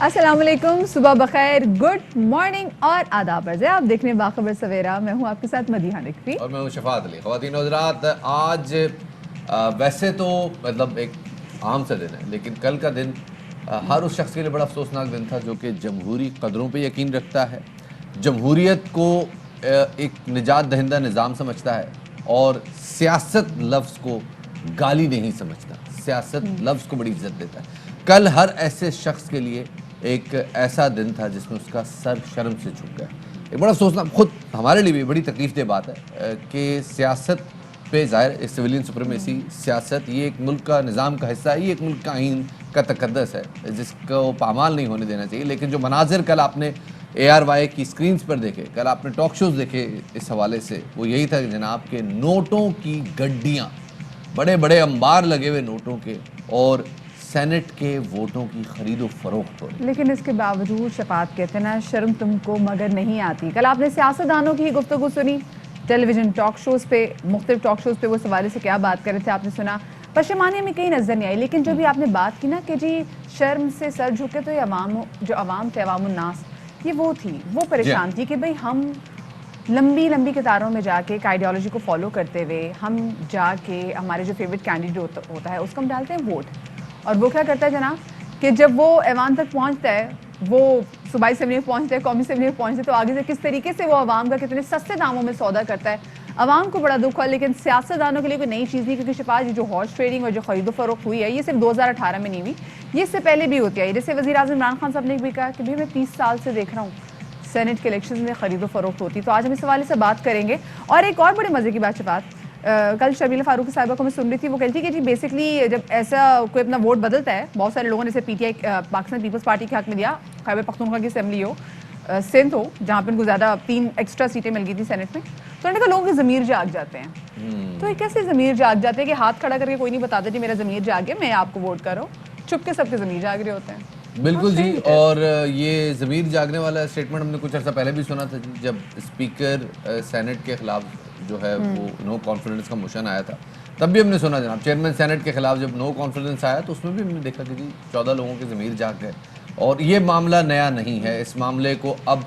السلام علیکم، صبح بخیر، گڈ مارننگ اور آداب عرض ہے. آپ دیکھ رہے ہیں باخبر سویرا. میں ہوں آپ کے ساتھ مدیحہ نقوی اور میں ہوں شفاعت علی. خواتین و حضرات، آج ویسے تو مطلب ایک عام سا دن ہے، لیکن کل کا دن ہر اس شخص کے لیے بڑا افسوسناک دن تھا جو کہ جمہوری قدروں پہ یقین رکھتا ہے، جمہوریت کو ایک نجات دہندہ نظام سمجھتا ہے اور سیاست لفظ کو گالی نہیں سمجھتا، سیاست لفظ کو بڑی عزت دیتا ہے. کل ہر ایسے شخص کے لیے ایک ایسا دن تھا جس میں اس کا سر شرم سے جھک گیا. ایک بڑا افسوسناک، خود ہمارے لیے بھی بڑی تکلیف دہ بات ہے کہ سیاست پہ ظاہر سویلین سپریمیسی، سیاست یہ ایک ملک کا نظام کا حصہ ہے، یہ ایک ملک کا آئین کا تقدس ہے جس کو پامال نہیں ہونے دینا چاہیے. لیکن جو مناظر کل آپ نے ARY کی سکرینز پر دیکھے، کل آپ نے ٹاک شوز دیکھے اس حوالے سے، وہ یہی تھا کہ جناب کے نوٹوں کی گڈیاں، بڑے بڑے انبار لگے ہوئے نوٹوں کے، اور سینٹ کے ووٹوں کی خرید و فروخت ہو رہی. لیکن اس کے باوجود شفاعت کہتے ہیں نا، شرم تم کو مگر نہیں آتی. کل آپ نے سیاستدانوں کی گفتگو سنی ٹیلی ویژن ٹاک شوز پہ، مختلف ٹاک شوز پہ وہ اس حوالے سے کیا بات کر رہے تھے آپ نے سنا. پشیمانی ہمیں کہیں نظر نہیں آئی، لیکن جو بھی آپ نے بات کی نا کہ جی شرم سے سر جھکے، تو یہ عوام تھے، عوام الناس، یہ وہ تھی، وہ پریشان تھی کہ بھئی ہم لمبی لمبی قطاروں میں جا کے ایک آئیڈیالوجی کو فالو کرتے ہوئے ہم جا کے ہمارے جو فیوریٹ کینڈیڈیٹ ہوتا ہے اس کو ہم ڈالتے ہیں ووٹ. اور وہ کیا کرتا ہے جناب کہ جب وہ ایوان تک پہنچتا ہے، وہ صوبائی اسمبلی میں پہنچتا ہے، قومی اسمبلی میں پہنچتا ہے، تو آگے سے کس طریقے سے وہ عوام کا کتنے سستے داموں میں سودا کرتا ہے. عوام کو بڑا دکھ ہوا، لیکن سیاستدانوں کے لیے کوئی نئی چیز نہیں، کیونکہ شفاعت جو ہارس ٹریڈنگ اور جو خرید و فروخت ہوئی ہے یہ صرف 2018 میں نہیں ہوئی، یہ اس سے پہلے بھی ہوتی ہے. جیسے وزیر اعظم عمران خان صاحب نے بھی کہا کہ بھئی میں 30 سال سے دیکھ رہا ہوں سینٹ کے الیکشنز میں خرید و فروخت ہوتی. تو آج ہم اس حوالے سے بات کریں گے. اور ایک اور بڑے مزے کی بات شفاعت، کل شرمیلا فاروقی صاحبہ کو میں سن رہی تھی، وہ کہتی کہ جی بیسکلی جب ایسا کوئی اپنا ووٹ بدلتا ہے، بہت سارے لوگوں نے اسے PTI پاکستان پیپلز پارٹی کے حق میں دیا، خیبر پختونخوا کی اسمبلی ہو، سندھ ہو، جہاں پہ ان کو زیادہ 3 ایکسٹرا سیٹیں مل گئی تھی سینٹ میں. تو انہوں نے کہا لوگوں کے ضمیر جاگ جاتے ہیں. تو یہ کیسے ضمیر جاگ جاتے ہیں کہ ہاتھ کھڑا کر کے کوئی نہیں بتاتا جی میرا ضمیر جاگ گیا میں آپ کو ووٹ کر رہا ہوں، چھپ کے سب کے ضمیر جاگ رہے ہوتے ہیں. بالکل جی. اور یہ ضمیر جاگنے والا اسٹیٹمنٹ ہم نے کچھ عرصہ پہلے بھی سنا تھا جی، جب اسپیکر سینٹ کے خلاف جو ہے وہ نو کانفیڈنس کا موشن آیا تھا، تب بھی ہم نے سنا جناب چیئرمین سینٹ کے خلاف جب نو کانفیڈنس آیا تو اس میں بھی ہم نے دیکھا کہ جی 14 لوگوں کے ضمیر جاگ گئے. اور یہ معاملہ نیا نہیں ہے، اس معاملے کو اب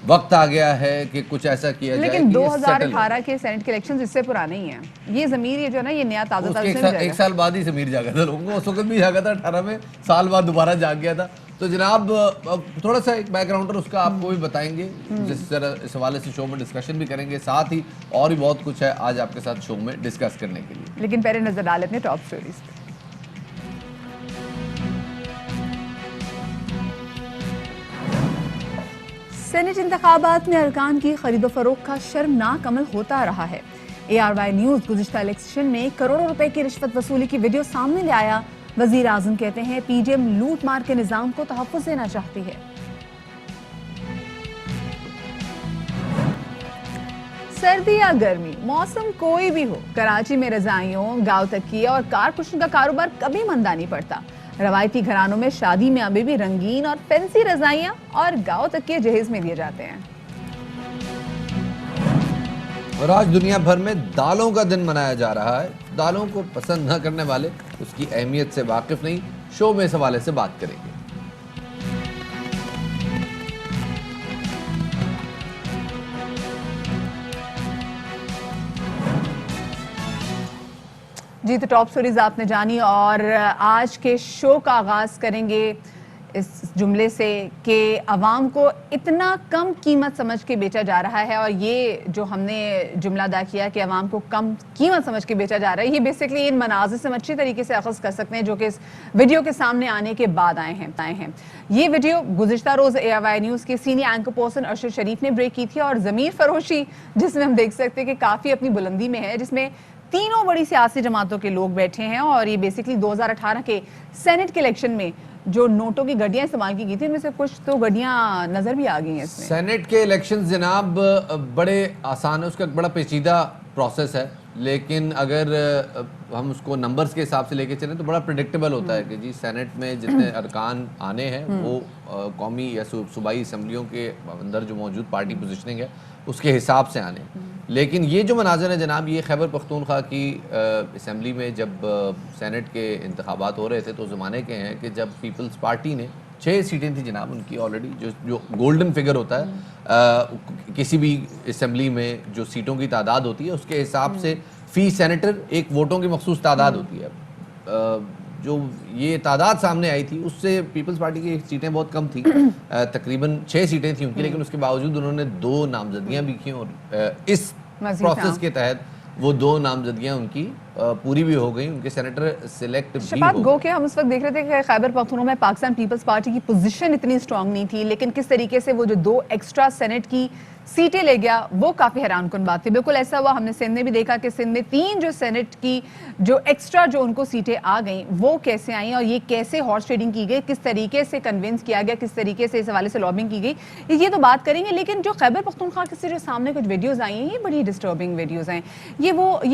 وقت آ گیا ہے کہ کچھ ایسا کیا جائے لیکن کہ یہ سیٹل ہو. 2018 کے سینٹ کے الیکشنز اس سے پرانے ہی ہیں. یہ ضمیر یہ جو ہے نا یہ نیا تازہ اس تازہ کے سے نہیں جائے ایک گا. سال بعد ہی ضمیر جاگا تھا لوگوں کو، اس وقت بھی جاگا تھا 18 میں، سال بعد دوبارہ جاگ گیا تھا. تو جناب تھوڑا سا ایک بیک گراؤنڈر اس کا آپ کو بھی بتائیں گے، جس طرح اس حوالے سے شو میں ڈسکشن بھی کریں گے، ساتھ ہی اور بھی بہت کچھ ہے آج آپ کے ساتھ شو میں ڈسکس کرنے کے لیے. لیکن پہلے نظر ڈال اپنے ٹاپ سٹوریز پہ. سینٹ انتخابات میں ارکان کی خرید و فروخت کا شرمناک عمل ہوتا رہا ہے. ARY نیوز گزشتہ الیکشن میں کروڑوں روپے کی رشوت وصولی کی ویڈیو سامنے لے آیا. وزیر اعظم کہتے ہیں PDM لوٹ مار کے نظام کو تحفظ دینا چاہتی ہے. سردی یا گرمی، موسم کوئی بھی ہو، کراچی میں رضائیوں، گاؤں تکیے اور کارکشن کا کاروبار کبھی مندا نہیں پڑتا. روایتی گھرانوں میں شادی میں ابھی بھی رنگین اور فینسی رضائیاں اور گاؤں تکیے جہیز میں دیے جاتے ہیں. اور آج دنیا بھر میں دالوں کا دن منایا جا رہا ہے. دالوں کو پسند نہ کرنے والے اس کی اہمیت سے واقف نہیں. شو میں اس حوالے سے بات کریں گے. جی تو ٹاپ سٹوریز آپ نے جانی، اور آج کے شو کا آغاز کریں گے اس جملے سے کہ عوام کو اتنا کم قیمت سمجھ کے بیچا جا رہا ہے. اور یہ جو ہم نے جملہ ادا کیا کہ عوام کو کم قیمت سمجھ کے بیچا جا رہا ہے، یہ بیسکلی ان مناظر سے ہم اچھی طریقے سے اخذ کر سکتے ہیں جو کہ اس ویڈیو کے سامنے آنے کے بعد آئے ہیں. یہ ویڈیو گزشتہ روز ARY نیوز کے سینئر اینکر پرسن ارشد شریف نے بریک کی تھی، اور ضمیر فروشی جس میں ہم دیکھ سکتے ہیں کہ کافی اپنی بلندی میں ہے، جس میں تینوں بڑی سیاسی جماعتوں کے لوگ بیٹھے ہیں. اور یہ بیسکلی 2018 کے سینٹ کے الیکشن میں جو نوٹوں کی گڈیاں استعمال کی گئی تھی ان میں سے کچھ تو گڈیاں نظر بھی آ گئی ہیں اس میں. سینٹ کے الیکشن جناب بڑے آسان ہے، اس کا بڑا پیچیدہ پروسیس ہے، لیکن اگر ہم اس کو نمبرز کے حساب سے لے کے چلیں تو بڑا پریڈکٹیبل ہوتا ہے کہ جی سینٹ میں جتنے ارکان آنے ہیں وہ قومی یا صوبائی اسمبلیوں کے اندر جو موجود پارٹی پوزیشننگ ہے اس کے حساب سے آنے. لیکن یہ جو مناظر ہے جناب، یہ خیبر پختونخوا کی اسمبلی میں جب سینٹ کے انتخابات ہو رہے تھے تو زمانے کے ہیں کہ جب پیپلز پارٹی نے 6 सीटें थी जनाब उनकी ऑलरेडी, जो गोल्डन फिगर होता है किसी भी असम्बली में जो सीटों की तादाद होती है उसके हिसाब से फी सेनेटर एक वोटों की मखसूस तादाद होती है। जो ये तादाद सामने आई थी उससे पीपल्स पार्टी की सीटें बहुत कम थी, तकरीबन 6 सीटें थी उनकी, लेकिन उसके बावजूद उन्होंने 2 नामजदगियां भी की और इस प्रोसेस के तहत वो 2 नामजदगियां उनकी पूरी भी हो गई, उनके सेनेटर सिलेक्ट भी शफात हो गो गए। के हम उस वक्त देख रहे थे कि खैबर पख्तूनख्वा में पाकिस्तान पीपल्स पार्टी की पोजीशन इतनी स्ट्रांग नहीं थी, लेकिन किस तरीके से वो जो 2 एक्स्ट्रा सेनेट की सीटें ले गया वो काफ़ी हैरानकुन बात थी। बिल्कुल ऐसा हुआ, हमने सिंध में भी देखा कि सिंध में 3 जो सेनेट की जो एक्स्ट्रा जो उनको सीटें आ गई वो कैसे आई और ये कैसे हॉर्स ट्रेडिंग की गई, किस तरीके से कन्विंस किया गया, किस तरीके से इस हवाले से लॉबिंग की गई, ये तो बात करेंगे। लेकिन जो खैबर पख्तूनख्वा से जो सामने कुछ वीडियोज़ आई हैं ये बड़ी डिस्टर्बिंग वीडियोज़ हैं। ये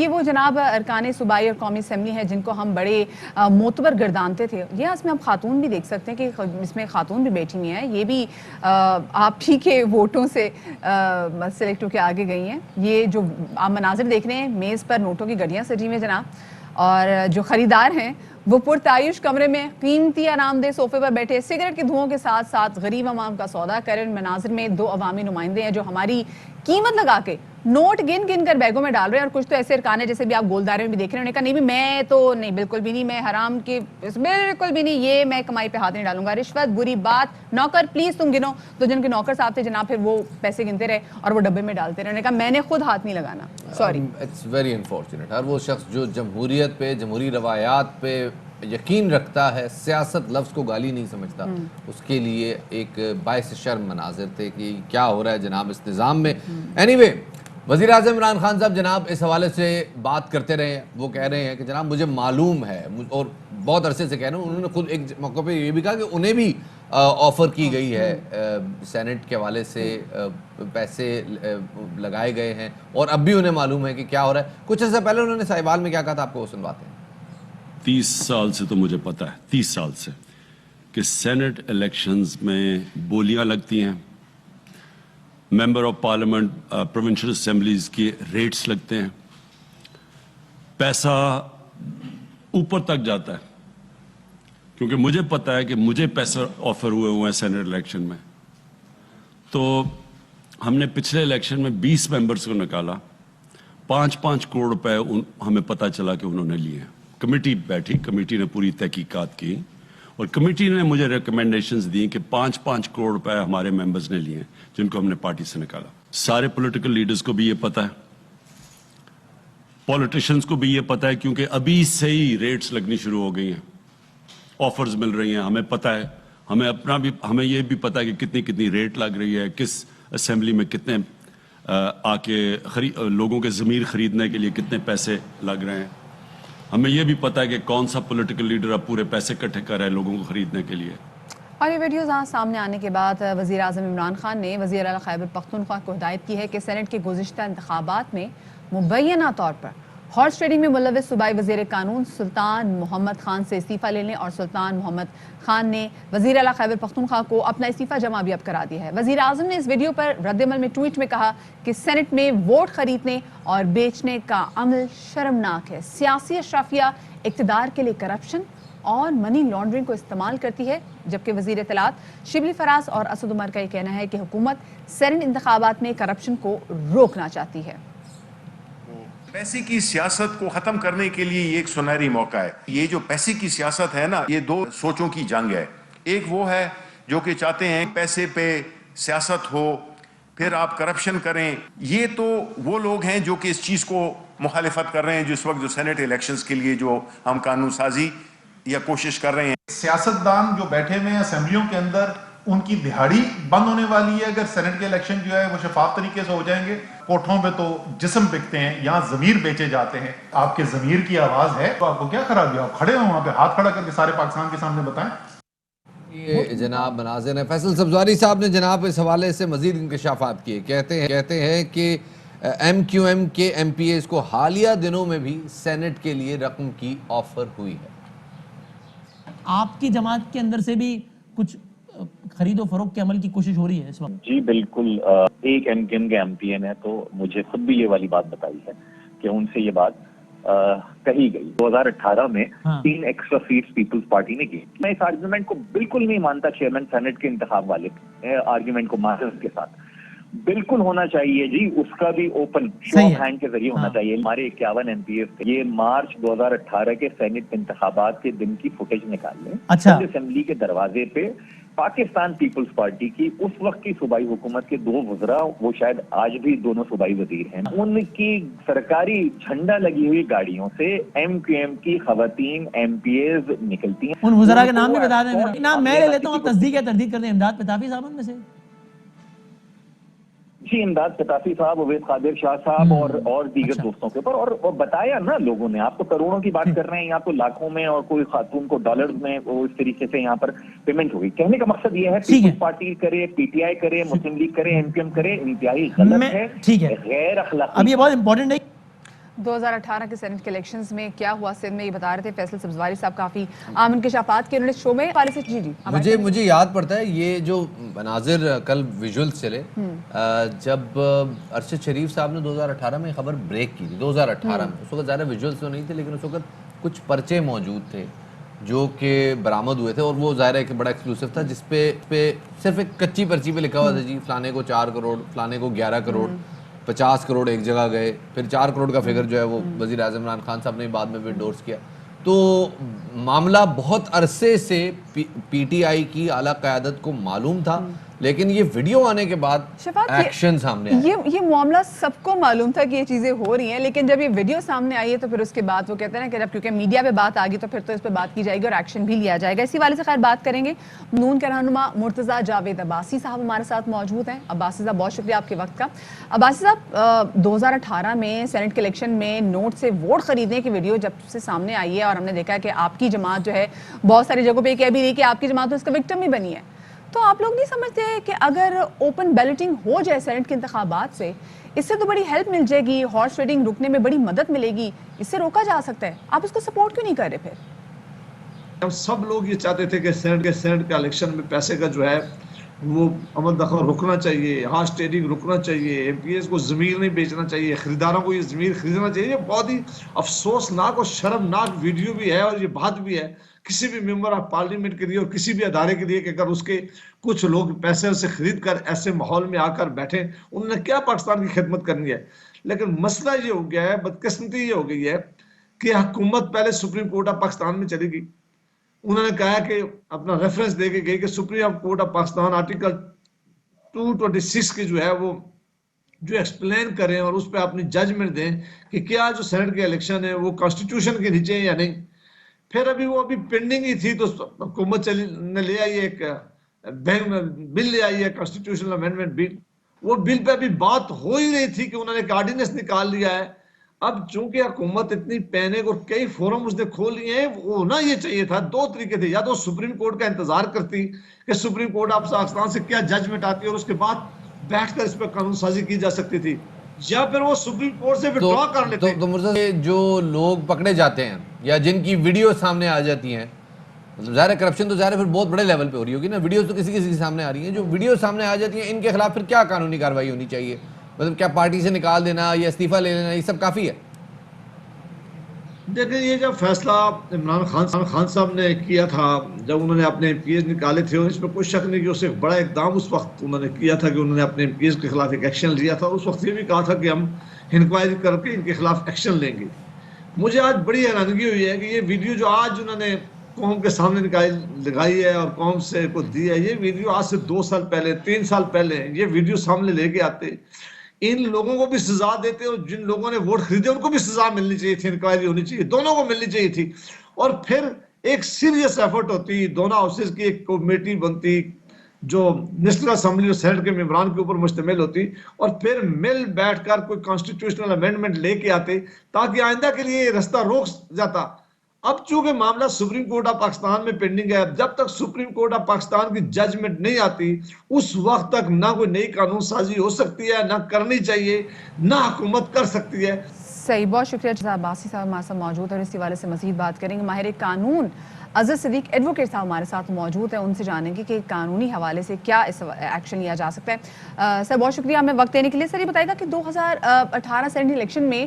वो जनाब अरकान सूबाई और कौमी असम्बली है जिनको हम बड़े मोतबर गर्दानते थे, ये इसमें हम खातून भी देख सकते हैं कि इसमें खातून भी बैठी हुई हैं, ये भी आप ही के वोटों से सेलेक्ट होकर आगे गई हैं। ये जो आप मनाजिर देख रहे हैं, मेज़ पर नोटों की गड्डियाँ सजी हुई हैं जनाब, और जो ख़रीदार हैं वो पुरतायुश कमरे में कीमती आरामदेह सोफे पर बैठे सिगरेट के धुओं के साथ साथ गरीब अवाम का सौदा करें। मनाजिर में 2 अवामी नुमाइंदे हैं जो हमारी कीमत लगा के नोट गिन गिन कर बैगों में डाल रहे हैं, और कुछ तो ऐसे अरकान है जैसे भी आप गोलदारे में भी देख रहे हैं, उन्होंने कहा नहीं भी मैं तो नहीं, बिल्कुल भी नहीं, मैं हराम की बिल्कुल भी नहीं, ये मैं कमाई पे हाथ नहीं डालूंगा, रिश्वत बुरी बात, नौकर प्लीज तुम गिनो। तो जिनके नौकर साहब थे जनाब फिर वो पैसे गिनते रहे और वो डब्बे में डालते रहे, उन्होंने कहा मैंने खुद हाथ नहीं लगाना। Sorry, it's very unfortunate. हर वो शख्स जो जमहूरियत पे, जमहूरी रवायात पे यकीन रखता है, सियासत लफ्ज़ को गाली नहीं समझता, उसके लिए एक बाइस शर्म मनाजिर थे कि क्या हो रहा है जनाब इस निज़ाम में। एनीवे, वज़ीर आज़म इमरान खान साहब जनाब इस हवाले से बात करते रहे हैं, वो कह रहे हैं कि जनाब मुझे मालूम है, और बहुत अरसे से कह रहे हैं, उन्होंने खुद एक मौके पे ये भी कहा कि उन्हें भी ऑफ़र की गई है, सेनेट के हवाले से पैसे लगाए गए हैं और अब भी उन्हें मालूम है कि क्या हो रहा है। कुछ अर्सा पहले उन्होंने साहिवाल में क्या कहा था, आपको वो सुनवाते हैं। 30 साल से तो मुझे पता है, 30 साल से, कि सेनेट इलेक्शंस में बोलियां लगती हैं, member of parliament provincial assemblies के रेट्स लगते हैं, पैसा ऊपर तक जाता है, क्योंकि मुझे पता है कि मुझे पैसा ऑफर हुए हैं सेनेट इलेक्शन में। तो हमने पिछले इलेक्शन में 20 मेंबर्स को निकाला, 5-5 करोड़ रुपए हमें पता चला कि उन्होंने लिए हैं। कमेटी बैठी, कमेटी ने पूरी तहकीकात की और कमेटी ने मुझे रिकमेंडेशंस दी कि 5-5 करोड़ रुपए हमारे मेंबर्स ने लिए हैं जिनको हमने पार्टी से निकाला। सारे पॉलिटिकल लीडर्स को भी ये पता है, पॉलिटिशियंस को भी ये पता है, क्योंकि अभी से ही रेट्स लगनी शुरू हो गई हैं, ऑफर्स मिल रही हैं, हमें पता है, हमें ये भी पता है कि कितनी कितनी रेट लग रही है, किस असेंबली में कितने आके लोगों के ज़मीर खरीदने के लिए कितने पैसे लग रहे हैं। हमें यह भी पता है कि कौन सा पॉलिटिकल लीडर अब पूरे पैसे इकट्ठे कर रहा है लोगों को खरीदने के लिए। और ये वीडियोज़ आज सामने आने के बाद वज़ीर आज़म इमरान खान ने वज़ीर आला खैबर पख्तूनख्वा को हिदायत की है कि सेनेट के गुज़िश्ता इंतखाबात में मुबैना तौर पर हॉर्स ट्रेडिंग में मुलव्वस सूबाई वज़ीर कानून सुल्तान मोहम्मद खान से इस्तीफ़ा लेने, और सुल्तान मोहम्मद खान ने वज़ीर आला खैबर पख्तूनख्वा को अपना इस्तीफ़ा जमा भी अब करा दिया है। वज़ीर आज़म ने इस वीडियो पर रद्दमल में ट्वीट में कहा कि सेनेट में वोट खरीदने और बेचने का अमल शर्मनाक है। सियासी अशराफिया इक़्तिदार के लिए करप्शन और मनी लॉन्ड्रिंग को इस्तेमाल करती है, जबकि वज़ीर इत्तलात शिबली फराज और असद उमर का ये कहना है कि हुकूमत सेनेट इंतखाबात में करप्शन को रोकना चाहती है। पैसे की सियासत को खत्म करने के लिए ये एक सुनहरी मौका है। ये जो पैसे की सियासत है ना, ये 2 सोचों की जंग है। एक वो है जो कि चाहते हैं पैसे पे सियासत हो, फिर आप करप्शन करें। ये तो वो लोग हैं जो कि इस चीज को मुखालिफत कर रहे हैं, जिस वक्त जो सेनेट इलेक्शंस के लिए जो हम कानून साजी या कोशिश कर रहे हैं। सियासतदान जो बैठे हुए हैं असेंबलियों के अंदर, उनकी दिहाड़ी बंद होने वाली है अगर सेनेट के इलेक्शन जो है वो शफाफ तरीके से हो जाएंगे। कोठों पे तो जिस्म बिकते हैं, यहाँ ज़मीर बेचे जाते हैं। आपके ज़मीर की आवाज़ है तो आपको क्या खराबी है? आप खड़े हो वहाँ पे, हाथ खड़ा करके सारे पाकिस्तान के सामने बताएं। ये जनाब मनाज़िर है। फैसल सब्ज़वारी साहब ने जनाब इस हवाले से मज़ीद इंकशाफात किए। कहते हैं कि MQM के MPAs को हालिया दिनों में भी सेनेट के लिए रकम की ऑफर हुई है। आपकी जमात के अंदर से भी कुछ खरीदो फरोख्त के अमल की कोशिश हो रही है इस वक्त? जी बिल्कुल, एक MQM के MPN है, तो मुझे खुद भी ये वाली बात बताई है कि उनसे ये बात کہی گئی 2018 میں ہاں۔ 3 ایکسٹرا سیٹس پیپلز پارٹی نے کی. میں اس آرگیومنٹ کو بالکل نہیں مانتا چیئرمین سینٹ کے انتخاب والے آرگیومنٹ کو مارکس کے ساتھ. بالکل ہونا چاہیے جی, اس کا بھی اوپن شو صحیح آف ہے. ہینڈ کے ذریعے ہونا ہاں. چاہیے. ہمارے 51 ایم پی ایس تھے, یہ مارچ 2018 کے سینٹ انتخابات کے دن کی فوٹیج نکال لیں. اچھا. اسمبلی کے دروازے پہ پاکستان پیپلز پارٹی کی اس وقت کی صوبائی حکومت کے 2 وزراء, وہ شاید آج بھی دونوں صوبائی وزیر ہیں, ان کی سرکاری جھنڈا لگی ہوئی گاڑیوں سے ایم کیو ایم کی خواتین ایم پی ایز نکلتی ہیں. ان وزراء کے نام بھی بتا دیں ذرا. نام میں لے لیتا ہوں, آپ تصدیق یا تردید کر دیں. امداد پتافی صاحب ان میں سے؟ جی, امداد پتافی صاحب, اویس قادر شاہ صاحب اور دیگر دوستوں کے اوپر. اور بتایا نا لوگوں نے, آپ تو کروڑوں کی بات کر رہے ہیں, یہاں تو لاکھوں میں, اور کوئی خاتون کو ڈالرز میں وہ اس طریقے سے یہاں پر پیمنٹ ہوگی. کہنے کا مقصد یہ ہے پیپلز پارٹی کرے, پی ٹی آئی کرے, مسلم لیگ کرے, ایم کیو ایم کرے, انتہائی غلط ہے, ٹھیک ہے, غیر اخلاقی. اب یہ بہت امپورٹنٹ ہے. 2018 کے سینٹ کے الیکشنز میں کیا ہوا سندھ میں, یہ بتا رہے تھے فیصل سبزواری صاحب کافی عام انکشافات کے انہوں نے شو میں حوالے سے. جی مجھے یاد پڑتا ہے یہ جو مناظر کل ویژولز چلے, جب ارشد شریف صاحب نے 2018 میں خبر بریک کی تھی. 2018 میں اس وقت زیادہ ویژولز تو نہیں تھے, لیکن اس وقت کچھ پرچے موجود تھے جو کہ برآمد ہوئے تھے, اور وہ ظاہر ہے کہ بڑا ایکسکلوسیو تھا, جس پہ صرف ایک کچی پرچی پہ لکھا ہوا تھا جی فلانے کو 4 کروڑ, فلانے کو 11 کروڑ, 50 کروڑ ایک جگہ گئے. پھر 4 کروڑ کا فگر جو ہے وہ وزیر اعظم عمران خان صاحب نے بعد میں بھی انڈورس کیا. تو معاملہ بہت عرصے سے پی ٹی آئی کی اعلیٰ قیادت کو معلوم تھا, لیکن یہ ویڈیو آنے کے بعد ایکشن سامنے آیا. یہ معاملہ سب کو معلوم تھا کہ یہ چیزیں ہو رہی ہیں, لیکن جب یہ ویڈیو سامنے آئی ہے تو پھر اس کے بعد وہ کہتے ہیں نا کہ جب کیونکہ میڈیا پہ بات آ گئی تو پھر تو اس پہ بات کی جائے گی اور ایکشن بھی لیا جائے گا. اسی والے سے خیر بات کریں گے. نون کے رہنما مرتضیٰ جاوید عباسی صاحب ہمارے ساتھ موجود ہیں. عباسی صاحب بہت شکریہ آپ کے وقت کا. عباسی صاحب, 2018 میں سینٹ کے الیکشن میں نوٹ سے ووٹ خریدنے کی ویڈیو جب سے سامنے آئی ہے, اور ہم نے دیکھا کہ آپ کی جماعت جو ہے بہت ساری جگہوں پہ کہہ بھی رہی کہ آپ کی جماعت تو اس کا وکٹم ہی بنی ہے, تو آپ لوگ نہیں سمجھتے کہ اگر اوپن بیلٹنگ ہو جائے سینٹ کے انتخابات سے, اس سے تو بڑی ہیلپ مل جائے گی, ہارس ریڈنگ رکنے میں بڑی مدد ملے گی, اس سے روکا جا سکتا ہے, آپ اس کو سپورٹ کیوں نہیں کر رہے؟ پھر ہم سب لوگ یہ چاہتے تھے کہ سینٹ کا الیکشن میں پیسے کا جو ہے وہ عمل دخل رکنا چاہیے, ہارس ٹریڈنگ رکنا چاہیے, ایم پی ایس کو زمین نہیں بیچنا چاہیے, خریداروں کو یہ زمین خریدنا چاہیے. یہ بہت ہی افسوسناک اور شرمناک ویڈیو بھی ہے, اور یہ بات بھی ہے کسی بھی ممبر آف پارلیمنٹ کے لیے اور کسی بھی ادارے کے لیے کہ اگر اس کے کچھ لوگ پیسے سے خرید کر ایسے ماحول میں آ کر بیٹھے, انہوں نے کیا پاکستان کی خدمت کرنی ہے. لیکن مسئلہ یہ ہو گیا ہے, بدقسمتی یہ ہو گئی ہے کہ حکومت پہلے سپریم کورٹ آف پاکستان میں چلی گئی. انہوں نے کہا کہ اپنا ریفرنس دے کے گئی کہ supreme court of Pakistan article 226 کی جو ہے وہ جو ایکسپلین کریں اور اس پہ اپنی ججمنٹ دیں کہ کیا جو سینٹ کے الیکشن ہے وہ کانسٹیٹیوشن کے نیچے ہے یا نہیں. پھر وہ ابھی پینڈنگ ہی تھی, تو حکومت نے لے آئی ایک بل لے آئی ہے کانسٹیٹیوشنل امینڈمنٹ بل. وہ بل پہ ابھی بات ہو ہی رہی تھی کہ انہوں نے ایک آرڈیننس نکال لیا ہے. اب چونکہ حکومت اتنی پینک اور کئی فورم اس نے کھول لیے ہیں, وہ ہونا یہ چاہیے تھا 2 طریقے تھے, یا تو سپریم کورٹ کا انتظار کرتی کہ سپریم کورٹ آف پاکستان سے کیا ججمنٹ آتی ہے اور اس کے بعد بیٹھ کر اس پہ قانون سازی کی جا سکتی تھی, یا پھر وہ سپریم کورٹ سے وڈرا کر لیتے. تو مرزا جو لوگ پکڑے جاتے ہیں یا جن کی ویڈیو سامنے آ جاتی ہیں, ظاہر ہے کرپشن تو ظاہر ہے پھر بہت بڑے لیول پہ ہو رہی ہوگی نا, ویڈیوز تو کسی کے سامنے آ رہی ہیں, جو ویڈیو سامنے آ جاتی ہیں ان کے خلاف پھر کیا قانونی کارروائی ہونی چاہیے؟ مطلب کیا پارٹی سے نکال دینا یا استعفیٰ لے لینا, یہ سب کافی ہے؟ دیکھیں, یہ جب فیصلہ عمران خان صاحب نے کیا تھا, جب انہوں نے اپنے ایم پی ایس نکالے تھے, اور اس میں کوئی شک نہیں کہ اسے ایک بڑا اقدام اس وقت انہوں نے کیا تھا کہ انہوں نے اپنے ایم پی ایس کے خلاف ایک ایکشن لیا تھا, اور اس وقت یہ بھی کہا تھا کہ ہم انکوائری کر کے ان کے خلاف ایکشن لیں گے. مجھے آج بڑی حیرانگی ہوئی ہے کہ یہ ویڈیو جو آج انہوں نے قوم کے سامنے لگائی ہے اور قوم سے کو دی ہے, یہ ویڈیو آج سے 2 سال پہلے 3 سال پہلے یہ ویڈیو سامنے لے کے آتے, ان لوگوں کو بھی سزا دیتے, اور جن لوگوں نے ووٹ خریدے ان کو بھی سزا ملنی چاہیے تھی, انکوائری ہونی چاہیے, دونوں کو ملنی چاہیے تھی. اور پھر ایک سیریس ایفرٹ ہوتی, دونوں ہاؤسز کی ایک کمیٹی بنتی جو نیشنل اسمبلی اور سینٹ کے ممبران کے اوپر مشتمل ہوتی, اور پھر مل بیٹھ کر کوئی کانسٹیٹیوشنل امینڈمنٹ لے کے آتے تاکہ آئندہ کے لیے یہ رستہ روک جاتا. اب چونکہ معاملہ سپریم کورٹ آف پاکستان میں پینڈنگ ہے, جب تک سپریم کورٹ آف پاکستان کی ججمنٹ نہیں آتی اس وقت تک نہ کوئی نئی قانون سازی ہو سکتی ہے, نہ کرنی چاہیے, نہ حکومت کر سکتی ہے. صحیح, بہت شکریہ. عباسی صاحب ہمارے ساتھ موجود ہے اور اس حوالے سے مزید بات کریں گے. ماہر قانون اظہر صدیق ایڈوکیٹ صاحب ہمارے ساتھ موجود ہیں, ان سے جانیں گے کہ قانونی حوالے سے کیا اس ایکشن لیا جا سکتا ہے. سر بہت شکریہ ہمیں وقت دینے کے لیے. سر یہ بتائے گا کہ 2018 سینٹ الیکشن میں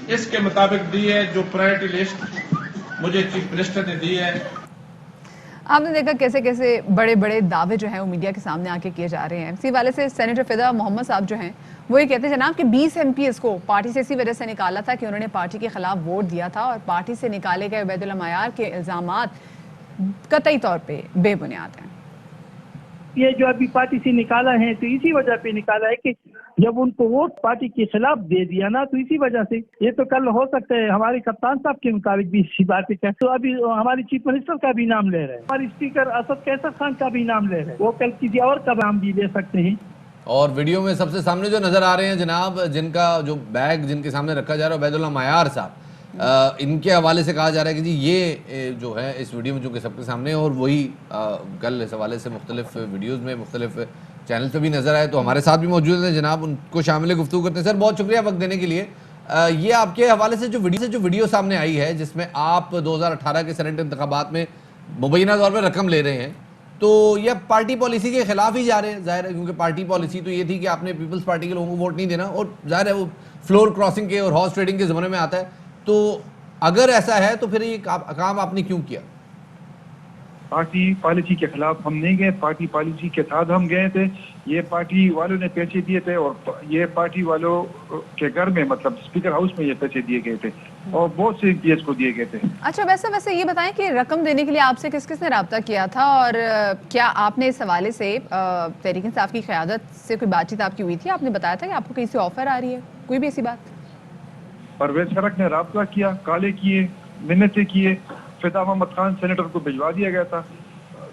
इसके मुताबिक दी है जो प्रायोरिटी लिस्ट मुझे चीफ मिनिस्टर ने दी है। आपने देखा कैसे कैसे बड़े बड़े दावे जो हैं वो मीडिया के सामने आके किए जा रहे हैं। इसी वाले से सेनेटर फिदा मोहम्मद साहब जो हैं वो ये कहते हैं जनाब कि 20 MPs को पार्टी से इसी वजह से निकाला था कि उन्होंने पार्टी के खिलाफ वोट दिया था और पार्टी से निकाले गए उबैदुल्लाह मयार के इल्जामात कतई तौर पे बेबुनियाद हैं। ये जो अभी पार्टी से निकाला है तो इसी वजह पे निकाला है कि जब उनको वोट पार्टी के खिलाफ दे दिया ना तो इसी वजह से ये तो कल हो सकता है हमारे कप्तान साहब के मुताबिक भी इसी बात है। तो अभी हमारी चीफ मिनिस्टर का भी नाम ले रहे हैं, हमारे स्पीकर असद कैसर खान का भी नाम ले रहे हैं, वो कल किसी और का नाम भी ले सकते हैं। और वीडियो में सबसे सामने जो नजर आ रहे हैं जनाब, जिनका जो बैग जिनके सामने रखा जा रहा है उबैदुल्लाह मयार साहब, इनके हवाले से कहा जा रहा है कि जी ये जो है इस वीडियो में जो कि सबके सामने, और वही कल इस हवाले से मुख्तलिफ वीडियोज़ में मुख्तलिफ चैनल पे भी नजर आए, तो हमारे साथ भी मौजूद हैं जनाब, उनको शामिल गुफ्तगू करते हैं। सर बहुत शुक्रिया वक्त देने के लिए। ये आपके हवाले से जो वीडियो सामने आई है जिसमें आप 2018 के सेनेट इंतखाबात में मुबैना तौर पर रकम ले रहे हैं, तो यह पार्टी पॉलिसी के खिलाफ ही जा रहे हैं, जाहिर है, क्योंकि पार्टी पॉलिसी तो ये थी कि आपने पीपल्स पार्टी के लोगों को वोट नहीं देना, और जाहिर है वो फ्लोर क्रॉसिंग के और हॉर्स ट्रेडिंग के ज़माने में आता है। तो अगर ऐसा है तो फिर ये काम आपने क्यों किया? पार्टी पॉलिसी के खिलाफ हम नहीं गए, पार्टी पॉलिसी के साथ हम गए थे। ये पार्टी वालों ने पैसे दिए थे और ये पार्टी वालों के घर में मतलब स्पीकर हाउस में ये पैसे दिए गए थे और बहुत से MPs को दिए गए थे। अच्छा, वैसे ये बताएं कि रकम देने के लिए आपसे किस किस ने रब्ता किया था, और क्या आपने इस हवाले से तहरीक इंसाफ की क़यादत से कोई बातचीत आपकी हुई थी? आपने बताया था कि आपको कहीं से ऑफर आ रही है, कोई भी ऐसी बात? परवेज खरक ने रब्ता किया, काले किए, मिन्नतें किए, फिदा मोहम्मद खान सेनेटर को भिजवा दिया गया था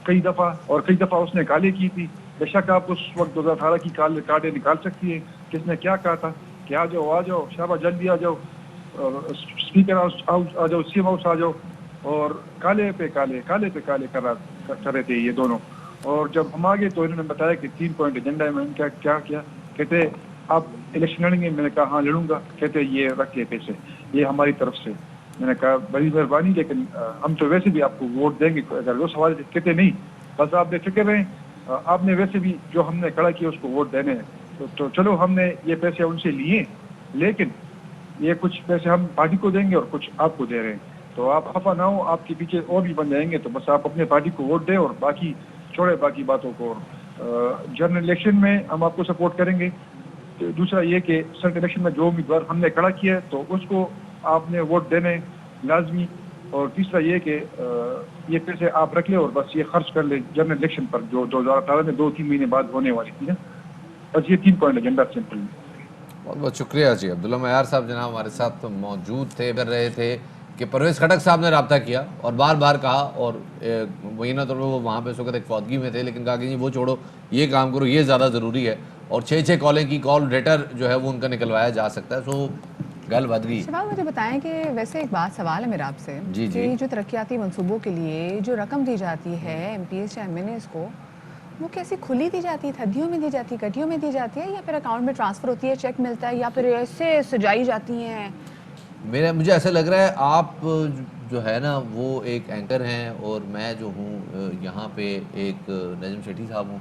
कई दफ़ा, और कई दफ़ा उसने काले की थी। बेशक आप उस वक्त 2018 की कार्डें निकाल सकती है, किसने क्या कहा था कि आ जाओ शाबाश जल्दी आ जाओ, स्पीकर हाउस आ जाओ, CM हाउस आ जाओ, और काले पे काले कर रहे थे ये दोनों। और जब हम आगे तो इन्होंने बताया कि 3 पॉइंट एजेंडा है। मैंने क्या किया, कहते आप इलेक्शन लड़ेंगे? मैंने कहा हाँ लड़ूंगा। कहते ये रख के पैसे, ये हमारी तरफ से। मैंने कहा बड़ी मेहरबानी, लेकिन हम तो वैसे भी आपको वोट देंगे अगर वो सवाल। कहते नहीं, बस आप बेफिक्र रहें, आपने वैसे भी जो हमने खड़ा किया उसको वोट देने हैं। तो चलो हमने ये पैसे उनसे लिए, लेकिन ये कुछ पैसे हम पार्टी को देंगे और कुछ आपको दे रहे हैं, तो आप खफा ना हो, आपके पीछे और भी बन जाएंगे। तो बस आप अपने पार्टी को वोट दें और बाकी छोड़े बाकी बातों को। जनरल इलेक्शन में हम आपको सपोर्ट करेंगे। तो दूसरा ये कि सेनेट इलेक्शन में जो उम्मीदवार हमने खड़ा किया है तो उसको आपने वोट देने लाजमी। और तीसरा ये कि ये पैसे आप रख ले और बस ये खर्च कर ले जनरल इलेक्शन पर, जो 2018 में 2-3 महीने बाद होने वाली थी ना। बस ये 3 पॉइंट एजेंडा सिंपल। बहुत बहुत शुक्रिया जी। अब्दुल्ला मयार साहब जनाब हमारे साथ तो मौजूद थे, कर रहे थे कि परवेज़ खटक साहब ने रब्ता किया और बार बार कहा, और महीना तो वो वहाँ पे उस वक्त एक फौतगी में थे, लेकिन कहा कि वो छोड़ो, ये काम करो, ये ज़्यादा ज़रूरी है, और 6 कॉलें की कॉल लेटर जो है वो उनका निकलवाया जा सकता है। सो गल बद गई। शबाब मुझे बताएं कि वैसे एक बात सवाल है मेरा आपसे कि जो तरक्याती मंसूबों के लिए जो रकम दी जाती है MPs या MNAs को, वो कैसी खुली दी जाती है, थदियों में दी जाती है, गड्डियों में दी जाती है, या फिर अकाउंट में ट्रांसफ़र होती है, चेक मिलता है, या फिर ऐसे सजाई जाती हैं? मुझे ऐसा लग रहा है आप जो है ना वो एक एंकर हैं और मैं जो हूँ यहाँ पे एक नजम शेट्टी साहब हूँ,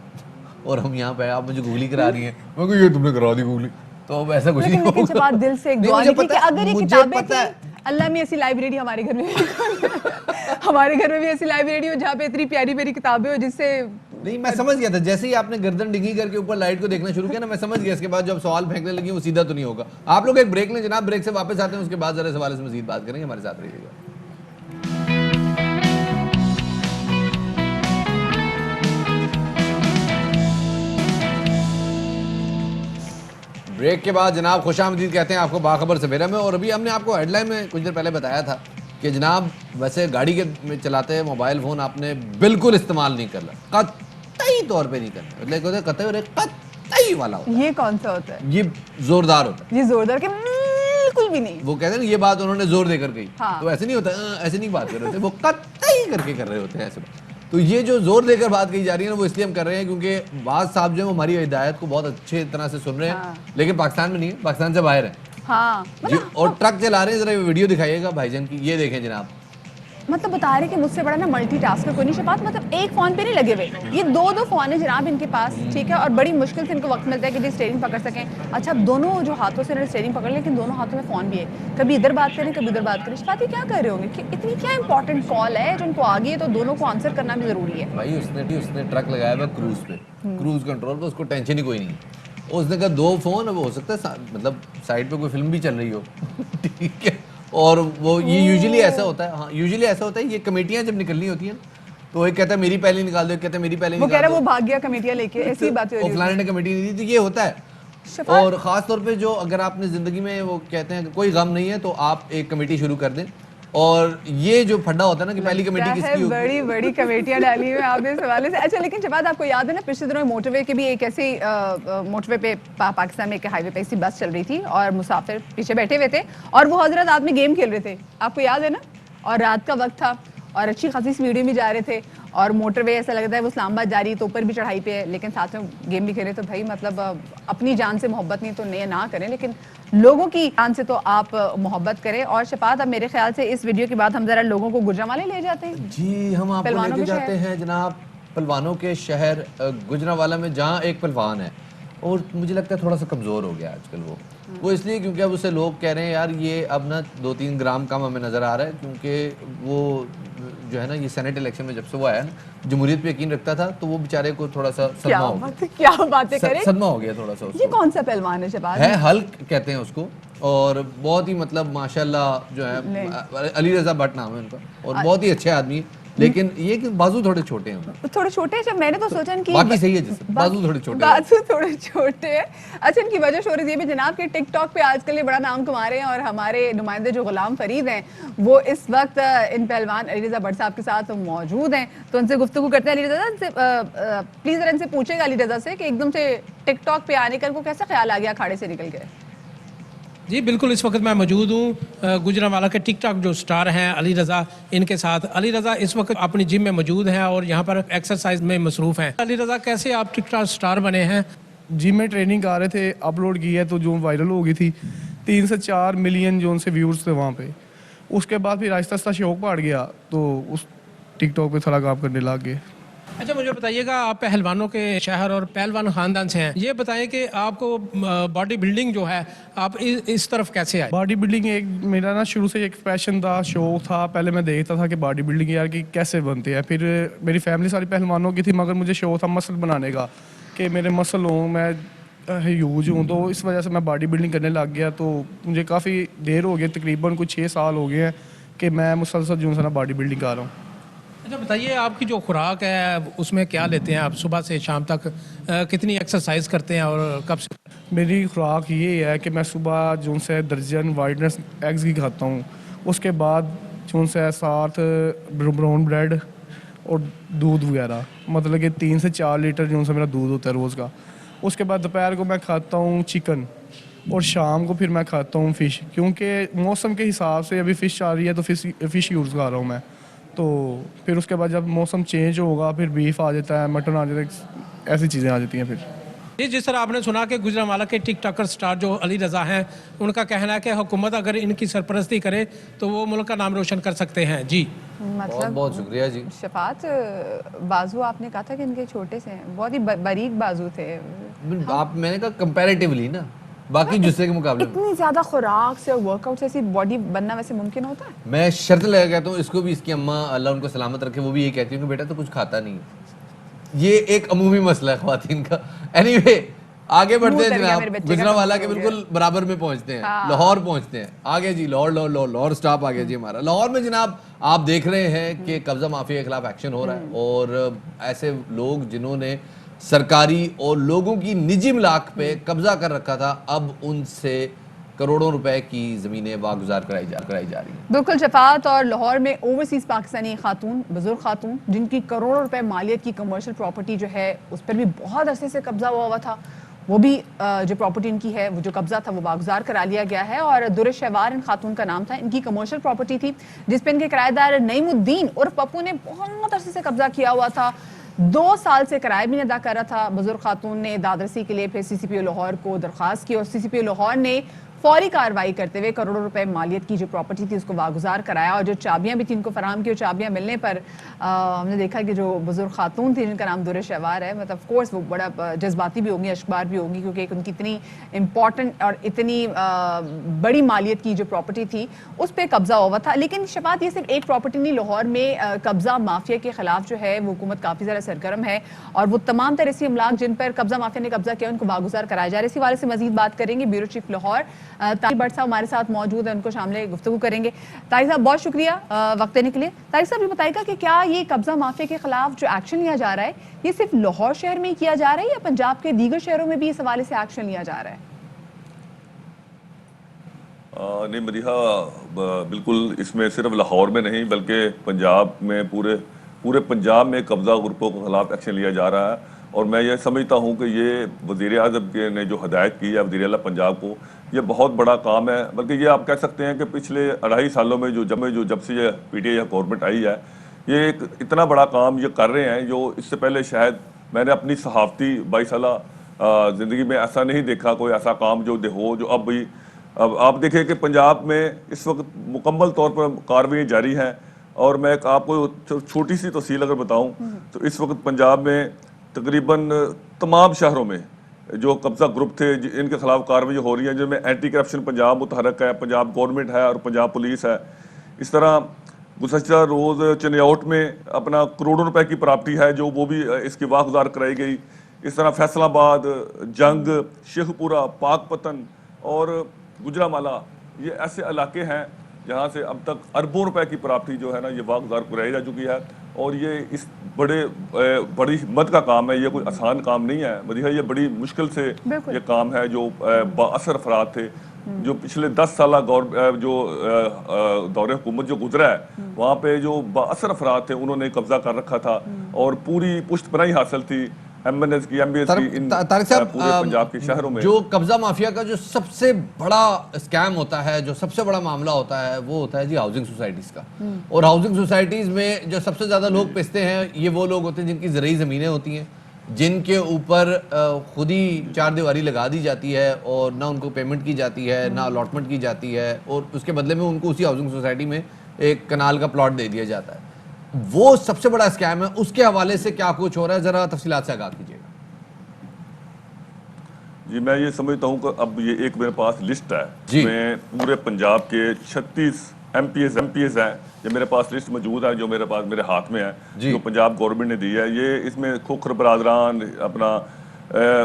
और हम यहाँ पे, आप मुझे गूगली करा रही हैं। मैं ये तुमने करा दी गूगली, तो अब ऐसा कुछ नहीं होगा। लेकिन बात दिल से एक दुआ थी कि अगर ये किताबें थी, अल्लाह में ऐसी लाइब्रेरी हमारे घर में हमारे घर में भी ऐसी लाइब्रेरी हो जहाँ पे इतनी प्यारी प्यारी किताबें हो, जिससे नहीं, मैं समझ गया था। जैसे ही आपने गर्दन डिंगी करके ऊपर लाइट को देखना शुरू किया ना, मैं समझ गया। इसके बाद जब सवाल फेंकने लगी वो सीधा तो नहीं होगा। आप लोग एक ब्रेक लें जनाब, ब्रेक से वापस आते हैं, उसके बाद जरा सवाल से मजीद बात करेंगे। हमारे साथ रहिएगा। ब्रेक के बाद जनाब खुशामदीद कहते हैं आपको बाखबर सवेरा में। और अभी हमने आपको हेडलाइन में कुछ देर पहले बताया था कि जनाब वैसे गाड़ी के में चलाते हैं मोबाइल फ़ोन आपने बिल्कुल इस्तेमाल नहीं करना, कतई तौर पे नहीं करना, लेकिन कतई वाला होता है। ये कौन सा होता है? ये जोरदार होता है। ये जोरदार के बिल्कुल भी नहीं। वो कहते हैं ना ये बात उन्होंने जोर देकर कही, हाँ। तो ऐसे नहीं होता, ऐसे नहीं बात कर रहे होते, वो कतई करके कर रहे होते हैं ऐसे। तो ये जो जोर देकर बात कही जा रही है ना, वो इसलिए हम कर रहे हैं क्योंकि बाज साहब जो है हमारी हिदायत को बहुत अच्छे तरह से सुन रहे हैं, हाँ। लेकिन पाकिस्तान में नहीं है, पाकिस्तान से बाहर है। हाँ, जी, और ट्रक चला रहे हैं। जरा वीडियो दिखाइएगा भाईजान की, ये देखें जनाब, मतलब बता रहे कि मुझसे बड़ा ना मल्टी टास्कर कोई नहीं। शफात मतलब एक फ़ोन पे नहीं लगे हुए, ये दो फ़ोन है जनाब इनके पास, ठीक है, और बड़ी मुश्किल से इनको वक्त मिलता है कि जी स्टीयरिंग पकड़ सकें। अच्छा, दोनों जो हाथों से इन्होंने स्टीयरिंग पकड़, लेकिन दोनों हाथों में फ़ोन भी है, कभी इधर बात करें कभी उधर बात करें। शफात ये क्या कर रहे होंगे कि इतनी क्या इंपॉर्टेंट कॉल है जो उनको आ गई है तो दोनों को आंसर करना भी ज़रूरी है। भाई उसने ट्रक लगाया हुआ क्रूज पे, क्रूज कंट्रोल पे, उसको टेंशन ही कोई नहीं है। उसने कहा 2 फोन, अब हो सकता है मतलब साइड पे कोई फिल्म भी चल रही हो ठीक है, और वो ये यूजुअली ऐसा होता है, हाँ यूजुअली ऐसा होता है, ये कमेटियां जब निकलनी होती हैं तो एक कहता है मेरी पहले निकाल दो, एक कहता है मेरी पहले वो कह निकाल रहा दो, है वो भाग गया कमेटियां लेके, ऐसी बात हो रही फलाने ने कमेटी नहीं दी, तो ये होता है। शफात और ख़ास तौर पे जो अगर आपने ज़िंदगी में वो कहते हैं कि कोई गम नहीं है तो आप एक कमेटी शुरू कर दें, और ये जो फड्डा होता है ना कि पहली कमेटी किसकी होगी, बड़ी बड़ी कमेटियां डाली हुई हैं आपने इस हवाले से। अच्छा, लेकिन शफात आपको याद है ना पिछले दिनों मोटरवे के भी एक ऐसी मोटरवे पे पाकिस्तान में एक हाईवे पे ऐसी बस चल रही थी और मुसाफिर पीछे बैठे हुए थे और वो हजरत आदमी गेम खेल रहे थे, आपको याद है ना, और रात का वक्त था और अच्छी खासी स्पीड में जा रहे थे और मोटरवे ऐसा लगता है वो इस्लामाबाद जा रही है तो ऊपर भी चढ़ाई पे है लेकिन साथ में गेम भी खेले। तो भाई मतलब अपनी जान से मोहब्बत नहीं तो ना करें, लेकिन लोगों की जान से तो आप मोहब्बत करें। और शफात, अब मेरे ख्याल से इस वीडियो के बाद हम जरा लोगों को गुजरांवाले ले जाते हैं। जी हम आपको पहलवानों लेके के जाते हैं जनाब पहलवानों के शहर गुजरांवाला में, जहाँ एक पहलवान है और मुझे लगता है थोड़ा सा कमज़ोर हो गया आजकल वो इसलिए क्योंकि अब उसे लोग कह रहे हैं यार ये अब ना 2-3 ग्राम कम हमें नज़र आ रहा है, क्योंकि वो जो है ना ये सेनेट इलेक्शन में जब से वो आया ना जमहूरियत पे यकीन रखता था तो वो बेचारे को थोड़ा सा सदमा हो गया, क्या बातें करें, सदमा हो गया थोड़ा सा उसको। ये कौन सा पहलवान है शफात? है हल्क कहते हैं उसको, और बहुत ही मतलब माशाल्लाह जो है अली रजा भट्ट नाम है उनका, और बहुत ही अच्छे आदमी, लेकिन ये कि बाजू थोड़े छोटे हैं, थोड़े छोटे हैं। मैंने तो सोचा इनकी बाकी सही है जैसे बाजू थोड़े छोटे हैं। बाजू थोड़े छोटे हैं। अच्छा, इनकी वजह शोहरत ये भी जनाब के टिकटॉक पे आजकल ये बड़ा नाम कमा रहे हैं और हमारे नुमाइंदे जो गुलाम फरीद हैं वो इस वक्त इन पहलवान अली रजा भट्ट साहब के साथ मौजूद हैं, तो उनसे गुफ्तगू करते हैं। अली रजा से प्लीज जरा इनसे पूछेगा अली रजा से कि एकदम से टिकटॉक पे आने का कैसा ख्याल आ गया अखाड़े से निकल के? जी बिल्कुल, इस वक्त मैं मौजूद हूँ गुजरांवाला के टिकटॉक जो स्टार हैं अली रज़ा, इनके साथ। अली रज़ा इस वक्त अपनी जिम में मौजूद हैं और यहाँ पर एक्सरसाइज में मसरूफ़ हैं। अली रज़ा, कैसे आप टिकटॉक स्टार बने हैं? जिम में ट्रेनिंग कर रहे थे, अपलोड की है तो जो वायरल हो गई थी, 3 से 4 मिलियन जो उनसे व्यूज़ थे वहाँ पे। उसके बाद फिर आहिस्ता आहिस्ता शौक बढ़ गया तो उस टिकटॉक पे थोड़ा काम करने लग गए। अच्छा, मुझे बताइएगा, आप पहलवानों के शहर और पहलवान ख़ानदान से हैं, ये बताएं कि आपको बॉडी बिल्डिंग जो है आप इस तरफ कैसे आए? बॉडी बिल्डिंग एक मेरा ना शुरू से एक पैशन था, शौक था। पहले मैं देखता था कि बॉडी बिल्डिंग यार की कैसे बनते हैं, फिर मेरी फैमिली सारी पहलवानों की थी मगर मुझे शौक था मसल बनाने का कि मेरे मसल हों, मैं ह्यूज हूँ, तो इस वजह से मैं बॉडी बिल्डिंग करने लग गया। तो मुझे काफ़ी देर हो गई, तकरीबन कुछ 6 साल हो गए हैं कि मैं मुसलसल जो है ना बॉडी बिल्डिंग कर रहा हूँ। अच्छा बताइए, आपकी जो खुराक है उसमें क्या लेते हैं आप? सुबह से शाम तक कितनी एक्सरसाइज करते हैं और कब से? मेरी खुराक ये है कि मैं सुबह जो से दर्जन वाइटनेस एग्स की खाता हूँ, उसके बाद जो से साथ ब्राउन ब्रेड और दूध वगैरह, मतलब कि 3 से 4 लीटर जो से मेरा दूध होता है रोज़ का। उसके बाद दोपहर को मैं खाता हूँ चिकन और शाम को फिर मैं खाता हूँ फ़िश, क्योंकि मौसम के हिसाब से अभी फ़िश आ रही है तो फ़िश यूज़ कर रहा हूँ मैं। तो फिर उसके बाद जब मौसम चेंज होगा फिर बीफ आ जाता है, मटन आ जाता है, ऐसी चीज़ें आ जाती हैं फिर। जी, जिस तरह आपने सुना कि गुजरांवाला के टिकटॉकर स्टार जो अली रज़ा हैं, उनका कहना है कि हुकूमत अगर इनकी सरपरस्ती करे तो वो मुल्क का नाम रोशन कर सकते हैं। जी मतलब बहुत शुक्रिया जी। शफात, बाजू आपने कहा था कि इनके छोटे से हैं, बहुत ही बारीक बाजू थे। आप मैंने कहा कंपैरेटिवली ना बाकी जुस्से के मुकाबले इतनी ज्यादा खुराक से और वर्कआउट से ऐसी बॉडी बनना वैसे मुमकिन होता है? मैं शर्त लगा कहता हूँ इसको भी, इसकी अम्मा अल्लाह उनको सलामत रखे, वो भी ये कहती है कि बेटा तो कुछ खाता नहीं है। ये एक अमूमी मसला है ख्वातीन का। एनीवे आगे बढ़ते हैं जनाब, गुजरांवाला के बिल्कुल बराबर में पहुंचते हैं, लाहौर पहुंचते हैं। आगे जी लाहौर स्टॉप आ गया जी हमारा। लाहौर में जनाब आप देख रहे हैं कि कब्जा माफिया के खिलाफ एक्शन हो रहा है और ऐसे लोग जिन्होंने सरकारी और लोगों की निजी मिलाक पे कब्जा कर रखा था, अब उनसे करोड़ों रुपए की ज़मीनें वागुजार कराई जा रही हैं। बिल्कुल शफात, और लाहौर में ओवरसीज पाकिस्तानी खातून, बुजुर्ग खातून जिनकी करोड़ों रुपए मालियत की कमर्शियल प्रॉपर्टी जो है उस पर भी बहुत अरसे से कब्जा हुआ था, वो भी जो प्रॉपर्टी इनकी है वो जो कब्जा था वो वागुजार करा लिया गया है। और दुरशवार इन खातून का नाम था, इनकी कमर्शियल प्रॉपर्टी थी जिस पर इनके किराएदार नईमुद्दीन और पप्पू ने बहुत अरसे से कब्जा किया हुआ था। 2 साल से किराया भी नहीं अदा कर रहा था। बुजुर्ग खातून ने दादरसी के लिए फिर CCPO लाहौर को दरख्वास्त की और CCPO लाहौर ने फौरी कार्रवाई करते हुए करोड़ों रुपए मालियत की जो प्रॉपर्टी थी उसको वागुजार कराया, और जो चाबियां भी थी उनको फराहम की। और चाबियां मिलने पर हमने देखा कि जो बुजुर्ग खातून थी जिनका नाम दुर शहवार है, मतलब ऑफ कोर्स वो बड़ा जज्बाती भी होंगी, अशकबार भी होंगी, क्योंकि एक उनकी इतनी इंपॉर्टेंट और इतनी बड़ी मालियत की जो प्रॉपर्टी थी उस पर कब्जा हुआ था। लेकिन शफात, ये सिर्फ एक प्रॉपर्टी नहीं, लाहौर में कब्जा माफिया के खिलाफ जो है वो हुकूमत काफ़ी ज़्यादा सरगर्म है, और वो तमाम तरह से अमलाक जिन पर कब्जा माफिया ने कब्जा किया उनको वागुजार कराया जा रहा है। इसी वाले से मजीद बात करेंगे। ब्यूरो चीफ लाहौर तारिक भट्ट साहब हमारे साथ मौजूद हैं, उनको शामिल गुफ्तगू करेंगे। तारिक साहब, बहुत शुक्रिया वक्त देने के लिए। तारिक साहब, ये बताइएगा कि क्या ये कब्जा माफिया के खिलाफ जो एक्शन लिया जा रहा है ये सिर्फ लाहौर शहर में ही किया जा रहा है या पंजाब के दीगर शहरों में भी इस हवाले से एक्शन लिया जा रहा है? नहीं मदीहा, बिल्कुल इसमें सिर्फ लाहौर में नहीं बल्कि पंजाब में पूरे पंजाब में कब्जा ग्रुपों के खिलाफ एक्शन लिया जा रहा है। और मैं ये समझता हूँ कि ये वज़ीर आज़म ने जो हदायत की है वज़ीर आला पंजाब को, ये बहुत बड़ा काम है। बल्कि ये आप कह सकते हैं कि पिछले 2.5 सालों में जब से ये PTI गवर्नमेंट आई है, ये एक इतना बड़ा काम ये कर रहे हैं जो इससे पहले शायद मैंने अपनी सहाफ़ती 22 साल ज़िंदगी में ऐसा नहीं देखा, कोई ऐसा काम जो हो जो अब आप देखें कि पंजाब में इस वक्त मुकम्मल तौर पर कार्रवाई जारी हैं। और मैं आपको छोटी सी तफसील अगर बताऊं तो इस वक्त पंजाब में तकरीबन तमाम शहरों में जो कब्जा ग्रुप थे इनके खिलाफ कार्रवाई हो रही है, जिनमें एंटी करप्शन पंजाब मुतहरक है, पंजाब गवर्नमेंट है और पंजाब पुलिस है। इस तरह गुज़श्ता रोज़ चनियाउट में अपना करोड़ों रुपए की प्रॉपर्टी है जो वो भी इसकी वागुजार कराई गई। इस तरह फैसलाबाद, जंग, शेखपुरा, पाकपतन और गुजरांवाला, ये ऐसे इलाके हैं जहाँ से अब तक अरबों रुपए की प्रॉपर्टी जो है ना ये वागुजार कराई जा चुकी है। और ये इस बड़ी हिम्मत का काम है, ये कोई आसान काम नहीं है मदीहा, ये बड़ी मुश्किल से ये काम है। जो बाअसर अफराद थे जो पिछले 10 साल जो दौरे हुकूमत जो गुजरा है वहाँ पे जो बाअसर अफराद थे उन्होंने कब्जा कर रखा था और पूरी पुष्टपनाही हासिल थी MNS की, MBS की, इन पूरे पंजाब के शहरों में। जो कब्जा माफिया का जो सबसे बड़ा स्कैम होता है, जो सबसे बड़ा मामला होता है, वो होता है जी हाउसिंग सोसाइटीज का। और हाउसिंग सोसाइटीज में जो सबसे ज्यादा लोग पिसते हैं ये वो लोग होते हैं जिनकी ज़रूरी ज़मीनें होती हैं, जिनके ऊपर खुद ही चार दीवारी लगा दी जाती है और ना उनको पेमेंट की जाती है ना अलॉटमेंट की जाती है, और उसके बदले में उनको उसी हाउसिंग सोसाइटी में एक कनाल का प्लॉट दे दिया जाता है। वो सबसे बड़ा स्कैम है। उसके हवाले से क्या कुछ हो रहा है, जरा तफसीलात से आगाह कीजिएगा। जी मैं ये समझता हूँ कि अब ये एक मेरे पास लिस्ट है जिसमें पूरे पंजाब के 36 MPs हैं। ये मेरे पास लिस्ट मौजूद है जो मेरे हाथ में है, जो पंजाब गवर्नमेंट ने दी है। ये इसमें खोखर बरादरान, अपना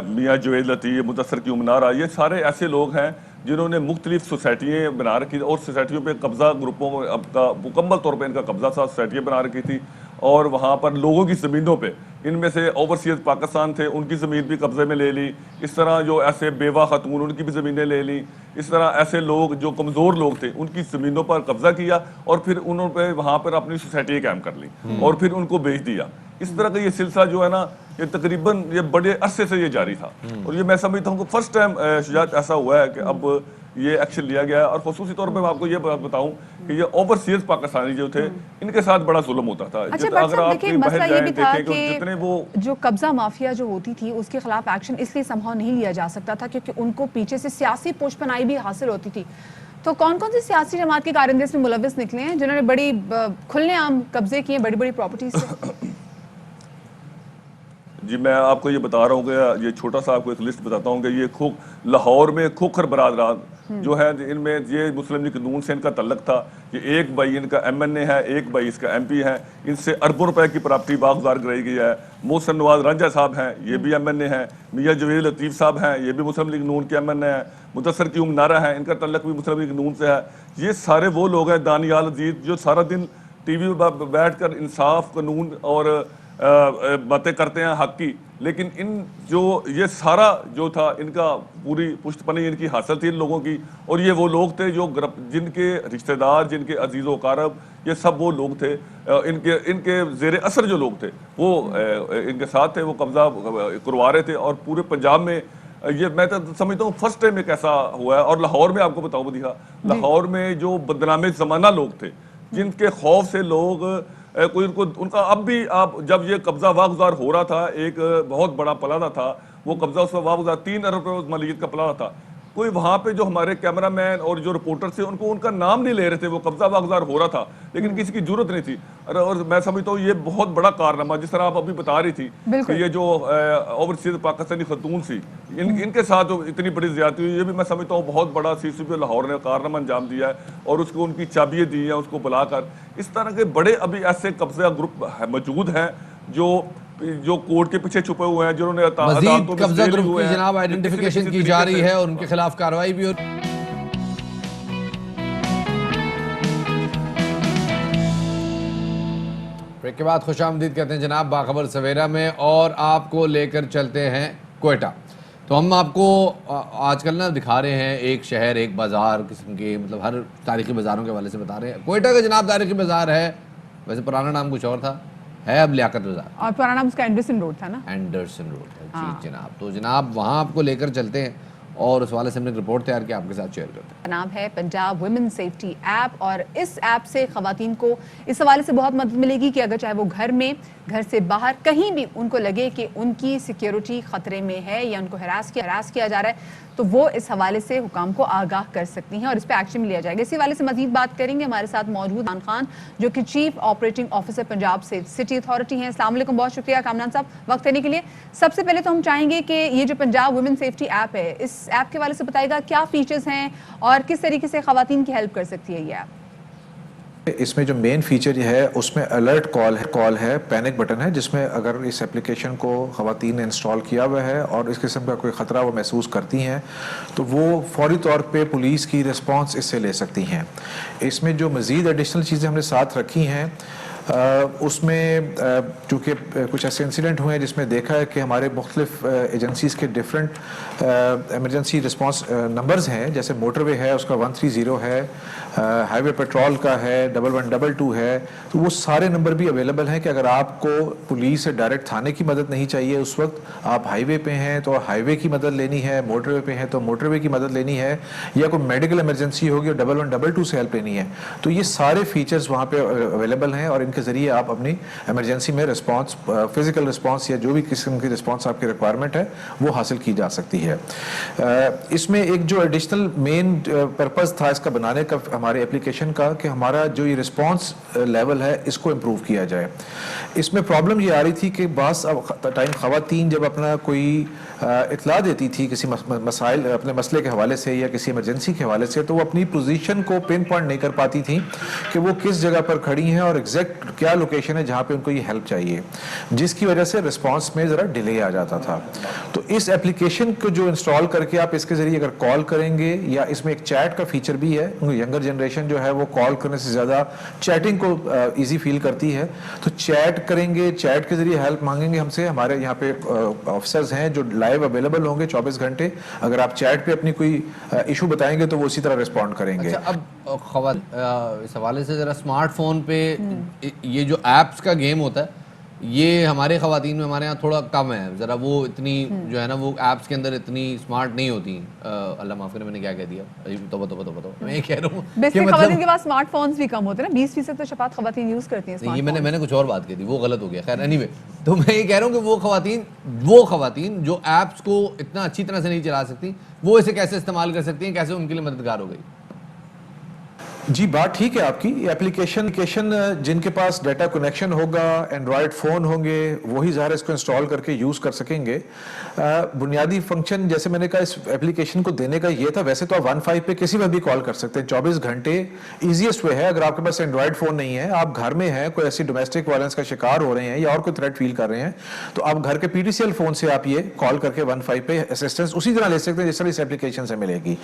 मियाँ जवेद लतीफ़, मुदस्सर की उमनारा, ये सारे ऐसे लोग हैं जिन्होंने मुख्तलिफ सोसाइटियाँ बना रखी और सोसाइटियों पे कब्जा ग्रुपों में अब का मुकम्मल तौर पे इनका कब्जा था, सोसाइटियाँ बना रखी थी। और वहाँ पर लोगों की ज़मीनों पे, इनमें से ओवरसीज पाकिस्तान थे उनकी ज़मीन भी कब्जे में ले ली। इस तरह जो ऐसे बेवा खातून उनकी भी ज़मीनें ले ली। इस तरह ऐसे लोग जो कमज़ोर लोग थे उनकी ज़मीनों पर कब्जा किया और फिर उन्होंने वहाँ पर अपनी सोसाइटी कायम कर ली और फिर उनको बेच दिया। इस तरह का ये सिलसिला जो है ना ये तकरीबन ये बड़े अरसे से ये जारी था। और ये मैं समझता हूँ कि फर्स्ट टाइम शुजात ऐसा हुआ है कि अब ये एक्शन लिया गया है। और खुसूसी तौर पे मैं आपको ये बात बताऊं कि ये ओवरसीज पाकिस्तानी जो थे इनके साथ बड़ा जुल्म होता था। अच्छा, अगर आप देखिए मसला ये भी था कि जितने वो जो कब्जा माफिया जो होती थी उसके खिलाफ एक्शन इसलिए संभव नहीं लिया जा सकता था क्योंकि उनको पीछे से सियासी पुष्पनाई भी हासिल होती थी। तो कौन कौन सी सियासी जमात के कारिंदे इसमें मुलविस निकले हैं जिन्होंने बड़ी खुलेआम कब्जे किए बड़ी बड़ी प्रॉपर्टीज से? जी मैं आपको ये बता रहा हूँ कि ये छोटा सा आपको एक लिस्ट बताता हूँ कि ये लाहौर में खोखर बरादरान जो है इनमें ये मुस्लिम लीग नून से इनका तल्लक था। ये एक भाई इनका MNA है, एक भाई इसका MP है। इनसे अरबों रुपए की प्रॉपर्टी वागुजार कराई गई है। मोहसिन नवाज रंजा साहब हैं, ये भी MNA हैं। मियाँ जवेद लतीफ़ साहब हैं, ये भी मुस्लिम लीग नून के MNA हैं। मुदस्सर की उमनारा है, इनका तल्लक भी मुस्लिम लीग नून से है। ये सारे वो लोग हैं, दानियाल अजीज, जो सारा दिन TV पर बैठ कर इंसाफ, कानून और बातें करते हैं हक की। लेकिन इन जो ये सारा जो था इनका पूरी पुष्टपनी इनकी हासिल थी इन लोगों की। और ये वो लोग थे जो जिनके रिश्तेदार, जिनके अजीज़ व कारब, ये सब वो लोग थे, इनके ज़ेर असर जो लोग थे वो इनके साथ थे, वो कब्जा करवा रहे थे। और पूरे पंजाब में ये मैं तो समझता हूँ फर्स्ट टाइम एक ऐसा हुआ है। और लाहौर में आपको बताऊँ मदीहा, लाहौर में जो बदनामे ज़माना लोग थे जिनके खौफ से लोग कोई उनका अब भी आप जब ये कब्जा वागुजार हो रहा था, एक बहुत बड़ा प्लाना था वो कब्जा, उसमें वागुजार 3 अरब रुपये मालियत का प्लाना था। کوئی وہاں پہ جو ہمارے کیمرہ مین اور جو رپورٹر تھے ان کو ان کا نام نہیں لے رہے تھے. وہ قبضہ واغزار ہو رہا تھا لیکن کسی کی ضرورت نہیں تھی. اور میں سمجھتا ہوں یہ بہت بڑا کارنامہ, جس طرح آپ ابھی بتا رہی تھی کہ یہ جو اوورسیز پاکستانی خاتون سی, ان کے ساتھ جو اتنی بڑی زیادتی ہوئی, یہ بھی میں سمجھتا ہوں بہت بڑا CCP لاہور نے کارنامہ انجام دیا ہے, اور اس کو ان کی چابیاں دی ہیں اس کو بلا کر. اس طرح کے بڑے ابھی ایسے قبضہ گروپ موجود ہیں جو کورٹ کے پیچھے چھپے ہوئے ہیں, جنہوں نے مزید قبضہ گروپ کی جناب آئیڈینٹیفیکیشن کی جا رہی ہے اور ان کے خلاف کارروائی بھی ہو. بریک کے بعد خوش آمدید کہتے ہیں جناب باخبر سویرا میں, اور آپ کو لے کر چلتے ہیں کوئٹہ. تو ہم آپ کو آج کل نا دکھا رہے ہیں ایک شہر ایک بازار قسم کے, مطلب ہر تاریخی بازاروں کے حوالے سے بتا رہے ہیں. کوئٹہ کا جناب تاریخی بازار ہے, ویسے پرانا نام کچھ اور تھا, ہے اب لیاقت بازار, اور پرانا نام اس کا اینڈرسن روڈ تھا نا, اینڈرسن روڈ ہے. جی جناب, تو جناب وہاں آپ کو لے کر چلتے ہیں اور اس حوالے سے ہم نے ایک رپورٹ تیار کیا آپ کے ساتھ شیئر کرتے ہیں. نام ہے پنجاب ویمن سیفٹی ایپ, اور اس ایپ سے خواتین کو اس حوالے سے بہت مدد ملے گی کہ اگر چاہے وہ گھر میں, گھر سے باہر کہیں بھی ان کو لگے کہ ان کی سیکیورٹی خطرے میں ہے یا ان کو ہراس کیا جا رہا ہے, تو وہ اس حوالے سے حکام کو آگاہ کر سکتی ہیں اور اس پہ ایکشن بھی لیا جائے گا. اسی حوالے سے مزید بات کریں گے. ہمارے ساتھ موجود کامران خان جو کہ chief operating officer Punjab city authority ہیں. السلام علیکم, بہت شکریہ کامران صاحب وقت دینے کے لیے. سب سے پہلے تو ہم چاہیں گے کہ یہ جو پنجاب ویمن سیفٹی ایپ ہے, اس ایپ کے حوالے سے بتائے گا کیا فیچرز ہیں اور کس طریقے سے خواتین کی ہیلپ کر سکتی ہے یہ ایپ. اس میں جو مین فیچر یہ ہے اس میں الرٹ کال ہے, پینک بٹن ہے, جس میں اگر اس ایپلیکیشن کو خواتین نے انسٹال کیا ہوا ہے اور اس قسم کا کوئی خطرہ وہ محسوس کرتی ہیں تو وہ فوری طور پہ پولیس کی رسپانس اس سے لے سکتی ہیں. اس میں جو مزید ایڈیشنل چیزیں ہم نے ساتھ رکھی ہیں اس میں چونکہ کچھ ایسے انسیڈنٹ ہوئے ہیں جس میں دیکھا ہے کہ ہمارے مختلف ایجنسیز کے ڈیفرنٹ ایمرجنسی رسپانس نمبرز ہیں, جیسے موٹر وے ہے اس کا 130 ہے, ہائی وے پیٹرول کا ہے 1122 ہے, تو وہ سارے نمبر بھی اویلیبل ہیں کہ اگر آپ کو پولیس سے ڈائریکٹ تھانے کی مدد نہیں چاہیے, اس وقت آپ ہائی وے پہ ہیں تو ہائی وے کی مدد لینی ہے, موٹر وے پہ ہیں تو موٹر وے کی مدد لینی ہے, یا کوئی میڈیکل ایمرجنسی ہوگی اور 1122 سے ہیلپ لینی ہے, تو یہ سارے فیچرز وہاں پہ اویلیبل ہیں اور ان کے ذریعے آپ اپنی ایمرجنسی میں رسپانس, فزیکل رسپانس یا جو بھی قسم کی رسپانس آپ کی ریکوائرمنٹ ہے وہ حاصل کی جا سکتی ہے. اس میں ایک جو ایڈیشنل مین پرپز تھا اس کا بنانے کا ہمارے اپلیکیشن کا کہ ہمارا جو یہ رسپانس لیول ہے اس کو امپروو کیا جائے. اس میں پرابلم یہ آ رہی تھی کہ بعض ٹائم خواتین جب اپنا کوئی اطلاع دیتی تھی کسی مسائل اپنے مسئلے کے حوالے سے یا کسی ایمرجنسی کے حوالے سے, تو وہ اپنی پوزیشن کو پن پوائنٹ نہیں کر پاتی تھیں کہ وہ کس جگہ پر کھڑی ہیں اور ایگزیکٹ کیا لوکیشن ہے جہاں پہ ان کو یہ ہیلپ چاہیے, جس کی وجہ سے رسپانس میں ذرا ڈیلے آ جاتا تھا. تو اس ایپلیکیشن کو جو انسٹال کر کے آپ اس کے ذریعے اگر کال کریں گے, یا اس میں ایک چیٹ کا فیچر بھی ہے, ینگر جنریشن جو ہے وہ کال کرنے سے زیادہ چیٹنگ کو ایزی فیل کرتی ہے, تو چیٹ کریں گے, چیٹ کے ذریعے ہیلپ مانگیں گے ہم سے. ہمارے یہاں پہ آفیسرز ہیں جو لائیو اویلیبل ہوں گے 24 گھنٹے, اگر آپ چیٹ پہ اپنی کوئی ایشو بتائیں گے تو وہ اسی طرح رسپونڈ کریں گے. اب اس حوالے سے ذرا اسمارٹ فون پہ یہ جو ایپس کا گیم ہوتا ہے یہ ہمارے خواتین میں ہمارے یہاں تھوڑا کم ہے ذرا, وہ اتنی جو ہے نا وہ ایپس کے اندر اتنی اسمارٹ نہیں ہوتی. اللہ معاف کرے میں نے کیا کہہ دیا, میں یہ کہہ رہا ہوں کہ خواتین کے پاس اسمارٹ فونز بھی کم ہوتے ہیں نا, 20% تو شفاعت خواتین یوز کرتی ہیں. یہ میں نے کچھ اور بات کی تھی, وہ غلط ہو گیا. خیر اینی وے, تو میں یہ کہہ رہا ہوں کہ وہ خواتین جو ایپس کو اتنا اچھی طرح سے نہیں چلا سکتی, وہ اسے کیسے استعمال کر سکتی ہیں, کیسے ان کے لیے مددگار ہو گئی. جی بات ٹھیک ہے آپ کی. ایپلیکیشن جن کے پاس ڈیٹا کنیکشن ہوگا, اینڈرائڈ فون ہوں گے, وہی ظاہر اس کو انسٹال کر کے یوز کر سکیں گے. بنیادی فنکشن جیسے میں نے کہا اس ایپلیکیشن کو دینے کا یہ تھا, ویسے تو آپ 15 پہ کسی میں بھی کال کر سکتے ہیں 24 گھنٹے. ایزیسٹ وے ہے, اگر آپ کے پاس اینڈرائڈ فون نہیں ہے, آپ گھر میں ہیں, کوئی ایسی ڈومیسٹک وائلنس کا شکار ہو رہے ہیں یا اور کوئی تھریٹ فیل کر رہے ہیں, تو آپ گھر کے PTCL فون سے آپ یہ کال کر کے 15 پہ اسسٹنس اسی طرح لے سکتے ہیں جس طرح اس ایپلیکیشن سے ملے گی.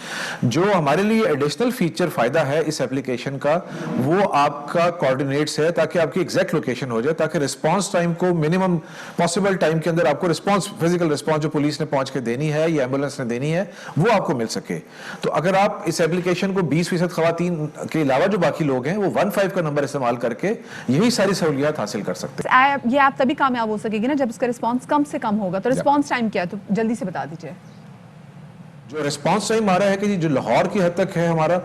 جو ہمارے لیے ایڈیشنل فیچر فائدہ ہے اس ایپلیکیشن کا, وہ آپ کا کوارڈینیٹس ہے تاکہ آپ کی ایگزیکٹ لوکیشن ہو جائے, تاکہ رسپانس ٹائم کو منیمم پاسبل ٹائم کے اندر آپ کو رسپانس, فزیکل رسپانس جو پولیس نے پہنچ کے دینی ہے یا ایمبولینس نے دینی ہے وہ آپ کو مل سکے. تو اگر آپ اس ایپلیکیشن کو 20% خواتین کے علاوہ جو باقی لوگ ہیں وہ 15 کا نمبر استعمال کر کے یہی ساری سہولیات حاصل کر سکتے ہیں. یہ ایپ تبھی کامیاب ہو سکے گی نا جب اس کا رسپانس کم سے کم ہوگا, تو رسپانس ٹائم کیا ہے تو جلدی سے بتا دیجیے. जो रिस्पांस टाइम आ रहा है कि जो लाहौर की हद तक है हमारा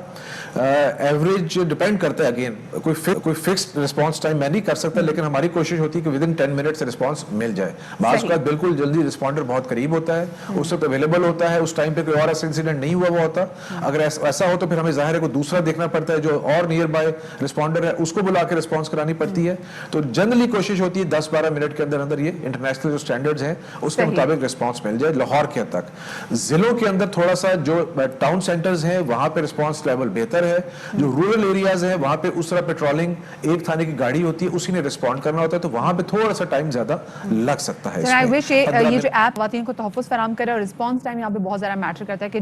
एवरेज डिपेंड करता है, अगेन कोई फिक्स्ड रिस्पांस टाइम मैं नहीं कर सकता, लेकिन हमारी कोशिश होती है कि विद इन 10 मिनट से रिस्पांस मिल जाए। बाज़ का बिल्कुल जल्दी रिस्पॉन्डर बहुत करीब होता है, उस वक्त अवेलेबल होता है, उस टाइम पे कोई और ऐसा इंसिडेंट नहीं हुआ होता। अगर ऐसा हो तो फिर हमें जाहिर है को दूसरा देखना पड़ता है, जो और नियर बाय रिस्पॉन्डर है उसको बुला के रिस्पॉन्स करानी पड़ती है। तो जनरली कोशिश होती है 10-12 मिनट के अंदर अंदर ये इंटरनेशनल जो स्टैंडर्ड्स हैं उसके मुताबिक रिस्पॉन्स मिल जाए लाहौर के हद तक। जिलों के अंदर थोड़ा सा जो टाउन सेंटर्स हैं वहां पे रिस्पांस लेवल बेहतर है, जो रूरल एरियाज हैं वहां पे उस तरह पेट्रोलिंग एक थाने की गाड़ी होती है उसी ने रिस्पॉन्ड करना होता है, तो वहां पे थोड़ा सा टाइम ज्यादा लग सकता है। ये जो ऐप वातियों को तहफ़्फ़ुज़ फराहम करे और रिस्पॉन्स टाइम यहाँ पे बहुत ज़्यादा मैटर करता है कि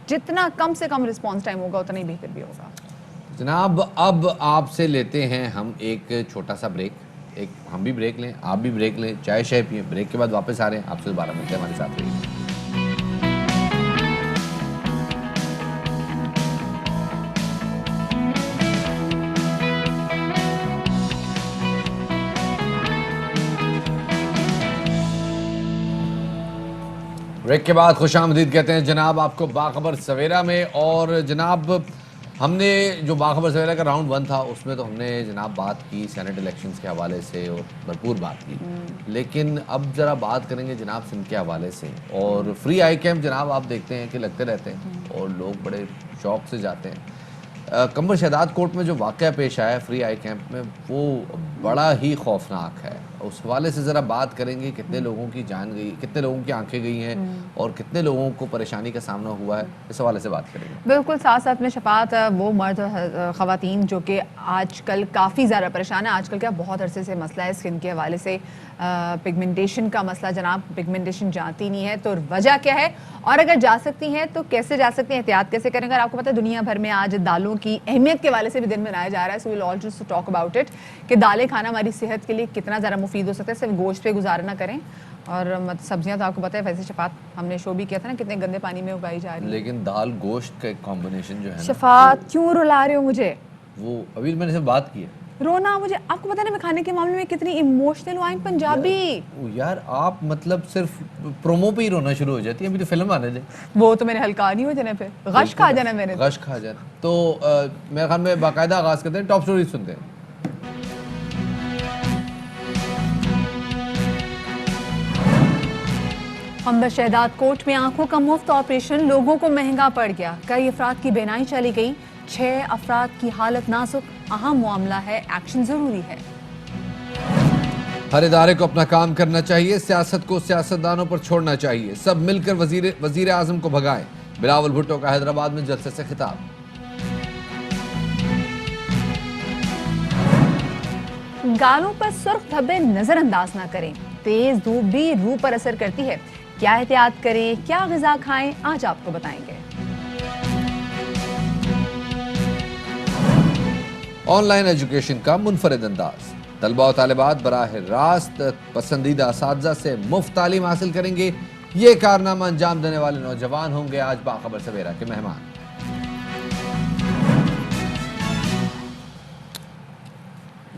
जितना कम से कम रिस्पॉन्स टाइम होगा उतना ही बेहतर भी होगा। जनाब अब आपसे लेते हैं हम एक छोटा सा ब्रेक, एक हम भी ब्रेक लें, आप भी ब्रेक लें, चाय शाय पिए, ब्रेक के बाद वापस आ रहे हैं, आपसे दोबारा मिलते हैं, हमारे साथ रहिए। ब्रेक के बाद खुशामदीद कहते हैं जनाब आपको बाखबर सवेरा में। और जनाब हमने जो बाखबर सवेरा का राउंड 1 था उसमें तो हमने जनाब बात की सेनेट इलेक्शंस के हवाले से और भरपूर बात की, लेकिन अब ज़रा बात करेंगे जनाब सिंध के हवाले से। और फ्री आई कैंप जनाब आप देखते हैं कि लगते रहते हैं और लोग बड़े शौक से जाते हैं। कंबर शहदाद कोर्ट में जो वाक़या पेश आया फ्री आई कैंप में वो बड़ा ही खौफनाक है। उस हवाले से ज़रा बात करेंगे, कितने लोगों की जान गई, कितने लोगों की आंखें गई हैं और कितने लोगों को परेशानी का सामना हुआ है, इस हवाले से बात करेंगे। बिल्कुल, साथ साथ में शफात वो मर्द ख़वातीन जो कि आजकल काफ़ी ज़्यादा परेशान है। आजकल क्या बहुत अरसे से मसला है स्किन के हवाले से, पिगमेंटेशन का मसला जनाब, पिगमेंटेशन जाती नहीं है तो वजह क्या है और अगर जा सकती हैं तो कैसे जा सकती हैं, एहतियात कैसे करें। अगर आपको पता है दुनिया भर में आज दालों की अहमियत के हवाले से भी दिन मनाया जा रहा है, so will all just talk about it कि दालें खाना हमारी सेहत के लिए कितना ज़्यादा मुफीद हो सकता है, सिर्फ गोश्त पे गुजारा ना करें। और सब्जियां तो आपको पता है, वैसे शफात हमने शो भी किया था ना कितने गंदे पानी में उगाई जा रही है, लेकिन दाल गोश्त का कॉम्बिनेशन जो है शफात क्यों रुला रहे हो मुझे? वो अभी मैंने से बात की है रोना मुझे, आपको पता है मैं खाने के मामले में कितनी इमोशनल हूँ, आई एम पंजाबी। यार आप मतलब सिर्फ प्रोमो पे ही रोना शुरू हो जाती है, अभी तो फिल्म आने दे। वो तो मेरे हल्का नहीं हो जाने पे गश खा जाना, मेरे गश खा जाना। तो मेरे ख्याल में बाकायदा आगाज करते हैं, टॉप स्टोरी सुनते हैं। कंबर शहदाद कोर्ट में आंखों का मुफ्त ऑपरेशन लोगों को महंगा पड़ गया, कई अफराद की बेनाई चली गई, 6 अफराद की हालत नाजुक, अहम मामला है, एक्शन जरूरी है। हर इदारे को अपना काम करना चाहिए, सियासत को सियासतदानों पर छोड़ना चाहिए, सब मिलकर वजीर आजम को भगाएं। बिलावल भुट्टो का हैदराबाद में जलसे से खिताब। गालों पर सुर्ख धब्बे नजरअंदाज ना करें, तेज धूप भी रूह पर असर करती है, क्या एहतियात करें, क्या ग़िज़ा खाएं, आज आपको बताएंगे। ऑनलाइन एजुकेशन का मुनफरिद अंदाज, तलबा और तालिबात बराह रास्त पसंदीदा असातिज़ा से मुफ्त तालीम हासिल करेंगे, ये कारनामा अंजाम देने वाले नौजवान होंगे आज बाखबर सवेरा के मेहमान।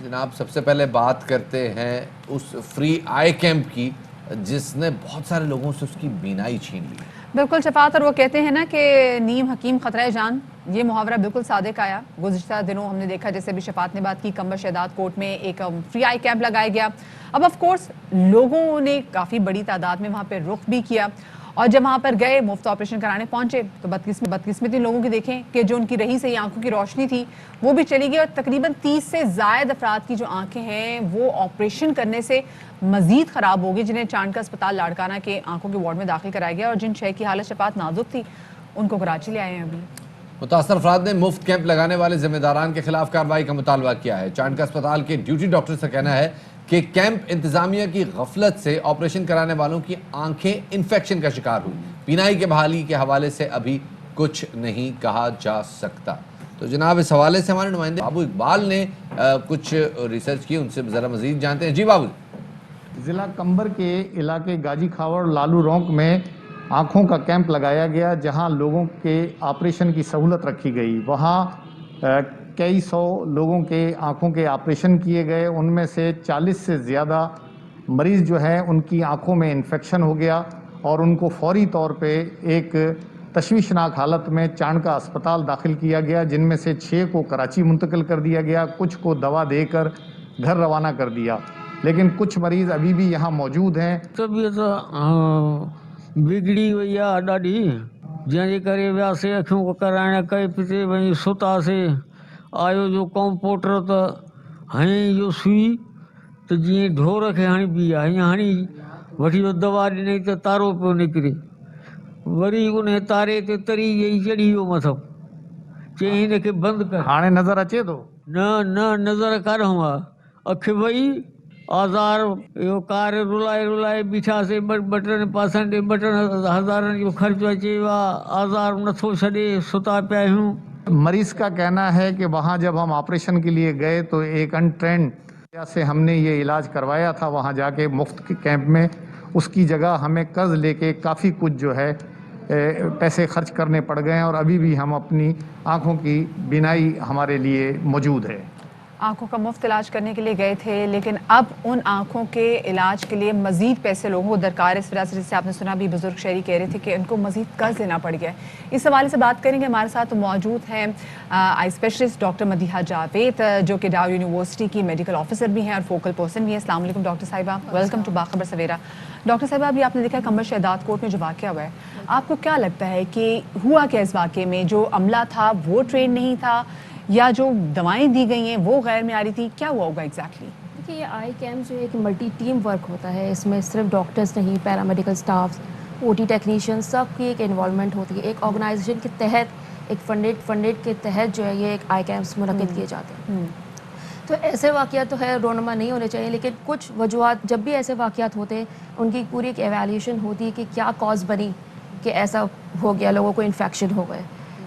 जनाब सबसे पहले बात करते हैं उस फ्री आई कैंप की जिसने बहुत सारे लोगों से उसकी बीनाई छीन ली। बिल्कुल शफात, और वो कहते हैं ना कि नीम हकीम खतरा जान, ये मुहावरा बिल्कुल सादिक आया। गुज़िश्ता दिनों हमने देखा, जैसे भी शफात ने बात की, कंबर शहदाद कोर्ट में एक फ्री आई कैंप लगाया गया। अब ऑफ कोर्स लोगों ने काफ़ी बड़ी तादाद में वहाँ पे रुख भी किया और जब वहाँ पर गए मुफ्त ऑपरेशन कराने पहुँचे तो बदकिस्मती लोगों की देखें कि जो उनकी रही सही आंखों की रोशनी थी वो भी चली गई और तकरीबन 30 से ज़ायद अफराद की जो आंखें हैं वो ऑपरेशन करने से मजीद ख़राब हो गई, जिन्हें चांद का अस्पताल लाड़काना के आंखों के वार्ड में दाखिल कराया गया और जिन 6 की हालत शफात नाजुक थी उनको कराची ले आए हैं। अभी मुतासर अफराद ने मुफ्त कैंप लगाने वाले जिम्मेदारान के खिलाफ कार्रवाई का मुतालबा किया है। चांद का अस्पताल के ड्यूटी डॉक्टर का कहना है कि कैंप इंतजामिया की गफलत से ऑपरेशन कराने वालों की आंखें इन्फेक्शन का शिकार हुई। बीनाई के बहाली के हवाले से अभी कुछ नहीं कहा जा सकता। तो जनाब इस हवाले से हमारे नुमाइंदे बाबू इकबाल ने कुछ रिसर्च की, उनसे ज़रा मजीद जानते हैं। जी बाबू। ज़िला कंबर के इलाके गाजी खावर लालू रौंक में आँखों का कैंप लगाया गया, जहां लोगों के ऑपरेशन की सहूलत रखी गई। वहां कई सौ लोगों के आँखों के ऑपरेशन किए गए, उनमें से 40 से ज़्यादा मरीज़ जो है उनकी आँखों में इन्फेक्शन हो गया और उनको फौरी तौर पे एक तशवीशनाक हालत में चाणका अस्पताल दाखिल किया गया, जिनमें से 6 को कराची मुंतकिल कर दिया गया, कुछ को दवा देकर घर रवाना कर दिया, लेकिन कुछ मरीज अभी भी यहाँ मौजूद हैं। तबीयत बिगड़ी हुई आहे ॾाढी, जंहिंजे करे वियासीं अखियूं कराइण कई पिते वञी सुतासीं, आयो जो कंपाउंडर त हणी जो सुई त जीअं ढोर खे हणी आहे, हीअं हणी वठी वियो, दवा ॾिनई त तारो पियो निकिरे, वरी उन तारे ते तरी जई चढ़ी वियो मथां, चई हिनखे बंदि कर। हाणे नज़र अचे थो? न नज़र काॾों आहे, अखि वई आज़ार इहो कार रुलाए रुलाए बीठासीं, बटन पासनि ॾे बटन हज़ारनि जो ख़र्चु अचे आज़ार नथो छॾे, सुता पिया आहियूं। मरीज का कहना है कि वहाँ जब हम ऑपरेशन के लिए गए तो एक अनट्रेंड से हमने ये इलाज करवाया था वहाँ जाके मुफ्त के कैंप में, उसकी जगह हमें कर्ज लेके काफ़ी कुछ जो है पैसे खर्च करने पड़ गए हैं, और अभी भी हम अपनी आँखों की बीनाई हमारे लिए मौजूद है। आंखों का मुफ्त इलाज करने के लिए गए थे, लेकिन अब उन आंखों के इलाज के लिए मजीद पैसे लोगों को दरकार है। इस वजह से जैसे आपने सुना भी बुजुर्ग शहरी कह रहे थे कि उनको मजीद कर्ज लेना पड़ गया। इस हवाले से बात करेंगे, हमारे साथ मौजूद हैं eye specialist doctor Madiha Javed, जो कि डाउ यूनिवर्सिटी की मेडिकल ऑफिसर भी हैं और फोकल पर्सन भी हैं। अस्सलाम वालेकुम डॉक्टर साहिबा, वेलकम टू बाखबर सवेरा। डॉक्टर साहिबा, अभी आपने देखा कमर शहदाद कोर्ट में जो वाक़या हुआ है, आपको क्या लगता है कि हुआ क्या इस वाक़े में? जो अमला था वो ट्रेन नहीं था, या जो दवाएं दी गई हैं वो गैर मेयारी थी, क्या हुआ होगा एग्जैक्टली? देखिए, ये आई कैम्प जो एक मल्टी टीम वर्क होता है, इसमें सिर्फ डॉक्टर्स नहीं, पैरामेडिकल स्टाफ, ओटी टेक्नीशियन, सब की एक इन्वॉल्वमेंट होती है। एक ऑर्गेनाइजेशन के तहत, एक फंडेड के तहत जो है ये एक आई कैम्प्स मुनक्किद किए जाते हैं। तो ऐसे वाक़यात तो है रोनमा नहीं होने चाहिए, लेकिन कुछ वजूहात, जब भी ऐसे वाक़यात होते हैं उनकी पूरी एक एवेल्यूशन होती है कि क्या कॉज बनी कि ऐसा हो गया, लोगों को इन्फेक्शन हो गए।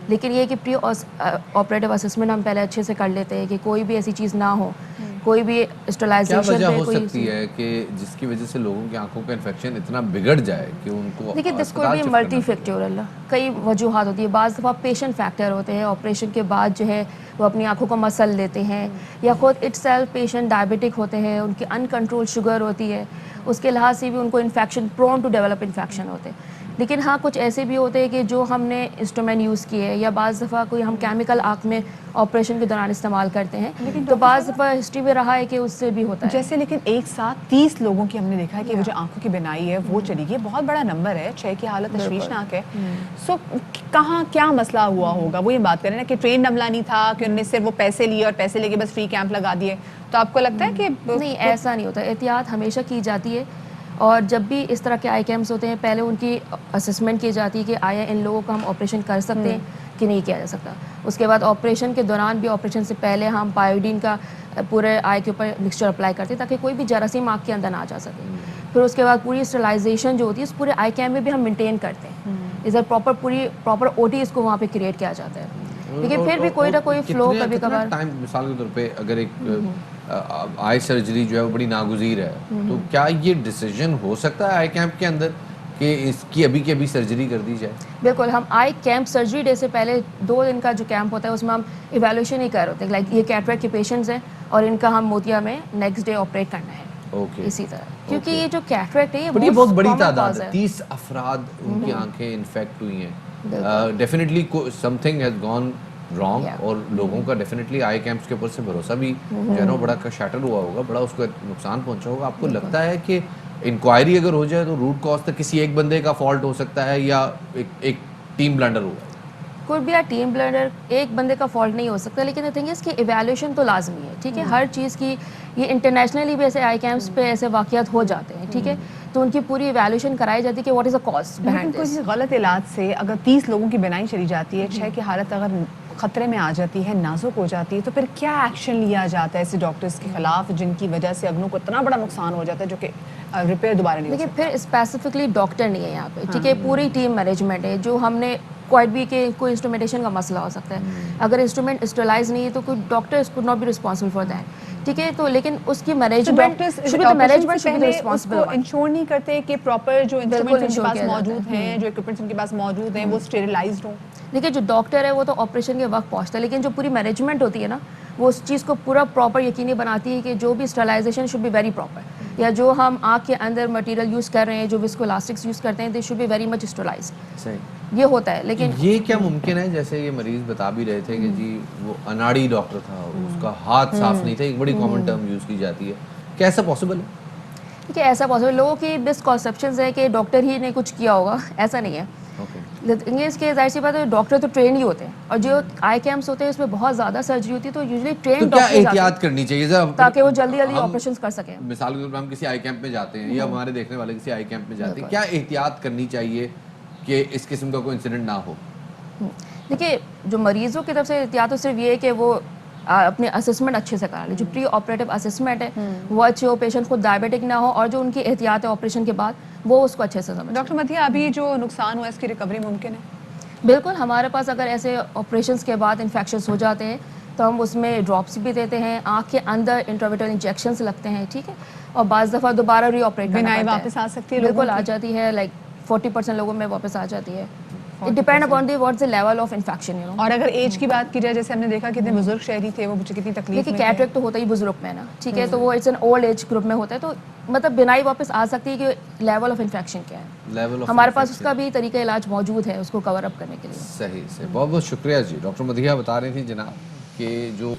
लेकिन ये कि प्री ऑपरेटिव असेसमेंट हम पहले अच्छे से कर लेते हैं कि कोई भी ऐसी चीज़ ना हो, कोई भी स्टरलाइजेशन क्या वजह हो सकती है कि जिसकी वजह से लोगों की आंखों का इन्फेक्शन इतना बिगड़ जाए कि उनको? देखिए, दिस कोई भी मल्टी फैक्टोरियल, कई वजूहात होती है। बाज़ दफ़ा पेशेंट फैक्टर होते हैं, ऑपरेशन के बाद जो है वो अपनी आंखों को मसल लेते हैं, या खुद इटसेल्फ पेशेंट डायबिटिक होते हैं, उनकी अनकंट्रोल शुगर होती है, उसके लिहाज से भी उनको infection prone to develop infection होते हैं। लेकिन हाँ, कुछ ऐसे भी होते हैं कि जो हमने इंस्ट्रूमेंट यूज़ किए या बाज़ दफ़ा कोई हम केमिकल आँख में ऑपरेशन के दौरान इस्तेमाल करते हैं, तो बाज़ दफ़ा हिस्ट्री में रहा है कि उससे भी होता है जैसे। लेकिन एक साथ 30 लोगों की हमने देखा है कि वो जो आंखों की बिनाई है वो चली गई, बहुत बड़ा नंबर है, 6 की हालत तशवीशनाक है। सो कहाँ क्या मसला हुआ होगा? वो ये बात करें ना कि ट्रेन अमला नहीं था, कि उन्होंने सिर्फ वो पैसे लिए और पैसे लेके बस फ्री कैंप लगा दिए, तो आपको लगता है कि नहीं, ऐसा नहीं होता। एहतियात हमेशा की जाती है, और जब भी इस तरह के आई कैम्प्स होते हैं पहले उनकी असेसमेंट की जाती है कि आया इन लोगों का हम ऑपरेशन कर सकते हैं कि नहीं किया जा सकता। उसके बाद ऑपरेशन के दौरान भी, ऑपरेशन से पहले हम पायोडीन का पूरे आई के ऊपर मिक्सचर अप्लाई करते हैं ताकि कोई भी जरासीम आँख के अंदर ना जा सके। फिर उसके बाद पूरी स्टरलाइजेशन जो होती है उस पूरे आई कैम्प में भी हम मेंटेन करते हैं। इधर प्रॉपर ओटी इसको वहाँ पे क्रिएट किया जाता है। लेकिन फिर भी कोई ना कोई फ्लो कभी कभार टाइम, मिसाल के तौर पे अगर एक आई सर्जरी जो है वो बड़ी नागुज़ीर है, तो क्या ये डिसीजन हो सकता है आई कैंप के अंदर कि इसकी अभी की अभी सर्जरी कर दी जाए? बिल्कुल, हम आई कैंप सर्जरी डे से पहले 2 दिन का जो कैंप होता है उसमें हम इवैल्यूएशन ही कर होते हैं, लाइक ये कैटरेक्ट के पेशेंट्स हैं और इनका हम मोतिया में नेक्स्ट डे ऑपरेट करना है। इसी तरह, क्योंकि ये जो कैटरेक्ट है ये बहुत बड़ी तादाद है, 30 अफराद उनकी आंखें इन्फेक्ट हुई हैं। Definitely something has gone wrong, और लोगों का डेफिनेटली आई कैंप्स के ऊपर से भरोसा भी जो है ना बड़ा शैटर हुआ होगा, बड़ा उसको नुकसान पहुंचा होगा। आपको लगता है कि इंक्वायरी अगर हो जाए तो रूट कॉज तक किसी एक बंदे का फॉल्ट हो सकता है या एक टीम ब्लंडर होगा? कोई भी टीम ब्लंडर, एक बंदे का फॉल्ट नहीं हो सकता, लेकिन थिंग इसकी इवैल्यूएशन तो लाजमी है। ठीक है, हर चीज़ की, ये इंटरनेशनली भी ऐसे आई कैंप्स पे ऐसे वाक़यात हो जाते हैं। ठीक है, तो उनकी पूरी इवैल्यूएशन कराई जाती है कि what is the cause behind this. कोई गलत इलाज से अगर 30 लोगों की बिनाई चली जाती है, 6 की हालत अगर खतरे में आ जाती है, नाजुक हो जाती है, तो फिर क्या एक्शन लिया जाता है ऐसे डॉक्टर्स के खिलाफ जिनकी वजह से अगनों को इतना बड़ा नुकसान हो जाता है जो कि रिपेयर दोबारा नहीं हो सकता? देखिए, फिर स्पेसिफिकली डॉक्टर नहीं है यहाँ पे। ठीक है, पूरी टीम मैनेजमेंट है। जो हमने क्वाइट भी के कोई इंस्ट्रूमेंटेशन का मसला हो सकता है, अगर इंस्ट्रूमेंट स्टरलाइज नहीं है तो कोई doctor could not be responsible for that. ठीक है, तो लेकिन उसकी मैनेजमेंट उसको इंश्योर नहीं करते कि प्रॉपर जो इंस्ट्रूमेंट्स उनके पास मौजूद हैं, जो इक्विपमेंट्स उनके पास मौजूद हैं, वो स्टेरिलाइज्ड हों। देखिए, जो डॉक्टर है वो तो ऑपरेशन के वक्त पहुंचता है, लेकिन जो पूरी मैनेजमेंट होती है ना, वो उस चीज़ को पूरा प्रॉपर यकीनी बनाती है कि जो भी sterilization should be very proper, या जो हम आँख के अंदर मटेरियल यूज़ कर रहे हैं, जो विस्कोलास्टिक्स यूज़ करते हैं, they should be very much sterilised. یہ ہوتا ہے. لیکن یہ کیا ممکن ہے, جیسے یہ مریض بتا بھی رہے تھے کہ جی وہ اناڑی ڈاکٹر تھا, اس کا ہاتھ صاف نہیں تھا, ایک بڑی کامن ٹرم یوز کی جاتی ہے, کیا ایسا پاسبل ہے؟ کہ ایسا پاسبل, لوگوں کی مسکنسیپشنز ہے کہ ڈاکٹر ہی نے کچھ کیا ہوگا, ایسا نہیں ہے. اس کے ظاہر سی بات ہے ڈاکٹر تو ٹرین ہی ہوتے ہیں, اور جو آئی کیمپس ہوتے ہیں اس میں بہت زیادہ سرجری ہوتی ہے, تو یوزلی ٹرین ڈاکٹر احتیاط کرنی چاہیے تاکہ وہ جلدی آپریشن کر سکیں. مثال کے طور پر ہم کسی آئی کیمپ میں جاتے ہیں یا ہمارے دیکھنے والے کسی آئی کیمپ میں جاتے ہیں, کیا احتیاط کرنی چاہیے کہ اس قسم کا کوئی انسیڈنٹ نہ ہو؟ دیکھیے جو مریضوں کی طرف سے احتیاط تو صرف یہ ہے کہ وہ اپنے اسسمنٹ اچھے سے کرا لیں, جو پری آپریٹو اسسمنٹ ہے وہ اچھے ہو, پیشنٹ خود ڈائبیٹک نہ ہو, اور جو ان کی احتیاط ہے آپریشن کے بعد وہ اس کو اچھے سے سمجھیں. ڈاکٹر مدیحہ, ابھی جو نقصان ہوا اس کی ریکوری ممکن ہے؟ بالکل, ہمارے پاس اگر ایسے آپریشنس کے بعد انفیکشنس ہو جاتے ہیں تو ہم اس میں ڈراپس بھی دیتے ہیں, آنکھ کے اندر انٹراویٹرل انجیکشنس لگتے ہیں, ٹھیک ہے, اور بعض دفعہ دوبارہ ری آپریٹ کرنا پڑتا ہے. واپس آ سکتی ہے, بالکل آ جاتی ہے, لائک 40% لوگوں میں واپس آ جاتی ہے. It depend upon the what's the level of infection, you know. اور اگر ایج کی بات کی جائے, جیسے ہم نے دیکھا کتنے بزرگ شہری تھے, وہ بچے کتنی تکلیف میں تھے. دیکھیے کیٹریکٹ تو ہوتا ہی بزرگ میں نا, ٹھیک ہے, تو وہ it's an old age group میں ہوتا ہے, تو مطلب بینائی واپس آ سکتی ہے کہ لیول آف انفیکشن کیا ہے. ہمارے پاس اس کا بھی طریقہ علاج موجود ہے اس کو کور اپ کرنے کے لیے. صحیح سے, بہت بہت شکریہ جی. ڈاکٹر مدیحہ بتا رہی تھی جناب کہ جو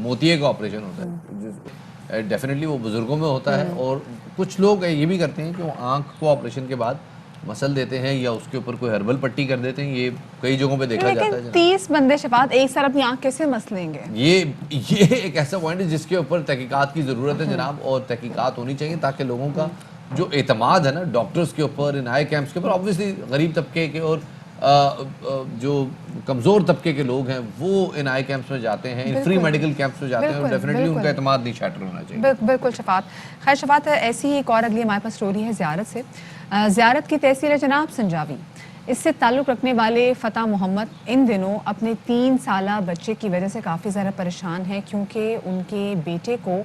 موتیے کا آپریشن ہوتا ہے ڈیفینیٹلی وہ بزرگوں میں ہوتا ہے, اور کچھ لوگ یہ بھی کرتے ہیں کہ وہ آنکھ کو آپریشن کے بعد مسل دیتے ہیں یا اس کے اوپر کوئی ہربل پٹی کر دیتے ہیں, یہ کئی جگہوں پہ دیکھا جاتا ہے. لیکن 30 بندے شفاعت ایک ساتھ اپنی آنکھ کیسے مس لیں گے؟ یہ ایک ایسا پوائنٹ ہے جس کے اوپر تحقیقات کی ضرورت ہے جناب, اور تحقیقات ہونی چاہیے تاکہ لوگوں کا جو اعتماد ہے نا ڈاکٹرز کے اوپر, ان آئی کیمپس کے اوپر, آبویسلی غریب طبقے کے اور جو کمزور طبقے کے لوگ ہیں وہ ان آئی کیمپس میں جاتے ہیں, ان فری میڈیکل کیمپس میں جاتے ہیں, اور ڈیفینیٹلی ان کا اعتماد نہیں شیٹر ہونا چاہیے. بالکل شفاعت. خیر شفاعت, ایسی ہی ایک اور اگلی ہمارے پاس سٹوری ہے زیارت سے. زیارت کی تحصیل ہے جناب سنجاوی. اس سے تعلق رکھنے والے فتح محمد ان دنوں اپنے 3 سالہ بچے کی وجہ سے کافی زیادہ پریشان ہیں, کیونکہ ان کے بیٹے کو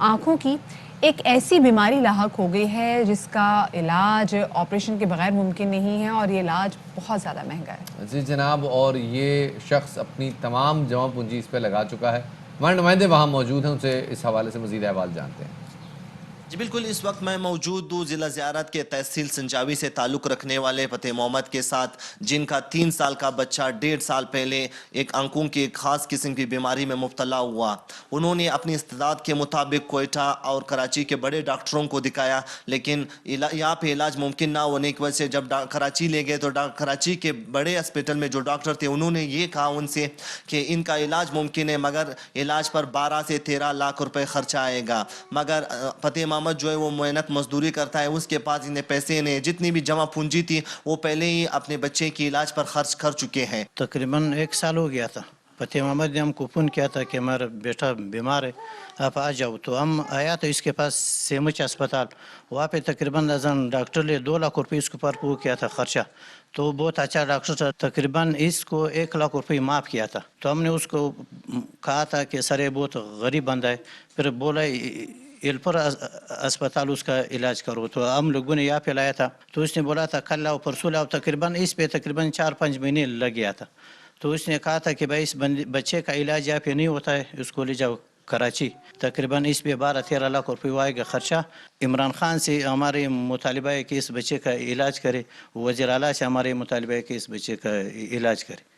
آنکھوں کی ایک ایسی بیماری لاحق ہو گئی ہے جس کا علاج آپریشن کے بغیر ممکن نہیں ہے, اور یہ علاج بہت زیادہ مہنگا ہے. جی جناب, اور یہ شخص اپنی تمام جمع پونجی اس پہ لگا چکا ہے. ہمارے نمائندے وہاں موجود ہیں, ان سے اس حوالے سے مزید احوال جانتے ہیں. جی بالکل, اس وقت میں موجود ہوں ضلع زیارت کے تحصیل سنجاوی سے تعلق رکھنے والے فتح محمد کے ساتھ, جن کا 3 سال کا بچہ 1.5 سال پہلے ایک آنکھوں کی ایک خاص قسم کی بیماری میں مبتلا ہوا. انہوں نے اپنی استعداد کے مطابق کوئٹہ اور کراچی کے بڑے ڈاکٹروں کو دکھایا, لیکن یہاں پہ علاج ممکن نہ ہونے کی وجہ سے جب کراچی لے گئے تو کراچی کے بڑے ہسپتال میں جو ڈاکٹر تھے انہوں نے یہ کہا ان سے کہ ان کا علاج ممکن ہے, مگر علاج پر 12 سے 13 لاکھ روپے خرچہ آئے گا. مگر فتح محمد جو ہے وہ محنت مزدوری کرتا ہے, اس کے پاس انہیں پیسے نہیں, جتنی بھی جمع پونجی تھی وہ پہلے ہی اپنے بچے کی علاج پر خرچ کر چکے ہیں. تقریباً 1 سال ہو گیا تھا. فتح محمد نے ہم کو فون کیا تھا کہ ہمارا بیٹا بیمار ہے, آپ آ جاؤ. تو ہم آیا تو اس کے پاس سیمچ اسپتال, وہاں پہ تقریباً ڈاکٹر نے 2 لاکھ روپے اس کے اوپر وہ کیا تھا خرچہ. تو بہت اچھا ڈاکٹر تھا, تقریباً اس کو 1 لاکھ روپے معاف کیا تھا. تو ہم نے اس کو کہا تھا کہ سر یہ بہت غریب بندہ ہے, پھر بولا ایلپور اسپتال اس کا علاج کرو. تو ہم لوگوں نے یہاں پہ لایا تھا, تو اس نے بولا تھا کل آؤ پرسوں لاؤ. تقریباً اس پہ تقریباً 4-5 مہینے لگ گیا تھا. تو اس نے کہا تھا کہ بھائی اس بچے کا علاج یہاں پہ نہیں ہوتا ہے, اس کو لے جاؤ کراچی. تقریباً اس پہ 12-13 لاکھ روپے آئے گا خرچہ. عمران خان سے ہمارے مطالبہ ہے کہ اس بچے کا علاج کرے, وزیر اعلیٰ سے ہمارے مطالبہ ہے کہ اس بچے کا علاج کرے.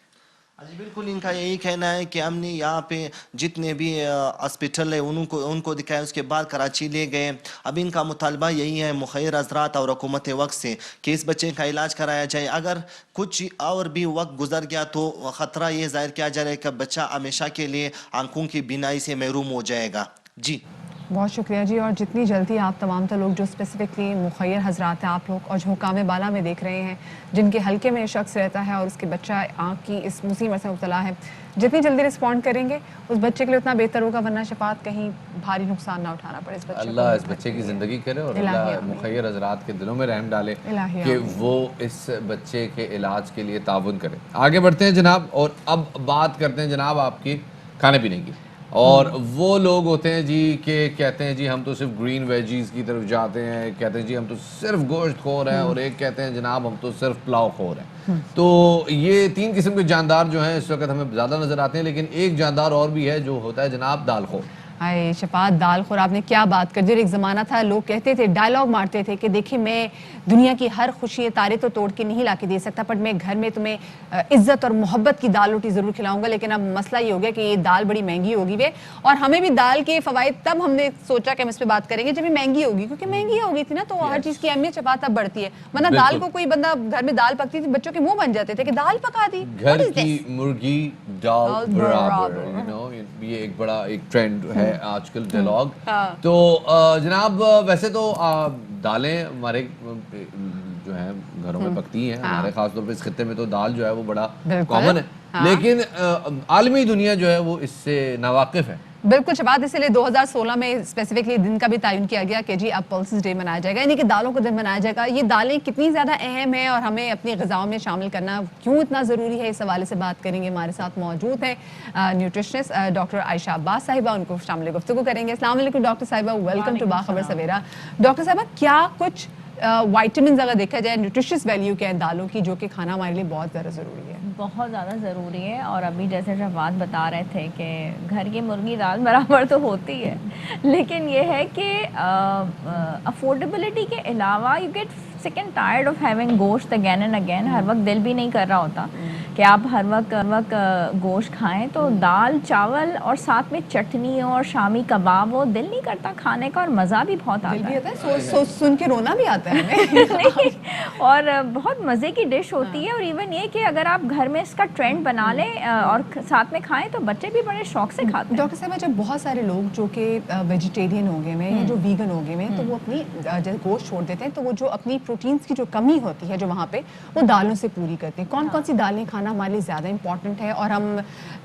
جی بالکل, ان کا یہی کہنا ہے کہ ہم نے یہاں پہ جتنے بھی ہاسپٹل ہیں ان کو دکھایا, اس کے بعد کراچی لے گئے. اب ان کا مطالبہ یہی ہے مخیر حضرات اور حکومت وقت سے کہ اس بچے کا علاج کرایا جائے. اگر کچھ اور بھی وقت گزر گیا تو خطرہ یہ ظاہر کیا جا رہا ہے کہ بچہ ہمیشہ کے لیے آنکھوں کی بینائی سے محروم ہو جائے گا. جی بہت شکریہ جی. اور جتنی جلدی آپ تمام تر لوگ جو اسپیسیفکلی مخیر حضرات ہیں آپ لوگ, اور جو حکام بالا میں دیکھ رہے ہیں جن کے حلقے میں شخص رہتا ہے اور اس کے بچہ آنکھ کی اس مصیبت سے مبتلا ہے, جتنی جلدی رسپونڈ کریں گے اس بچے کے لیے اتنا بہتر ہوگا, ورنہ شفاعت کہیں بھاری نقصان نہ اٹھانا پڑے اس بچے کو. اللہ اس بچے کی زندگی کرے, اور اللہ مخیر حضرات کے دلوں میں رحم ڈالے کہ وہ اس بچے کے علاج کے لیے تعاون کرے. آگے بڑھتے ہیں جناب, اور اب بات کرتے ہیں جناب آپ کی کھانے پینے کی. اور وہ لوگ ہوتے ہیں جی کہ کہتے ہیں جی ہم تو صرف گرین ویجیز کی طرف جاتے ہیں, کہتے ہیں جی ہم تو صرف گوشت خور ہیں, اور ایک کہتے ہیں جناب ہم تو صرف پلاؤ خور ہیں. تو یہ 3 قسم کے جاندار جو ہیں اس وقت ہمیں زیادہ نظر آتے ہیں, لیکن ایک جاندار اور بھی ہے جو ہوتا ہے جناب دال خور. हाय शफात दाल खोर आपने क्या बात कर दी। और एक ज़माना था लोग कहते थे, डायलॉग मारते थे कि देखिए मैं दुनिया की हर खुशी तारे तो तोड़ के नहीं ला के दे सकता, पर मैं घर में तुम्हें इज्जत और मोहब्बत की दाल रोटी ज़रूर खिलाऊंगा। लेकिन अब मसला ये हो गया कि ये दाल बड़ी महंगी होगी वे, और हमें भी दाल के फ़वाइद तब हमने सोचा कि हम इस पर बात करेंगे जब ये महंगी होगी, क्योंकि महंगी हो गई थी ना तो हर चीज़ की अहमियत शफात अब बढ़ती है। वरना दाल को कोई बंदा घर में दाल पकती थी बच्चों के मुंह बन जाते थे कि दाल पका दी, घर की मुर्गी दाल बराबर, यू नो, ये एक बड़ा एक ट्रेंड है आजकल डायलॉग। तो जनाब वैसे तो दालें हमारे जो है घरों में पकती हैं, हमारे खास तौर पे इस खित्ते में तो दाल जो है वो बड़ा कॉमन है, लेकिन आलमी दुनिया जो है वो इससे नावाकिफ है। बिल्कुल शबाद, इसीलिए 2016 में स्पेसिफिकली दिन का भी तयन किया गया कि जी अब पल्सेस डे मनाया जाएगा, यानी कि दालों का दिन मनाया जाएगा। ये दालें कितनी ज़्यादा अहम है और हमें अपनी ग़िज़ाओं में शामिल करना क्यों इतना ज़रूरी है, इस हवाले से बात करेंगे। हमारे साथ मौजूद हैं न्यूट्रिशनिस्ट डॉक्टर आयशा अब्बास साहिबा, उनको शामिल गुफ्तगू करेंगे। अस्सलाम वालेकुम डॉक्टर साहिबा, वेलकम टू बाखबर सवेरा। डॉक्टर साहिबा, क्या कुछ वाइटामिन अगर देखा जाए न्यूट्रिशियस वैल्यू क्या है दालों की, जो कि खाना हमारे लिए बहुत ज़्यादा ज़रूरी है? बहुत ज़्यादा ज़रूरी है। और अभी जैसे शफात बता रहे थे कि घर की मुर्गी दाल बराबर तो होती है, लेकिन ये है कि अफोर्डेबिलिटी के अलावा you get sick and tired of having गोश्त अगेन एंड अगेन। हर वक्त दिल भी नहीं कर रहा होता कि आप हर वक्त गोश्त खाएं, तो दाल चावल और साथ में चटनी और शामी कबाब हो, दिल नहीं करता खाने का और मज़ा भी बहुत आता है। सुन के रोना भी आता है हमें। और बहुत मज़े की डिश होती है। और इवन ये कि अगर आप घर में इसका ट्रेंड बना लें और साथ में खाएं तो बच्चे भी बड़े शौक से खाते हैं। डॉक्टर साहब, जब बहुत सारे लोग जो कि वेजिटेरियन हो गए हैं या जो वीगन हो गए हैं, तो वो अपनी जब गोश्त छोड़ देते हैं तो वो जो अपनी प्रोटीन्स की जो कमी होती है जो वहाँ पे, वो दालों से पूरी करते हैं। कौन कौन सी दालें खाना हमारे लिए ज़्यादा इंपॉर्टेंट है, और हम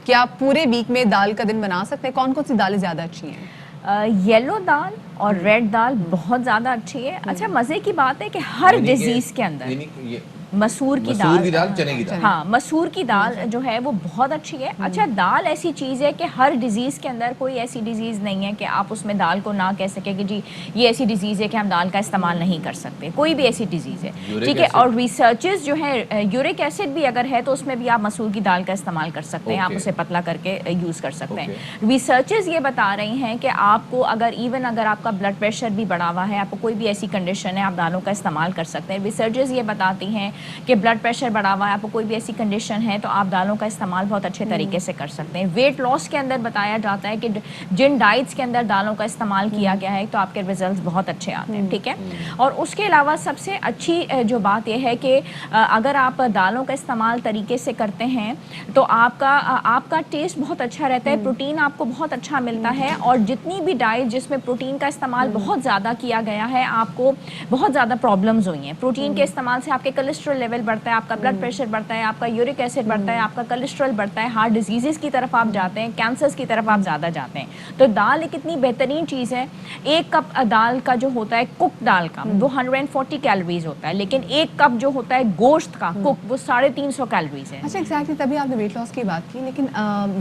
क्या पूरे वीक में दाल का दिन बना सकते हैं? कौन कौन सी दालें ज़्यादा अच्छी हैं? येलो दाल और रेड दाल बहुत ज़्यादा अच्छी है। अच्छा, मज़े की बात है कि हर डिजीज़ के अंदर मसूर की दाल, चने की दाल, हाँ मसूर की दाल जो है वो बहुत अच्छी है। अच्छा, दाल ऐसी चीज़ है कि हर डिजीज़ के अंदर कोई ऐसी डिजीज़ नहीं है कि आप उसमें दाल को ना कह सके कि जी ये ऐसी डिजीज़ है कि हम दाल का इस्तेमाल नहीं कर सकते, कोई भी ऐसी डिजीज़ है, ठीक है। और रिसर्चेस जो है, यूरिक एसिड भी अगर है तो उसमें भी आप मसूर की दाल का इस्तेमाल कर सकते हैं, आप उसे पतला करके यूज़ कर सकते हैं। रिसर्चेस ये बता रही हैं कि आपको अगर आपका ब्लड प्रेशर भी बढ़ा हुआ है, आपको कोई भी ऐसी कंडीशन है, आप दालों का इस्तेमाल कर सकते हैं। रिसर्चेस ये बताती हैं कि ब्लड प्रेशर बढ़ा हुआ है, आपको कोई भी ऐसी कंडीशन है, तो आप दालों का इस्तेमाल बहुत अच्छे तरीके से कर सकते हैं। वेट लॉस के अंदर बताया जाता है कि जिन डाइट्स के अंदर दालों का इस्तेमाल किया गया है तो आपके रिजल्ट्स बहुत अच्छे आते हैं, ठीक है। और उसके अलावा सबसे अच्छी जो बात यह है कि अगर आप दालों का इस्तेमाल तरीके से करते हैं तो आपका टेस्ट बहुत अच्छा रहता है, प्रोटीन आपको बहुत अच्छा मिलता है। और जितनी भी डाइट जिसमें प्रोटीन का इस्तेमाल बहुत ज़्यादा किया गया है, आपको बहुत ज़्यादा प्रॉब्लम्स हुई हैं। प्रोटीन के इस्तेमाल से आपके कोलेस्ट्रॉल लेवल बढ़ता है, आपका ब्लड प्रेशर बढ़ता है, आपका यूरिक एसिड बढ़ता है, आपका कोलेस्ट्रॉल बढ़ता है, हार्ट डिजीज़ की तरफ आप जाते हैं, कैंसर्स की तरफ आप ज़्यादा जाते हैं। तो दाल एक इतनी बेहतरीन चीज़ है। एक कप दाल का जो होता है कुक दाल का वो 140 कैलोरीज होता है, लेकिन एक कप जो होता है गोश्त का कुक वो 350 कैलोरीज है। अच्छा, एग्जैक्टली, तभी आपने वेट लॉस की बात की, लेकिन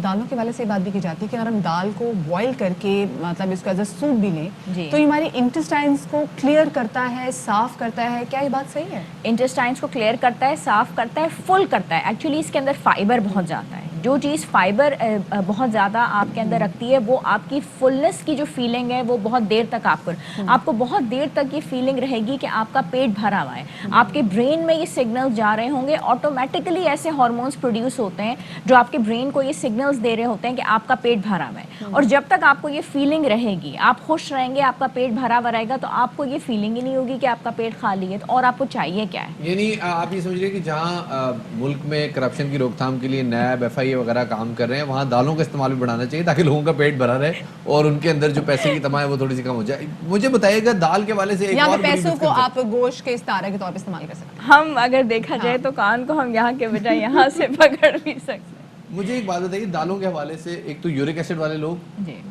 दालों के वाले से बात भी की जाती है कि अगर हम दाल को बॉयल करके मतलब इसको एज अ सूप भी लें तो हमारे इंटेस्टाइन्स को क्लियर करता है, साफ करता है। क्या ये बात सही है? इंटेस्टाइन्स को क्लियर करता है, साफ करता है, फुल करता है। एक्चुअली इसके अंदर फाइबर बहुत ज़्यादा है। जो चीज़ फाइबर बहुत ज़्यादा आपके अंदर रखती है वो आपकी फुलनेस की जो फीलिंग है वो बहुत देर तक आपको बहुत देर तक ये फीलिंग रहेगी कि आपका पेट भरा हुआ है। आपके ब्रेन में ये सिग्नल्स जा रहे होंगे, ऑटोमेटिकली ऐसे हार्मोन्स प्रोड्यूस होते हैं जो आपके ब्रेन को ये सिग्नल्स दे रहे होते हैं कि आपका पेट भरा हुआ है। और जब तक आपको ये फीलिंग रहेगी, आप खुश रहेंगे, आपका पेट भरा हुआ रहेगा, तो आपको ये फीलिंग ही नहीं होगी कि आपका पेट खाली है। और आपको चाहिए क्या है? यानी आप ये समझ रहे हैं कि जहाँ मुल्क में करप्शन की रोकथाम के लिए नैब FIA वगैरह काम कर रहे हैं, वहाँ दालों का इस्तेमाल भी बढ़ाना चाहिए ताकि लोगों का पेट भरा रहे और उनके अंदर जो पैसे की तमा है वो थोड़ी सी कम हो जाए। मुझे बताइएगा दाल के वाले से एक और पैसों को आप गोश्त के इस्तारा के तौर पर इस्तेमाल कर सकते हैं। हम अगर देखा जाए तो कान को हम यहाँ के बजाय यहाँ से पकड़ भी सकते हैं। मुझे एक बात बताइए, दालों के हवाले से एक तो यूरिक एसिड वाले लोग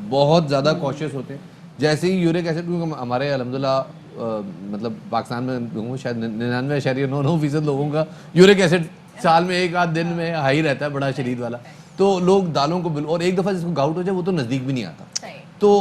बहुत ज़्यादा कॉशियस होते हैं। जैसे ही यूरिक एसिड, क्योंकि हमारे अल्हम्दुलिल्लाह मतलब पाकिस्तान में शायद 99.99% लोगों का यूरिक एसिड साल में एक आध दिन में हाई रहता है, बड़ा शदीद वाला। तो लोग दालों को और एक दफ़ा जिसको गाउट हो जाए वो तो नज़दीक भी नहीं आता। تو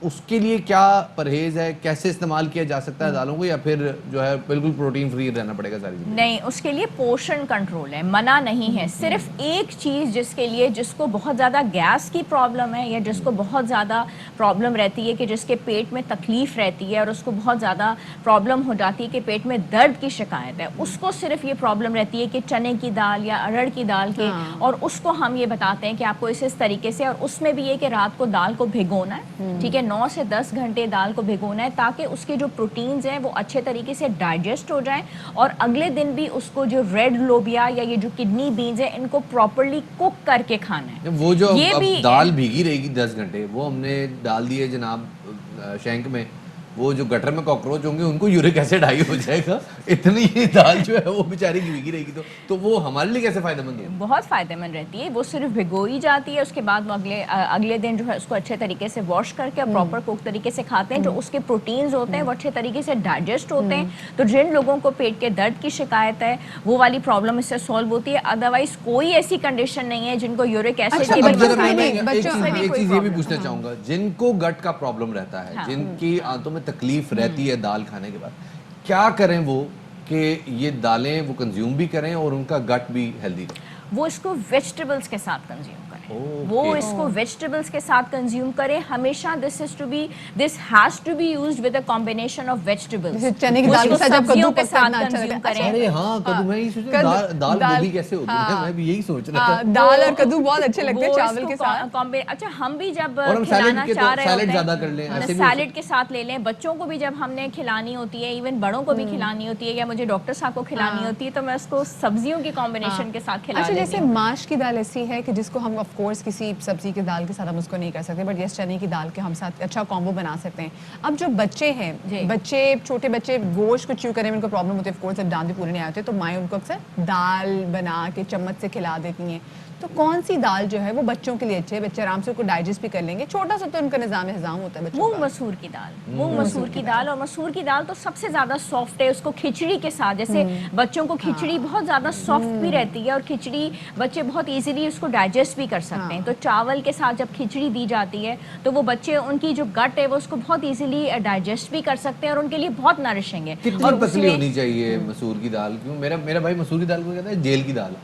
اس کے لیے کیا پرہیز ہے, کیسے استعمال کیا جا سکتا ہے دالوں کو, یا پھر جو ہے بالکل پروٹین فری رہنا پڑے گا ساری چیزیں؟ نہیں, اس کے لیے پورشن کنٹرول ہے, منع نہیں ہے. صرف ایک چیز جس کے لیے, جس کو بہت زیادہ گیس کی پرابلم ہے یا جس کو بہت زیادہ پرابلم رہتی ہے کہ جس کے پیٹ میں تکلیف رہتی ہے اور اس کو بہت زیادہ پرابلم ہو جاتی ہے کہ پیٹ میں درد کی شکایت ہے, اس کو صرف یہ پرابلم رہتی ہے کہ چنے کی دال یا ارہر کی دال کے, اور اس کو ہم یہ بتاتے ہیں کہ آپ کو اس طریقے سے, اور اس میں بھی یہ کہ رات کو دال کو بھگونا ہے, ٹھیک ہے, 9 سے 10 گھنٹے دال کو بھگونا ہے تاکہ اس کے جو پروٹینز ہیں وہ اچھے طریقے سے ڈائجسٹ ہو جائیں, اور اگلے دن بھی اس کو جو ریڈ لوبیا یا یہ جو کڈنی بینز ہیں ان کو پراپرلی کوک کر کے کھانا ہے. وہ جو یہ اب بھی دال بھیگی رہے گی 10 گھنٹے, وہ ہم نے ڈال دی ہے جناب شینک میں, وہ جو گٹر میں کاکروچ ہوں گے ان کو یورک ایسڈ ہائی ہو جائے گا, اتنی دال جو ہے وہ بیچاری بھیگی رہے گی, تو وہ ہمارے لیے کیسے فائدہ مند ہے؟ بہت فائدہ مند رہتی ہے. وہ صرف بھگوئی جاتی ہے, اس کے بعد وہ اگلے دن جو ہے اس کو اچھے طریقے سے واش کر کے پراپر کوک طریقے سے کھاتے ہیں, جو اس کے پروٹینز ہوتے ہیں وہ اچھے طریقے سے ڈائجسٹ ہوتے ہیں. تو جن لوگوں کو پیٹ کے درد کی شکایت ہے وہ والی پرابلم اس سے سالو ہوتی ہے. ادروائز کوئی ایسی کنڈیشن نہیں ہے جن کو یورک ایسڈ کی ایک چیز یہ بھی پوچھنا چاہوں گا, جن کو گٹ کا پرابلم رہتا ہے, جن کی آنتوں میں تکلیف رہتی ہے دال کھانے کے بعد, کیا کریں وہ کہ یہ دالیں وہ کنزیوم بھی کریں اور ان کا گٹ بھی ہیلدی رہے؟ وہ اس کو ویجیٹیبلز کے ساتھ کنزیوم کریں, وہ اس کو ویجیٹیبلز کے ساتھ کنزیوم کریں ہمیشہ. This has to be used with a combination of vegetables. چنے کی دال کے ساتھ جب کدو کے ساتھ کنزیوم کریں. ارے ہاں, کدو, میں یہی سوچ رہا ہوں دال گوبھی کیسے ہوگی, میں بھی یہی سوچ رہا تھا. دال اور کدو بہت اچھے لگتے ہیں چاول کے ساتھ. اچھا, ہم بھی جب کھلانا چاہ رہے ہوتے ہیں سیلڈ کے ساتھ لے لیں. بچوں کو بھی جب ہم نے کھلانی ہوتی ہے, ایون بڑوں کو بھی کھلانی ہوتی ہے, یا مجھے ڈاکٹر صاحب کو کھلانی ہوتی ہے, تو میں اس کو سبزیوں کی کمبینیشن کے ساتھ کھلا دیتی ہوں. جیسے ماش کی دال ایسی ہے کہ جس کو ہم آف کورس کسی سبزی کی دال کے ساتھ ہم اس کو نہیں کر سکتے, بٹ یس چنے کی دال کے ہم ساتھ اچھا کامبو بنا سکتے ہیں. اب جو بچے ہیں, چھوٹے بچے گوشت کو چیو کرنے میں ان کو پرابلم ہوتی ہے, آف کورس جب دانت بھی پورے نہیں آتے, تو مائیں ان کو اکثر دال بنا کے چمچ سے کھلا دیتی ہیں. تو کون سی دال جو ہے وہ بچوں کے لیے اچھے ہے, بچے آرام سے اس کو ڈائجسٹ بھی کر لیں گے, چھوٹا سا تو ان کا نظام ہضام ہوتا ہے بچوں کا. مونگ مسور کی دال, مونگ مسور کی دال, اور مسور کی دال تو سب سے زیادہ سافٹ ہے. اس کو کھچڑی کے ساتھ, جیسے بچوں کو کھچڑی بہت زیادہ سافٹ بھی رہتی ہے, اور کھچڑی بچے بہت ایزیلی اس کو ڈائجسٹ بھی کر سکتے ہیں. تو چاول کے ساتھ جب کھچڑی دی جاتی ہے تو وہ بچے, ان کی جو گٹ ہے وہ اس کو بہت ایزیلی ڈائجسٹ بھی کر سکتے ہیں, اور ان کے لیے بہت نرشنگ ہے. کتنی پتلی ہونی چاہیے مسور کی دال؟ کیوں میرا بھائی مسور کی دال کو کہتا ہے جیل کی دال,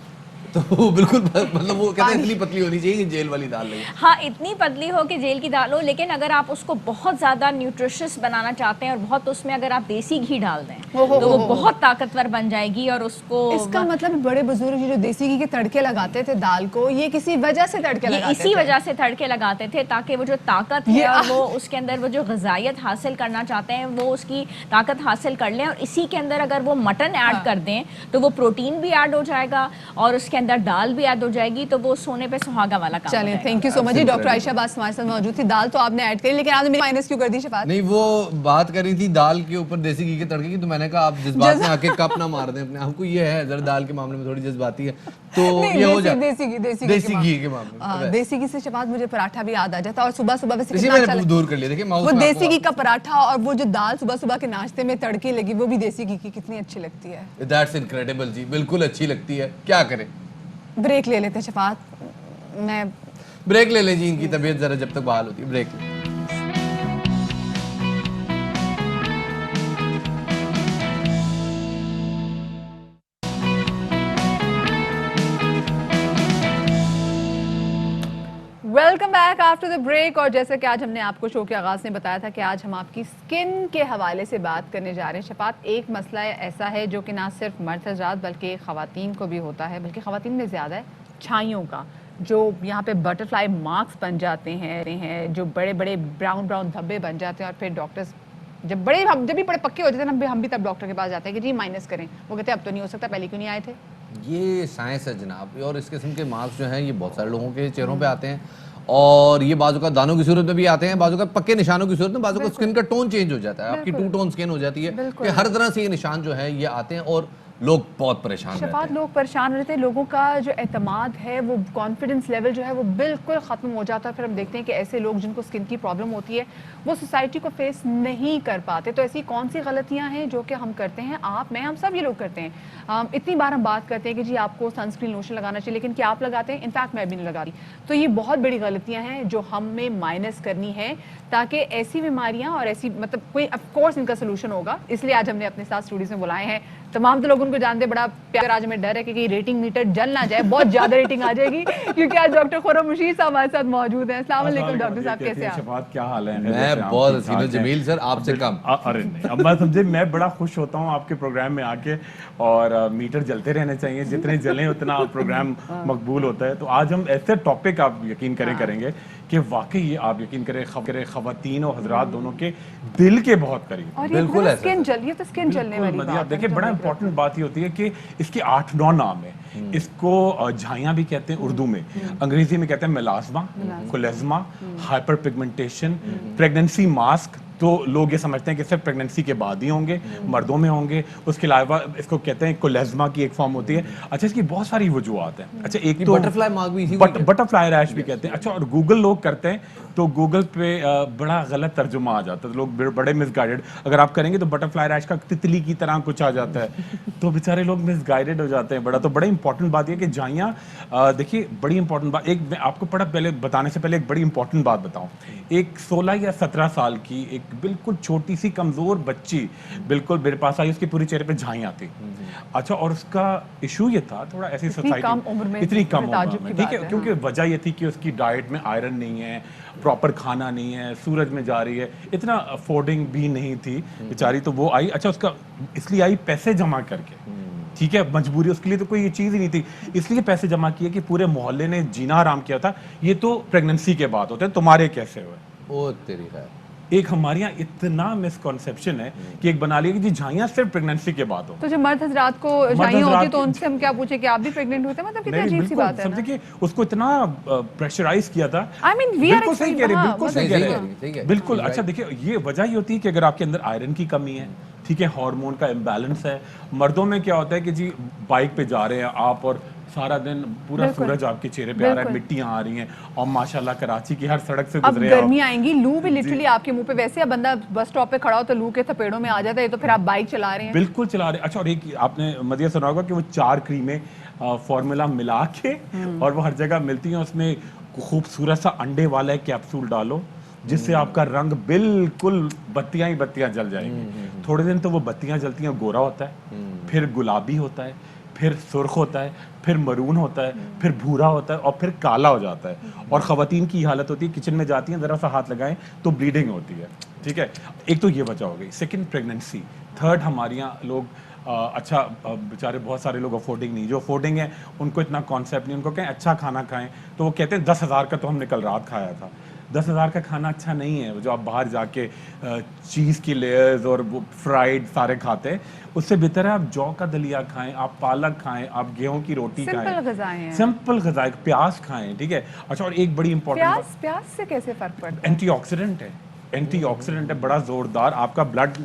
تو وہ بالکل مطلب وہ کہتے ہیں اتنی پتلی ہونی چاہیے کہ جیل والی دال لگے. ہاں, اتنی پتلی ہو کہ جیل کی دال ہو, لیکن اگر آپ اس کو بہت زیادہ نیوٹریشس بنانا چاہتے ہیں اور بہت اس میں اگر آپ دیسی گھی ڈال دیں تو وہ بہت طاقتور بن جائے گی. اور اس کو, اس کا مطلب بڑے بزرگ جو دیسی گھی کے تڑکے لگاتے تھے دال کو, یہ کسی وجہ سے تڑکے لگاتے تھے, اسی وجہ سے تڑکے لگاتے تھے تاکہ وہ جو طاقت ہے اور وہ اس کے اندر وہ جو غذائیت حاصل کرنا چاہتے ہیں وہ اس کی طاقت حاصل کر لیں. اور اسی کے اندر اگر وہ مٹن ایڈ کر دیں تو وہ پروٹین بھی ایڈ ہو جائے گا اور اس کے اندر دال بھی ایڈ ہو جائے گی, تو وہ سونے پہ سہاگا والا کام. چلیں, thank you so much. Doctor Ayesha Baz ہمارے ساتھ موجود تھی. دال تو آپ نے ایڈ کری, لیکن آپ نے مائنس کیوں کر دی شفاعت؟ نہیں, وہ بات کر رہی تھی دال کے اوپر دیسی گھی کے تڑکے کی, تو میں نے کہا آپ جذبات میں آ کے کپ نہ مار دیں اپنے آپ کو. یہ ہے ذرا دال کے معاملے میں تھوڑی جذباتی ہے, تو یہ ہو جائے دیسی گھی کے معاملے میں. دیسی گھی سے شفاعت مجھے پراٹھا بھی یاد آ جاتا, اور صبح صبح ویسے اسی میں دور کر لیا. دیکھیں وہ دیسی گھی کا پراٹھا, اور وہ جو دال صبح صبح کے ناشتے میں تڑکے لگی, وہ بھی دیسی گھی کی کتنی اچھی لگتی ہے. دیٹس انکریڈیبل جی, بالکل اچھی لگتی ہے. کیا کریں, بریک لے لیتے شفاعت, میں بریک لے لیں جی, ان کی طبیعت ذرا جب تک بحال ہوتی ہے. بریک لیں. Welcome back after the break. اور جیسا کہ آج ہم نے آپ کو شو کے آغاز میں بتایا تھا کہ آج ہم آپ کی سکن کے حوالے سے بات کرنے جا رہے ہیں. شفاعت, ایک مسئلہ ایسا ہے جو کہ نہ صرف مرد حضرات بلکہ خواتین کو بھی ہوتا ہے, بلکہ خواتین میں زیادہ ہے, چھائیوں کا, جو یہاں پہ بٹر فلائی مارکس بن جاتے ہیں, جو بڑے بڑے براؤن دھبے بن جاتے ہیں, اور پھر ڈاکٹرز جب بھی بڑے پکے ہو جاتے ہیں ہم بھی تب ڈاکٹر کے پاس جاتے ہیں کہ جی مائنس کریں. وہ کہتے ہیں اب تو نہیں ہو سکتا, پہلے کیوں نہیں آئے تھے. یہ سائنس ہے جناب, اور اس قسم کے مارکس جو ہیں یہ بہت سارے لوگوں کے چہروں پہ آتے ہیں, اور یہ بعض اوقات دانوں کی صورت میں بھی آتے ہیں, بعض اوقات پکے نشانوں کی صورت میں, بعض اوقات اسکن کا ٹون چینج ہو جاتا ہے, آپ کی 2 ٹون اسکن ہو جاتی ہے, کہ ہر طرح سے یہ نشان جو ہے یہ آتے ہیں. اور लोग बहुत परेशान रहते शफात, हैं। लोग परेशान रहते हैं, लोगों का जो एतमाद है, वो कॉन्फिडेंस लेवल जो है वो बिल्कुल ख़त्म हो जाता है। फिर हम देखते हैं कि ऐसे लोग जिनको स्किन की प्रॉब्लम होती है वो सोसाइटी को फेस नहीं कर पाते। तो ऐसी कौन सी गलतियां हैं जो कि हम करते हैं, आप, मैं, हम सब ये लोग करते हैं। इतनी बार हम बात करते हैं कि जी आपको सनस्क्रीन लोशन लगाना चाहिए, लेकिन क्या आप लगाते हैं? इनफैक्ट मैं भी नहीं लगाती। तो ये बहुत बड़ी गलतियां हैं जो हमें माइनस करनी है, ताकि ऐसी बीमारियां और ऐसी मतलब कोई ऑफ कोर्स इनका सोल्यूशन होगा। इसलिए आज हमने अपने साथ स्टूडियो में बुलाए हैं तमाम तो लोग उनको जानते हैं, बड़ा प्यार। आज हमें डर है कि रेटिंग मीटर जल ना जाए, बहुत ज्यादा रेटिंग आ जाएगी, क्योंकि आज डॉक्टर खुर्रम मुशीर साहब हमारे साथ मौजूद हैं। अस्सलाम वालेकुम डॉक्टर साहब, कैसे हैं आप? क्या हाल है? मैं बहुत हसीन हूं जमील सर, आपसे कम। अरे नहीं, अब मैं समझे, मैं बड़ा खुश होता हूँ आपके प्रोग्राम में आके, और मीटर जलते रहने चाहिए, जितने जलें उतना प्रोग्राम मकबूल होता है। तो आज हम ऐसे टॉपिक, आप यकीन करेंगे कि वाकई ये आप यकीन करें खवातीन और हजरात दोनों के दिल के बहुत करीब। और बिल्कुल स्किन जलिए तो स्किन जलने वाली बात है। देखिए, बड़ा इंपॉर्टेंट बात ये होती है कि इसके 8-9 नाम है। इसको झाइयाँ भी कहते हैं उर्दू में, अंग्रेजी में कहते हैं melasma, chloasma, hyper pigmentation, pregnancy mask. तो लोग ये समझते हैं कि सिर्फ प्रेगनेंसी के बाद ही होंगे, मर्दों में होंगे। उसके अलावा इसको कहते हैं कोलेज्मा की एक फॉर्म होती है। अच्छा, इसकी बहुत सारी वजूहत हैं। अच्छा, एक तो बटरफ्लाई मार्क भी, बटरफ्लाई रैश भी कहते हैं। अच्छा, और गूगल लोग करते हैं तो गूगल पे बड़ा गलत तर्जुमा आ जाता है, लोग बड़े मिसगाइडेड। अगर आप करेंगे तो बटरफ्लाई रैश का तितली की तरह कुछ आ जाता है, तो बेचारे लोग मिसगाइडेड हो जाते हैं। बड़ा इंपॉर्टेंट बात यह कि झाइयाँ, देखिए बड़ी इंपॉर्टेंट बात, एक मैं आपको पहले बताने से पहले एक बड़ी इंपॉर्टेंट बात बताऊं। एक 16 या 17 साल की एक बिल्कुल छोटी सी कमजोर बच्ची बिल्कुल मेरे पास आई, उसके पूरे चेहरे पे झाइयाँ थी। अच्छा, और उसका इशू ये था, थोड़ा ऐसी सोसाइटी, इतनी कम उम्र में, ठीक है, क्योंकि वजह ये थी कि उसकी डाइट में आयरन नहीं है, प्रॉपर खाना नहीं है, सूरज में जा रही है, इतना अफोर्डिंग भी नहीं थी बेचारी। तो वो आई। अच्छा, उसका इसलिए आई पैसे जमा करके, ठीक है, मजबूरी, उसके लिए तो कोई ये चीज़ ही नहीं थी, इसलिए पैसे जमा किए कि पूरे मोहल्ले ने जीना आराम किया था। ये तो प्रेगनेंसी के बाद होते हैं, तुम्हारे कैसे हुए? ओ तेरी है। एक हमारे यहाँ इतना मिसकॉन्सेप्शन है कि एक बना लिया कि जी झाइयाँ सिर्फ प्रेगनेंसी के बाद हो। तो जब मर्द हजरात को झाइयाँ होती तो उनसे हम क्या पूछे कि आप भी प्रेग्नेंट होते हैं? मतलब कितनी अजीब सी बात है ना। समझे कि उसको इतना प्रेशराइज किया था। I mean, we are बिल्कुल सही कह रहे हैं, बिल्कुल सही कह रहे हैं, बिल्कुल। अच्छा, देखिए, ये वजह ये होती है कि अगर आपके अंदर आयरन की कमी है, ठीक है, हार्मोन का इम्बैलेंस है। मर्दों में क्या होता है कि जी बाइक पे जा रहे हैं आप और सारा दिन पूरा सूरज आपके चेहरे पे आ रहा है, मिट्टियां आ रही हैं, और माशाल्लाह कराची की हर सड़क से अब गुजरे गर्मी आएंगी, लू भी लिटरली आपके मुंह पे, वैसे अब बंदा बस स्टॉप पे खड़ा हो तो लू के थपेड़ों में आ जाता है, तो फिर आप बाइक चला रहे हैं। बिल्कुल चला रहे हैं। अच्छा, और एक आपने मदिया सुना होगा कि वो 4 क्रीमें फॉर्मूला मिला के और वो हर जगह मिलती हैं, उसमें खूबसूरत सा अंडे वाला कैप्सूल डालो जिससे आपका रंग बिल्कुल बत्तियां ही बत्तियां जल जाएंगी। थोड़े दिन तो वो बत्तियां जलती हैं, गोरा होता है, फिर गुलाबी होता है, फिर सुर्ख होता है, फिर मरून होता है, फिर भूरा होता है, और फिर काला हो जाता है। और ख़वातीन की हालत होती है, किचन में जाती हैं, ज़रा सा हाथ लगाएं तो ब्लीडिंग होती है, ठीक है। एक तो ये वजह हो गई। Second, pregnancy. थर्ड, हमारे यहाँ लोग अच्छा, बेचारे बहुत सारे लोग अफोर्डिंग नहीं, जो अफोर्डिंग है उनको इतना कॉन्सेप्ट नहीं, उनको कहें अच्छा खाना खाएं तो वो कहते हैं 10,000 का तो हमने कल रात खाया था। 10,000 का खाना अच्छा नहीं है, जो आप बाहर जाके चीज़ की लेयर्स और वो फ्राइड सारे खाते हैं, उससे बेहतर है आप जौ का दलिया खाएं, आप पालक खाएं, आप गेहूं की रोटी खाएं, सिंपल ग़िज़ाएं, प्याज खाएं, ठीक है। अच्छा, और एक बड़ी इंपॉर्टेंट, प्याज से कैसे फर्क पड़ता है? एंटीऑक्सीडेंट है, एंटीऑक्सीडेंट है, बड़ा जोरदार, आपका ब्लड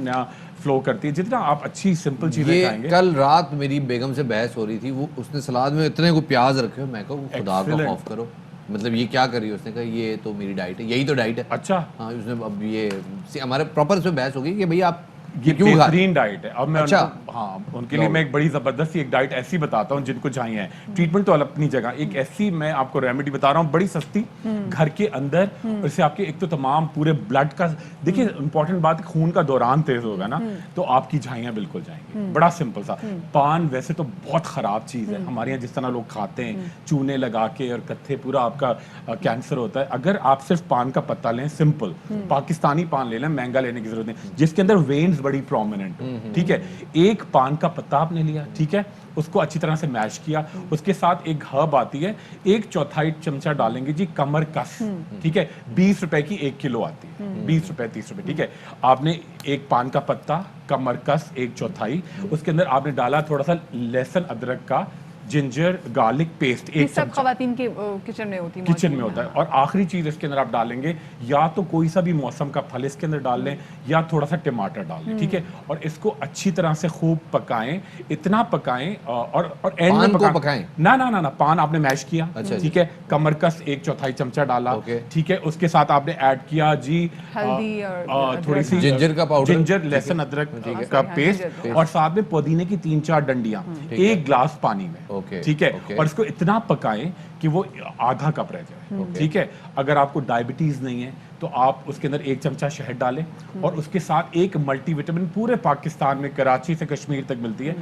फ्लो करती है। जितना आप अच्छी सिंपल चीजें खाएंगे। कल रात मेरी बेगम से बहस हो रही थी, वो उसने सलाद में इतने को प्याज रखे हो, मैं कहूँ खुदा का खौफ करो, मतलब ये क्या कर रही है? उसने कहा ये तो मेरी डाइट है, यही तो डाइट है। अच्छा, हाँ, उसने अब ये हमारे प्रॉपर इसमें बहस हो गई कि भैया आप ये बेहतरीन डाइट है। अब मैं अच्छा, हाँ, उनके लिए मैं एक बड़ी जबरदस्त एक डाइट ऐसी बताता हूँ जिनको चाहिए है। ट्रीटमेंट तो अपनी जगह, एक ऐसी मैं आपको रेमेडी बता रहा हूँ, बड़ी सस्ती, घर के अंदर, इससे आपके एक तो तमाम पूरे ब्लड का, देखिए इंपॉर्टेंट बात, खून का दौरान तेज होगा ना तो आपकी झाइयाँ बिल्कुल जाएंगी। बड़ा सिंपल सा। पान वैसे तो बहुत खराब चीज है, हमारे यहाँ जिस तरह लोग खाते हैं चूने लगा के और कत्थे, पूरा आपका कैंसर होता है। अगर आप सिर्फ पान का पत्ता लें, सिंपल पाकिस्तानी पान ले लें, महंगा लेने की जरूरत नहीं, जिसके अंदर वेन्स बड़ी प्रोमिनेंट, ठीक है। एक पान का पत्ता आपने लिया, ठीक है, उसको अच्छी तरह से मैश किया, उसके साथ एक हर्ब आती है, 1/4 चमचा डालेंगे जी कमर कस, ठीक है, 20 रुपए की 1 किलो आती है, 20 रुपए 30 रुपए, ठीक है। आपने एक पान का पत्ता, कमर कस 1/4, उसके अंदर आपने डाला थोड़ा सा लहसुन अदरक का जिंजर गार्लिक पेस्ट ये एक सब चमचा खवातीन के किचन में होती है, किचन में मौजूद होता है। है। और आखिरी चीज इसके अंदर आप डालेंगे या तो कोई सा भी मौसम का फल इसके अंदर डाल लें या थोड़ा सा टमाटर डाल लें, ठीक है, और इसको अच्छी तरह से खूब पकाएं, इतना पकाएं और एंड पान में को पकाएं? ना ना ना ना, पान आपने मैश किया, अच्छा ठीक है, कमरकस 1/4 चमचा डाला, ओके। ठीक है, उसके साथ आपने ऐड किया जी हल्दी और थोड़ी सी जिंजर का पाउडर, जिंजर लहसुन अदरक का हाँ, पेस्ट, जिंजर और साथ में पुदीने की 3-4 डंडियां ठीक है। 1 ग्लास पानी में, ओके, ठीक है, ओके। और इसको इतना पकाएं कि वो आधा कप रह जाए, ठीक है। अगर आपको डायबिटीज नहीं है तो आप उसके अंदर 1 चमचा शहद डालें और उसके साथ एक मल्टीविटामिन पूरे पाकिस्तान में कराची से कश्मीर तक मिलती है,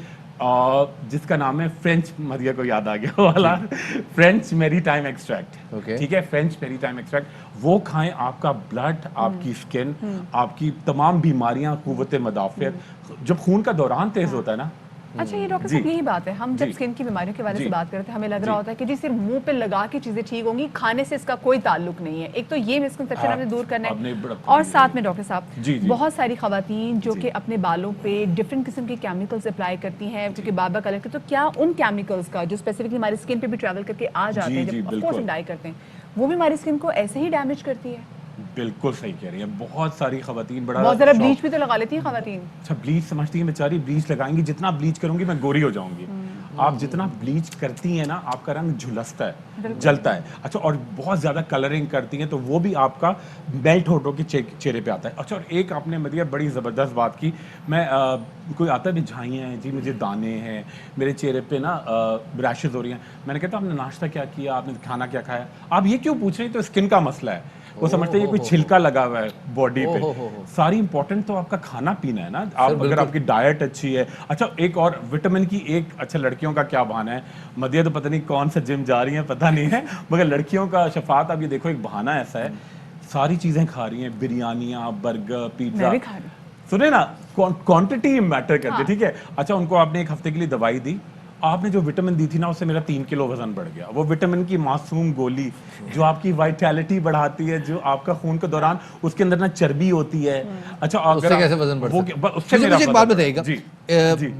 जिसका नाम है फ्रेंच, मरिया को याद आ गया वाला, फ्रेंच मैरीटाइम एक्सट्रैक्ट, ओके। ठीक है, फ्रेंच मैरीटाइम एक्सट्रैक्ट, वो खाएं, आपका ब्लड, आपकी स्किन, आपकी तमाम बीमारियां, कुव्वत मदाफियत, जब खून का दौरान तेज होता है ना। अच्छा, ये डॉक्टर साहब जी। यही बात है, हम जब जी। स्किन की बीमारियों के बारे जी। से बात करते हैं हमें लग जी। रहा होता है कि जी सिर्फ मुंह पे लगा के चीजें ठीक होंगी, खाने से इसका कोई ताल्लुक नहीं है। एक तो ये मिसकंसेप्शन हाँ, हमें दूर करना आपने है, बड़ा और साथ में डॉक्टर साहब जी, जी। बहुत सारी खवातीन जो कि अपने बालों पे डिफरेंट किस्म के केमिकल्स अप्लाई करती हैं क्योंकि बाबा कलर के, तो क्या उन केमिकल्स का जो स्पेसिफिकली हमारी स्किन पे भी ट्रैवल करके आ जाते जी, हैं, जी, जब ऑफ कोर्स बिल्कुल। हम डाई करते हैं, वो भी हमारी स्किन को ऐसे ही डैमेज करती है? बिल्कुल सही कह रही है, बहुत सारी खवातीन बड़ा बहुत ज़रा शौक- ब्लीच भी तो लगा लेती हैं खवातीन। अच्छा, ब्लीच समझती है बेचारी, ब्लीच लगाएंगी, जितना ब्लीच करूंगी मैं गोरी हो जाऊंगी। आप जितना ब्लीच करती हैं ना, आपका रंग झुलसता है, जलता है। अच्छा, और बहुत ज़्यादा कलरिंग करती हैं तो वो भी आपका मेल्ट होटो के चेहरे पे आता है। अच्छा, और एक आपने मतलब बड़ी ज़बरदस्त बात की, मैं कोई आता है, झाइयाँ हैं जी, मुझे दाने हैं, मेरे चेहरे पे ना रैशेज हो रही हैं, मैंने कहता आपने नाश्ता क्या किया, आपने खाना क्या खाया, आप ये क्यों पूछ रहे हैं, तो स्किन का मसला है, वो समझते हैं ये कोई छिलका लगा हुआ है बॉडी पे। सारी इंपॉर्टेंट तो आपका खाना पीना है ना, आप अगर आपकी डाइट अच्छी है। अच्छा, एक और विटामिन की एक, अच्छा लड़कियों का क्या बहाना है, मदिया तो पता नहीं कौन सा जिम जा रही है पता नहीं है, मगर लड़कियों का शफात आप ये देखो एक बहाना ऐसा है, सारी चीजें खा रही हैं, बिरयानियाँ, बर्गर, पिज्जा, मैं भी खा रही हूँ। सुने ना, क्वांटिटी मैटर करती है, हाँ। ठीक है। अच्छा, उनको आपने 1 हफ्ते के लिए दवाई दी, आपने जो विटामिन दी थी ना, उससे मेरा 3 किलो वजन बढ़ गया। वो विटामिन की मासूम गोली जो आपकी वाइटैलिटी बढ़ाती है, जो आपका खून के दौरान, उसके अंदर ना चर्बी होती है। अच्छा, उससे कैसे वजन बढ़ सकता है? उससे मुझे मेरा एक बात वजन- बताइएगा, जी।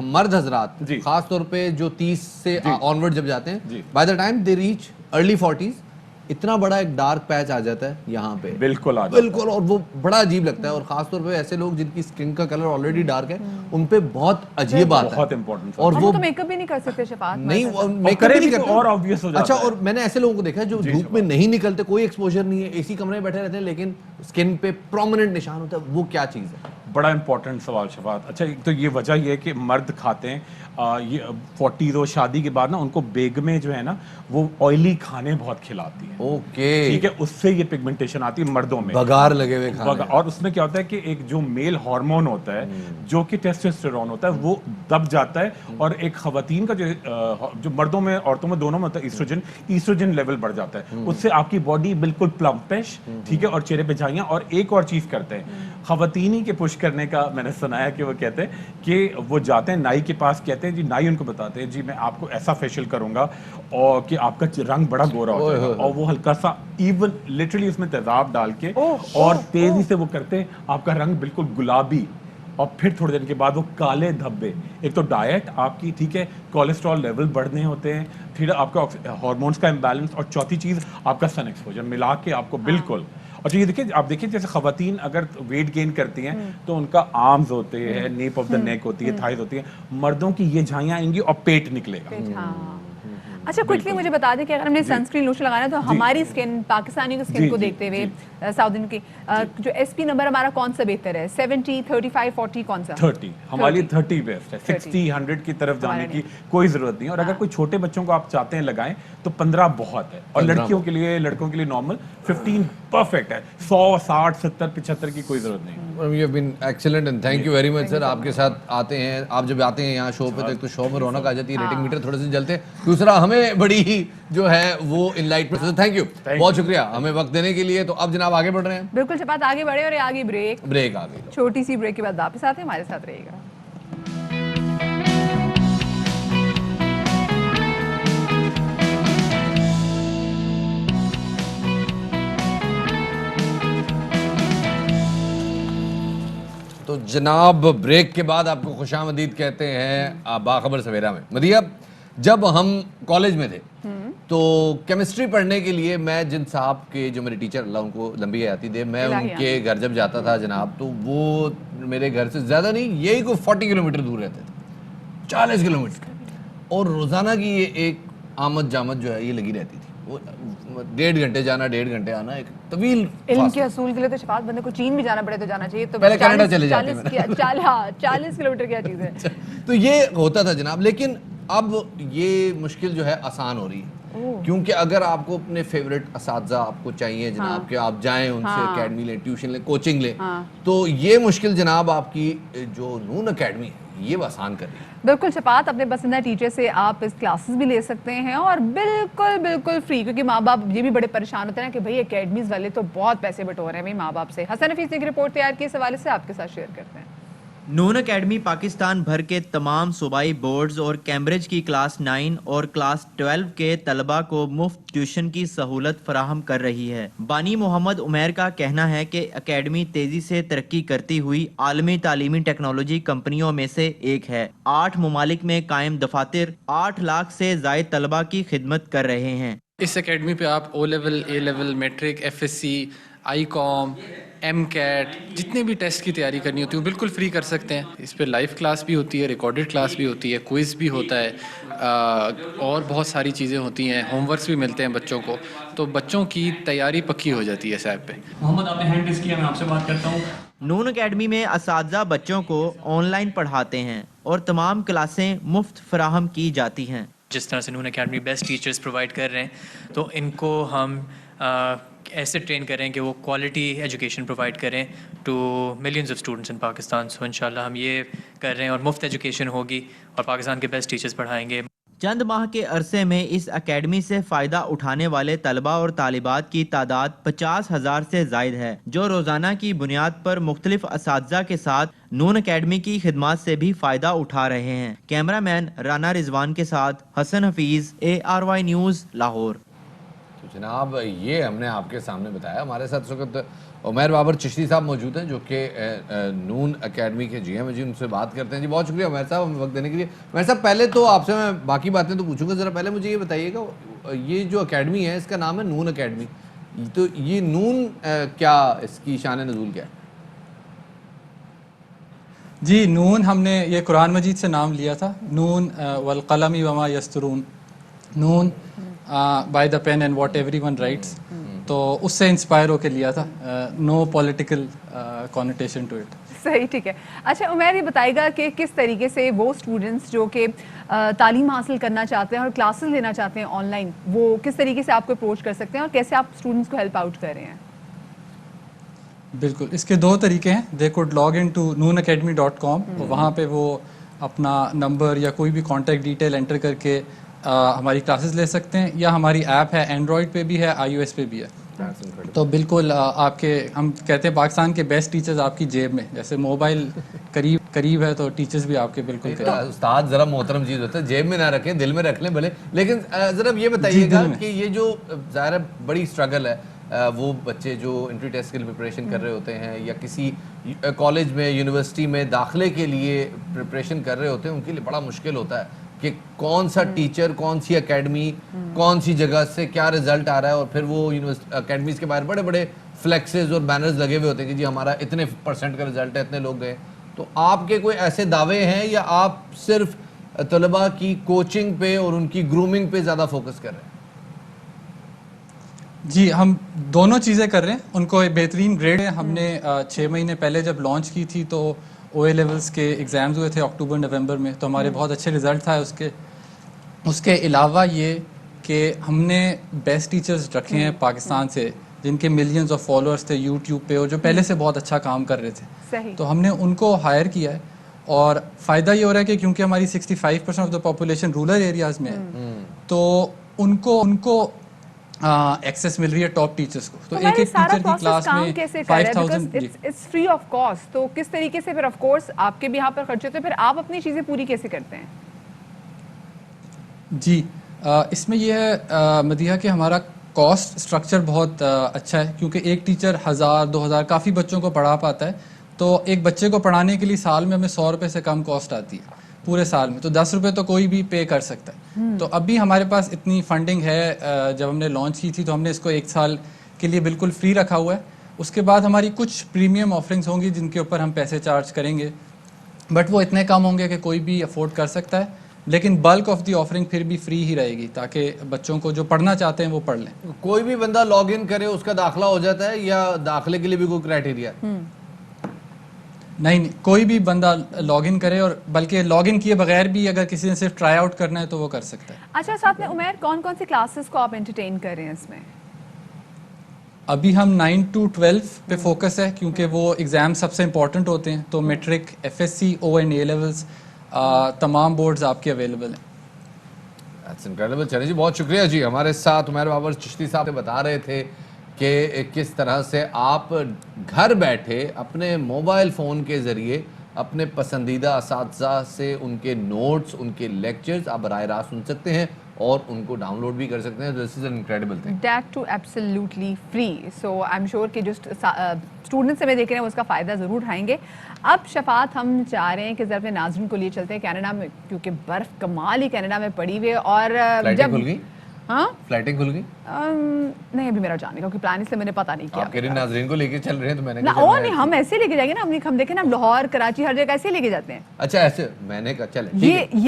मर्द हजरात खास तौर पे जो 30 से ऑनवर्ड जब जाते हैं, by the time they reach early 40s, इतना बड़ा एक डार्क पैच आ जाता है यहाँ पे, बिल्कुल आ जाता है। बिल्कुल, और वो बड़ा अजीब लगता है, और खास तौर पे ऐसे लोग जिनकी स्किन का कलर ऑलरेडी डार्क है, उन पे बहुत अजीब आता है, बहुत इंपॉर्टेंट। और वो तो मेकअप भी नहीं कर सकते शफात नहीं, हमारे साथ। मेकअप भी नहीं तो करते, और ऑब्वियस हो जाता अच्छा, है। और मैंने ऐसे लोगों को देखा है जो धूप में नहीं निकलते, कोई एक्सपोजर नहीं है, एसी कमरे में बैठे रहते हैं, लेकिन स्किन पे प्रोमिनेंट निशान होता है, वो क्या चीज है? बड़ा इंपॉर्टेंट सवाल शफात। अच्छा, एक तो ये वजह ये है कि मर्द खाते हैं ये 40 और शादी के बाद ना उनको बेगमें जो है ना वो ऑयली खाने बहुत खिलाती है, ओके, ठीक है, उससे ये पिगमेंटेशन आती है मर्दों में, बगार लगे हुए खाने। और उसमें क्या होता है कि एक जो मेल हार्मोन होता है जो कि टेस्टोस्टेरोन होता है, वो दब जाता है, और एक खवातीन का जो मर्दों में औरतों में दोनों में होता है, ईस्ट्रोजन लेवल बढ़ जाता है, उससे आपकी बॉडी बिल्कुल प्लम्पिश, ठीक है, और चेहरे पे झाइयाँ। और एक और चीज करते हैं खवातीनी के पुश करने का, मैंने सुना है कि वो कहते हैं कि वो जाते हैं नाई के पास, कहते हैं जी, नाई उनको बताते हैं जी मैं आपको ऐसा फेशियल करूंगा और कि आपका रंग बड़ा गोरा हो जाएगा, और वो हल्का सा इवन लिटरली उसमें तेजाब डाल के और तेजी से वो करते हैं, आपका रंग बिल्कुल गुलाबी, और फिर थोड़ी देर के बाद वो काले धब्बे। एक तो डाइट आपकी, ठीक है, कोलेस्ट्रॉल लेवल बढ़ने होते हैं, फिर आपका हार्मोन्स का इम्बैलेंस, और चौथी चीज आपका सन एक्सपोजर मिला के आपको बिल्कुल। अच्छा, ये देखिए, आप देखिए जैसे खवातीन अगर वेट गेन करती हैं तो उनका आर्म्स होते हैं, नेप ऑफ द नेक होती है, थाइज होती है, मर्दों की ये झाइयाँ आएंगी और पेट निकलेगा। अच्छा, क्विकली मुझे बता दें कि अगर हमने सनस्क्रीन लोशन लगाना है तो हमारी स्किन, पाकिस्तानियों की स्किन को देखते हुए, साउथ इंडियन की, जो एसपी नंबर हमारा कौन सा बेहतर है, 70, 35, 40, कौन सा? 30 हमारे लिए 30 बेस्ट है, 60, 100 की तरफ जाने की कोई जरूरत नहीं है। और अगर कोई छोटे बच्चों को आप चाहते हैं लगाएं तो 15 बहुत है, और लड़कियों के लिए, लड़कों के लिए नॉर्मल 15 परफेक्ट है, 100, 60, 70, 75 की कोई जरूरत नहीं। You have been excellent and thank you very much sir. आपके साथ आते हैं, आप जब आते हैं यहाँ शो पे, तो एक तो शो में रौनक आ जाती है, रेटिंग मीटर थोड़े से जलते हैं, दूसरा हमें बड़ी ही जो है वो इनलाइटमेंट। थैंक यू, बहुत शुक्रिया हमें वक्त देने के लिए। तो अब जनाब आगे बढ़ रहे हैं, बिल्कुल शफात, आगे बढ़े, और आगे ब्रेक आ गई, छोटी सी ब्रेक के बाद वापस आते हैं, हमारे साथ रहिएगा। तो जनाब ब्रेक के बाद आपको खुशामदीद कहते हैं बाखबर सवेरा में। मदिया, जब हम कॉलेज में थे तो केमिस्ट्री पढ़ने के लिए मैं जिन साहब के जो मेरे टीचर, अल्लाह उनको लंबी हयाती दे, मैं उनके घर जब जाता था जनाब, तो वो मेरे घर से ज़्यादा नहीं, यही को 40 किलोमीटर दूर रहते थे, 40 किलोमीटर, और रोज़ाना की ये एक आमद जामद जो है ये लगी रहती थी। वो 1.5 घंटे जाना, 1.5 घंटे आना, एक तवील इल्म के असूल के लिए तो शफात बंदे को चीन भी जाना पड़े तो जाना चाहिए, तो पहले कनाडा चले जाते हैं 40 किलोमीटर क्या चीज़ है। तो ये होता था जनाब, लेकिन अब ये मुश्किल जो है आसान हो रही है, क्योंकि अगर आपको अपने फेवरेट असातिज़ा आपको चाहिए जनाब कि आप जाएं उनसे एकेडमी लें, ट्यूशन लें, कोचिंग लें, तो ये मुश्किल जनाब आपकी जो नून एकेडमी है ये आसान कर रही है। बिल्कुल शफात, अपने पसंदीदा टीचर से आप इस क्लासेस भी ले सकते हैं और बिल्कुल बिल्कुल फ्री, क्योंकि माँ बाप ये भी बड़े परेशान होते हैं कि भाई एकेडमीज वाले तो बहुत पैसे बटोर रहे हैं भाई माँ बाप से। हसन हफीज ने एक रिपोर्ट तैयार की, इस हवाले से आपके साथ शेयर करते हैं। नून अकेडमी पाकिस्तान भर के तमाम सूबाई बोर्ड्स और कैम्ब्रिज की क्लास 9 और क्लास 12 के तलबा को मुफ्त ट्यूशन की सहूलत फराहम कर रही है। बानी मोहम्मद उमैर का कहना है कि अकेडमी तेजी से तरक्की करती हुई आलमी तालीमी टेक्नोलॉजी कंपनियों में से एक है। 8 ममालिक में कायम दफातर 8 लाख से ज़ायद तलबा की खिदमत कर रहे हैं। इस अकेडमी पे आप O level, A level, matric, FSC, ICOM, MCAT जितने भी टेस्ट की तैयारी करनी होती है वो बिल्कुल फ्री कर सकते हैं। इस पे लाइव क्लास भी होती है, रिकॉर्डेड क्लास भी होती है, क्विज़ भी होता है, और बहुत सारी चीज़ें होती हैं, होमवर्क्स भी मिलते हैं बच्चों को, तो बच्चों की तैयारी पक्की हो जाती है सैप पे। मोहम्मद, आपने हैंड रेज़ किया, मैं आपसे बात करता हूँ। नून अकेडमी में असातिज़ा बच्चों को ऑनलाइन पढ़ाते हैं और तमाम क्लासें मुफ्त फराहम की जाती हैं। जिस तरह से नून अकेडमी बेस्ट टीचर्स प्रोवाइड कर रहे हैं, तो इनको हम ऐसे ट्रेन करें कि वो क्वालिटी एजुकेशन प्रोवाइड करें to millions of students in Pakistan. So इंशाल्लाह हम ये कर रहे हैं और मुफ्त एजुकेशन होगी और पाकिस्तान के बेस्ट टीचर्स पढ़ाएंगे। चंद माह के अरसे में इस अकेडमी से फ़ायदा उठाने वाले तलबा और तालिबात की तादाद 50,000 से ज़ायद है, जो रोज़ाना की बुनियाद पर मुख्तलिफ असातिज़ा के साथ नून अकेडमी की खिदमात से भी फ़ायदा उठा रहे हैं। कैमरामैन राना रिजवान के साथ हसन हफीज़, ARY न्यूज़, लाहौर। तो जनाब ये हमने आपके सामने बताया। हमारे साथ इस वक्त उमैर बाबर चिश्ती साहब मौजूद हैं जो कि नून अकेडमी के GM जी, उनसे बात करते हैं। जी बहुत शुक्रिया उमैर साहब हमें वक्त देने के लिए। उमैर साहब पहले तो आपसे मैं बाकी बातें तो पूछूंगा, ज़रा पहले मुझे ये बताइएगा ये जो अकेडमी है इसका नाम है नून अकेडमी, तो ये नून क्या इसकी शान नज़ूल क्या है? जी नून हमने ये कुरान मजीद से नाम लिया था, नून वल कलमी वमा यस्तरून, नून by the pen and what everyone writes, तो उससे इंस्पायर होकर लिया था। No political connotation to it. सही, ठीक है। अच्छा उमैर ये बताएगा कि किस तरीके से वो स्टूडेंट्स जो कि तालीम हासिल करना चाहते हैं और क्लासेस लेना चाहते हैं ऑनलाइन, वो किस तरीके से आपको अप्रोच कर सकते हैं और कैसे आप स्टूडेंट्स को हेल्प आउट कर रहे हैं? बिल्कुल, इसके 2 तरीके हैं। They could log in to noonacademy.com और वहाँ पे वो अपना नंबर या कोई भी कॉन्टैक्ट डिटेल एंटर करके हमारी क्लासेस ले सकते हैं, या हमारी ऐप है, एंड्रॉयड पे भी है, iOS पे भी है। तो बिल्कुल आपके, हम कहते हैं पाकिस्तान के बेस्ट टीचर्स आपकी जेब में, जैसे मोबाइल करीब है तो टीचर्स भी आपके बिल्कुल करीब। उस्ताद जरा मोहतरम चीज़ होता है, जेब में ना रखें, दिल में रख लें भले, लेकिन ज़रा ये बताइएगा कि ये जो ज़ाहिर बड़ी स्ट्रगल है, वो बच्चे जो एंट्री टेस्ट के लिए प्रिपरेशन कर रहे होते हैं या किसी कॉलेज में, यूनिवर्सिटी में दाखिले के लिए प्रिपरेशन कर रहे होते हैं, उनके लिए बड़ा मुश्किल होता है कि कौन सा टीचर, कौन सी एकेडमी, कौन सी जगह से क्या रिजल्ट आ रहा है, और फिर वो एकेडमीज के बाहर बड़े बड़े फ्लेक्सेस और बैनर्स लगे हुए होते हैं कि जी हमारा इतने % का रिजल्ट है, इतने लोग गए। तो आपके कोई ऐसे दावे हैं या आप सिर्फ तलबा की कोचिंग पे और उनकी ग्रूमिंग पे ज़्यादा फोकस कर रहे हैं? जी हम दोनों चीज़ें कर रहे हैं। उनको एक बेहतरीन ग्रेड है। हमने 6 महीने पहले जब लॉन्च की थी तो OA लेवल्स के एग्ज़ाम्स हुए थे अक्टूबर नवंबर में, तो हमारे बहुत अच्छे रिज़ल्ट था उसके अलावा ये कि हमने बेस्ट टीचर्स रखे हैं पाकिस्तान से जिनके मिलियंस ऑफ फॉलोअर्स थे यूट्यूब पे और जो पहले से बहुत अच्छा काम कर रहे थे, तो हमने उनको हायर किया है। और फ़ायदा ये हो रहा है कि क्योंकि हमारी 65% of the population rural areas में है, तो उनको एक्सेस मिल रही है टॉप टीचर्स को। तो एक टीचर की क्लास में 5000 इट्स फ्री ऑफ कॉस्ट, तो किस तरीके से फिर ऑफ कोर्स आपके भी यहाँ पर खर्चे होते हैं, फिर आप अपनी चीज़ें पूरी कैसे करते हैं? जी इसमें यह है मदीहा कि हमारा कॉस्ट स्ट्रक्चर बहुत अच्छा है, क्योंकि एक टीचर 1000-2000 काफ़ी बच्चों को पढ़ा पाता है। तो एक बच्चे को पढ़ाने के लिए साल में हमें 100 रुपये से कम कॉस्ट आती है। पूरे साल में, तो 10 रुपये तो कोई भी पे कर सकता है। तो अभी हमारे पास इतनी फंडिंग है, जब हमने लॉन्च की थी तो हमने इसको 1 साल के लिए बिल्कुल फ्री रखा हुआ है। उसके बाद हमारी कुछ प्रीमियम ऑफरिंग्स होंगी जिनके ऊपर हम पैसे चार्ज करेंगे, बट वो इतने कम होंगे कि कोई भी अफोर्ड कर सकता है, लेकिन बल्क ऑफ द ऑफरिंग फिर भी फ्री ही रहेगी ताकि बच्चों को जो पढ़ना चाहते हैं वो पढ़ लें। कोई भी बंदा लॉग इन करे उसका दाखिला हो जाता है या दाखिले के लिए भी कोई क्राइटेरिया है? नहीं, कोई भी बंदा लॉग इन करे, और बल्कि लॉग इन किए बगैर भी अगर किसी ने सिर्फ ट्राई आउट करना है तो वो कर सकता है। अच्छा, साथ में उमैर कौन कौन सी क्लासेस को आप एंटरटेन कर रहे हैं इसमें? अभी हम 9 to 12 पे फोकस है क्योंकि वो एग्ज़ाम सबसे इंपॉर्टेंट होते हैं, तो matric, FSC, O and A levels तमाम बोर्ड्स आपके अवेलेबल हैं। That's incredible। चलिए जी, बहुत शुक्रिया जी। हमारे साथ उमैर बाबर चिश्ती साहब बता रहे थे कि किस तरह से आप घर बैठे अपने मोबाइल फ़ोन के ज़रिए अपने पसंदीदा असातिज़ा से उनके नोट्स, उनके लेक्चर्स आप बराह रास्त सुन सकते हैं और उनको डाउनलोड भी कर सकते हैं। This is an incredible thing, that too absolutely free. So I am sure कि जो स्टूडेंट्स हमें देख रहे हैं वो उसका फ़ायदा ज़रूर उठाएंगे। अब शफात, हम चाह रहे हैं कि ज़रा अपने नाज़रीन को लिए चलते हैं कनाडा में, क्योंकि बर्फ़ कमाल ही कनाडा में पड़ी हुई है। और फ्लाइटें खुल गई? हाँ, फ्लाइटें खुल गई? नहीं, अभी मेरा जाने का क्योंकि प्लान इसलिए मैंने पता नहीं किया। आप कह रहे नाज़रीन को लेके चल रहे हैं तो मैंने ना, कहा ओ नहीं, हम ऐसे लेके जाएंगे ना, हम देखें ना, हम लाहौर, कराची, हर जगह ऐसे लेके जाते हैं। अच्छा, ऐसे मैंने कहा चले ठीक है।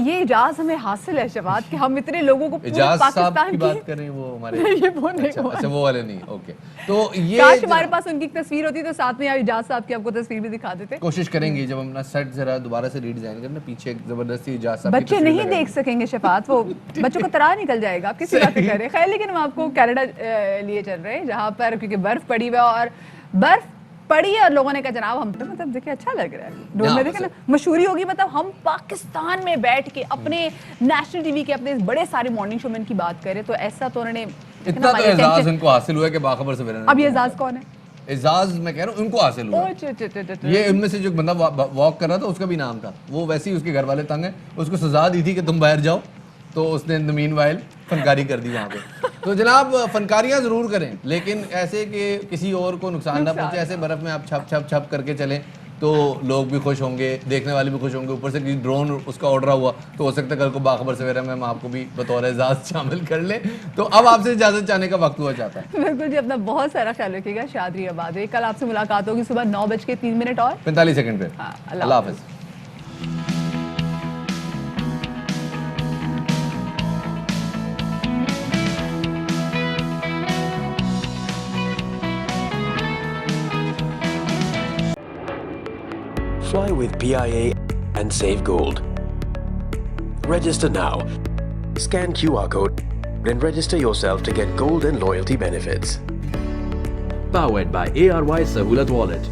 ये इजाज़ हमें हासिल है शफात कि हम इतने लोगों को पूरे इजाज़ साहब पाकिस्तान की बात कर रहे हैं, वो हमारे ये वो नहीं, वो अच्छा वो वाले नहीं, ओके। तो ये काश हमारे पास उनकी एक तस्वीर होती तो साथ में आप इजाज़ साहब की आपको तस्वीर भी दिखा देते। कोशिश करेंगे जब हम अपना सेट जरा दोबारा से रीडिजाइन करना, पीछे एक जबरदस्ती इजाज़ साहब की बच्चे तस्वीर नहीं लगाएंगे। देख सकेंगे शफात, वो बच्चों को तराह निकल जाएगा, आप किसी बात करें। खैर, लेकिन हम आपको कनाडा लिए चल रहे हैं जहाँ पर क्योंकि बर्फ पड़ी हुई है, और बर्फ पड़ी है और लोगों ने कहा जनाब हम तो मतलब देखिए अच्छा लग रहा है, ढूंढने देखे ना, मशहूरी होगी। मतलब हम पाकिस्तान में बैठ के अपने नेशनल टीवी के अपने बड़े सारे मॉर्निंग शो में की बात करें तो ऐसा तो उन्होंने इतना तो एजाज उनको हासिल हुआ है कि बाखबर सवेरा। अब ये एजाज कौन है? एजाज मैं कह रहा हूँ उनको हासिल हुआ। ये उनमें से जो बंदा वॉक कर रहा था उसका भी नाम था, वो वैसे ही उसके घर वाले तंग है, उसको सजा दी थी कि तुम बाहर जाओ, तो उसने मीनवाइल फनकारी कर दी वहाँ पे। तो जनाब फनकारियाँ ज़रूर करें, लेकिन ऐसे कि किसी और को नुकसान ना पहुँचे। ऐसे बर्फ़ में आप छप छप छप करके चलें तो लोग भी खुश होंगे, देखने वाले भी खुश होंगे। ऊपर से किसी ड्रोन उसका ऑर्डर हुआ तो हो सकता है कल को बाखबर सवेरा में हम आपको भी बतौर एजाज शामिल कर लें। तो अब आपसे इजाज़त चाहने का वक्त हुआ चाहता है। बिल्कुल जी, अपना बहुत सारा ख्याल रखिएगा। शादरी आबाद है। कल आपसे मुलाकात होगी सुबह 9:03 और 45 सेकंड पे। अल्लाह हाफ़िज़। Fly with PIA and save gold. Register now. Scan QR code and register yourself to get gold and loyalty benefits. Powered by ARY Sahulat Wallet.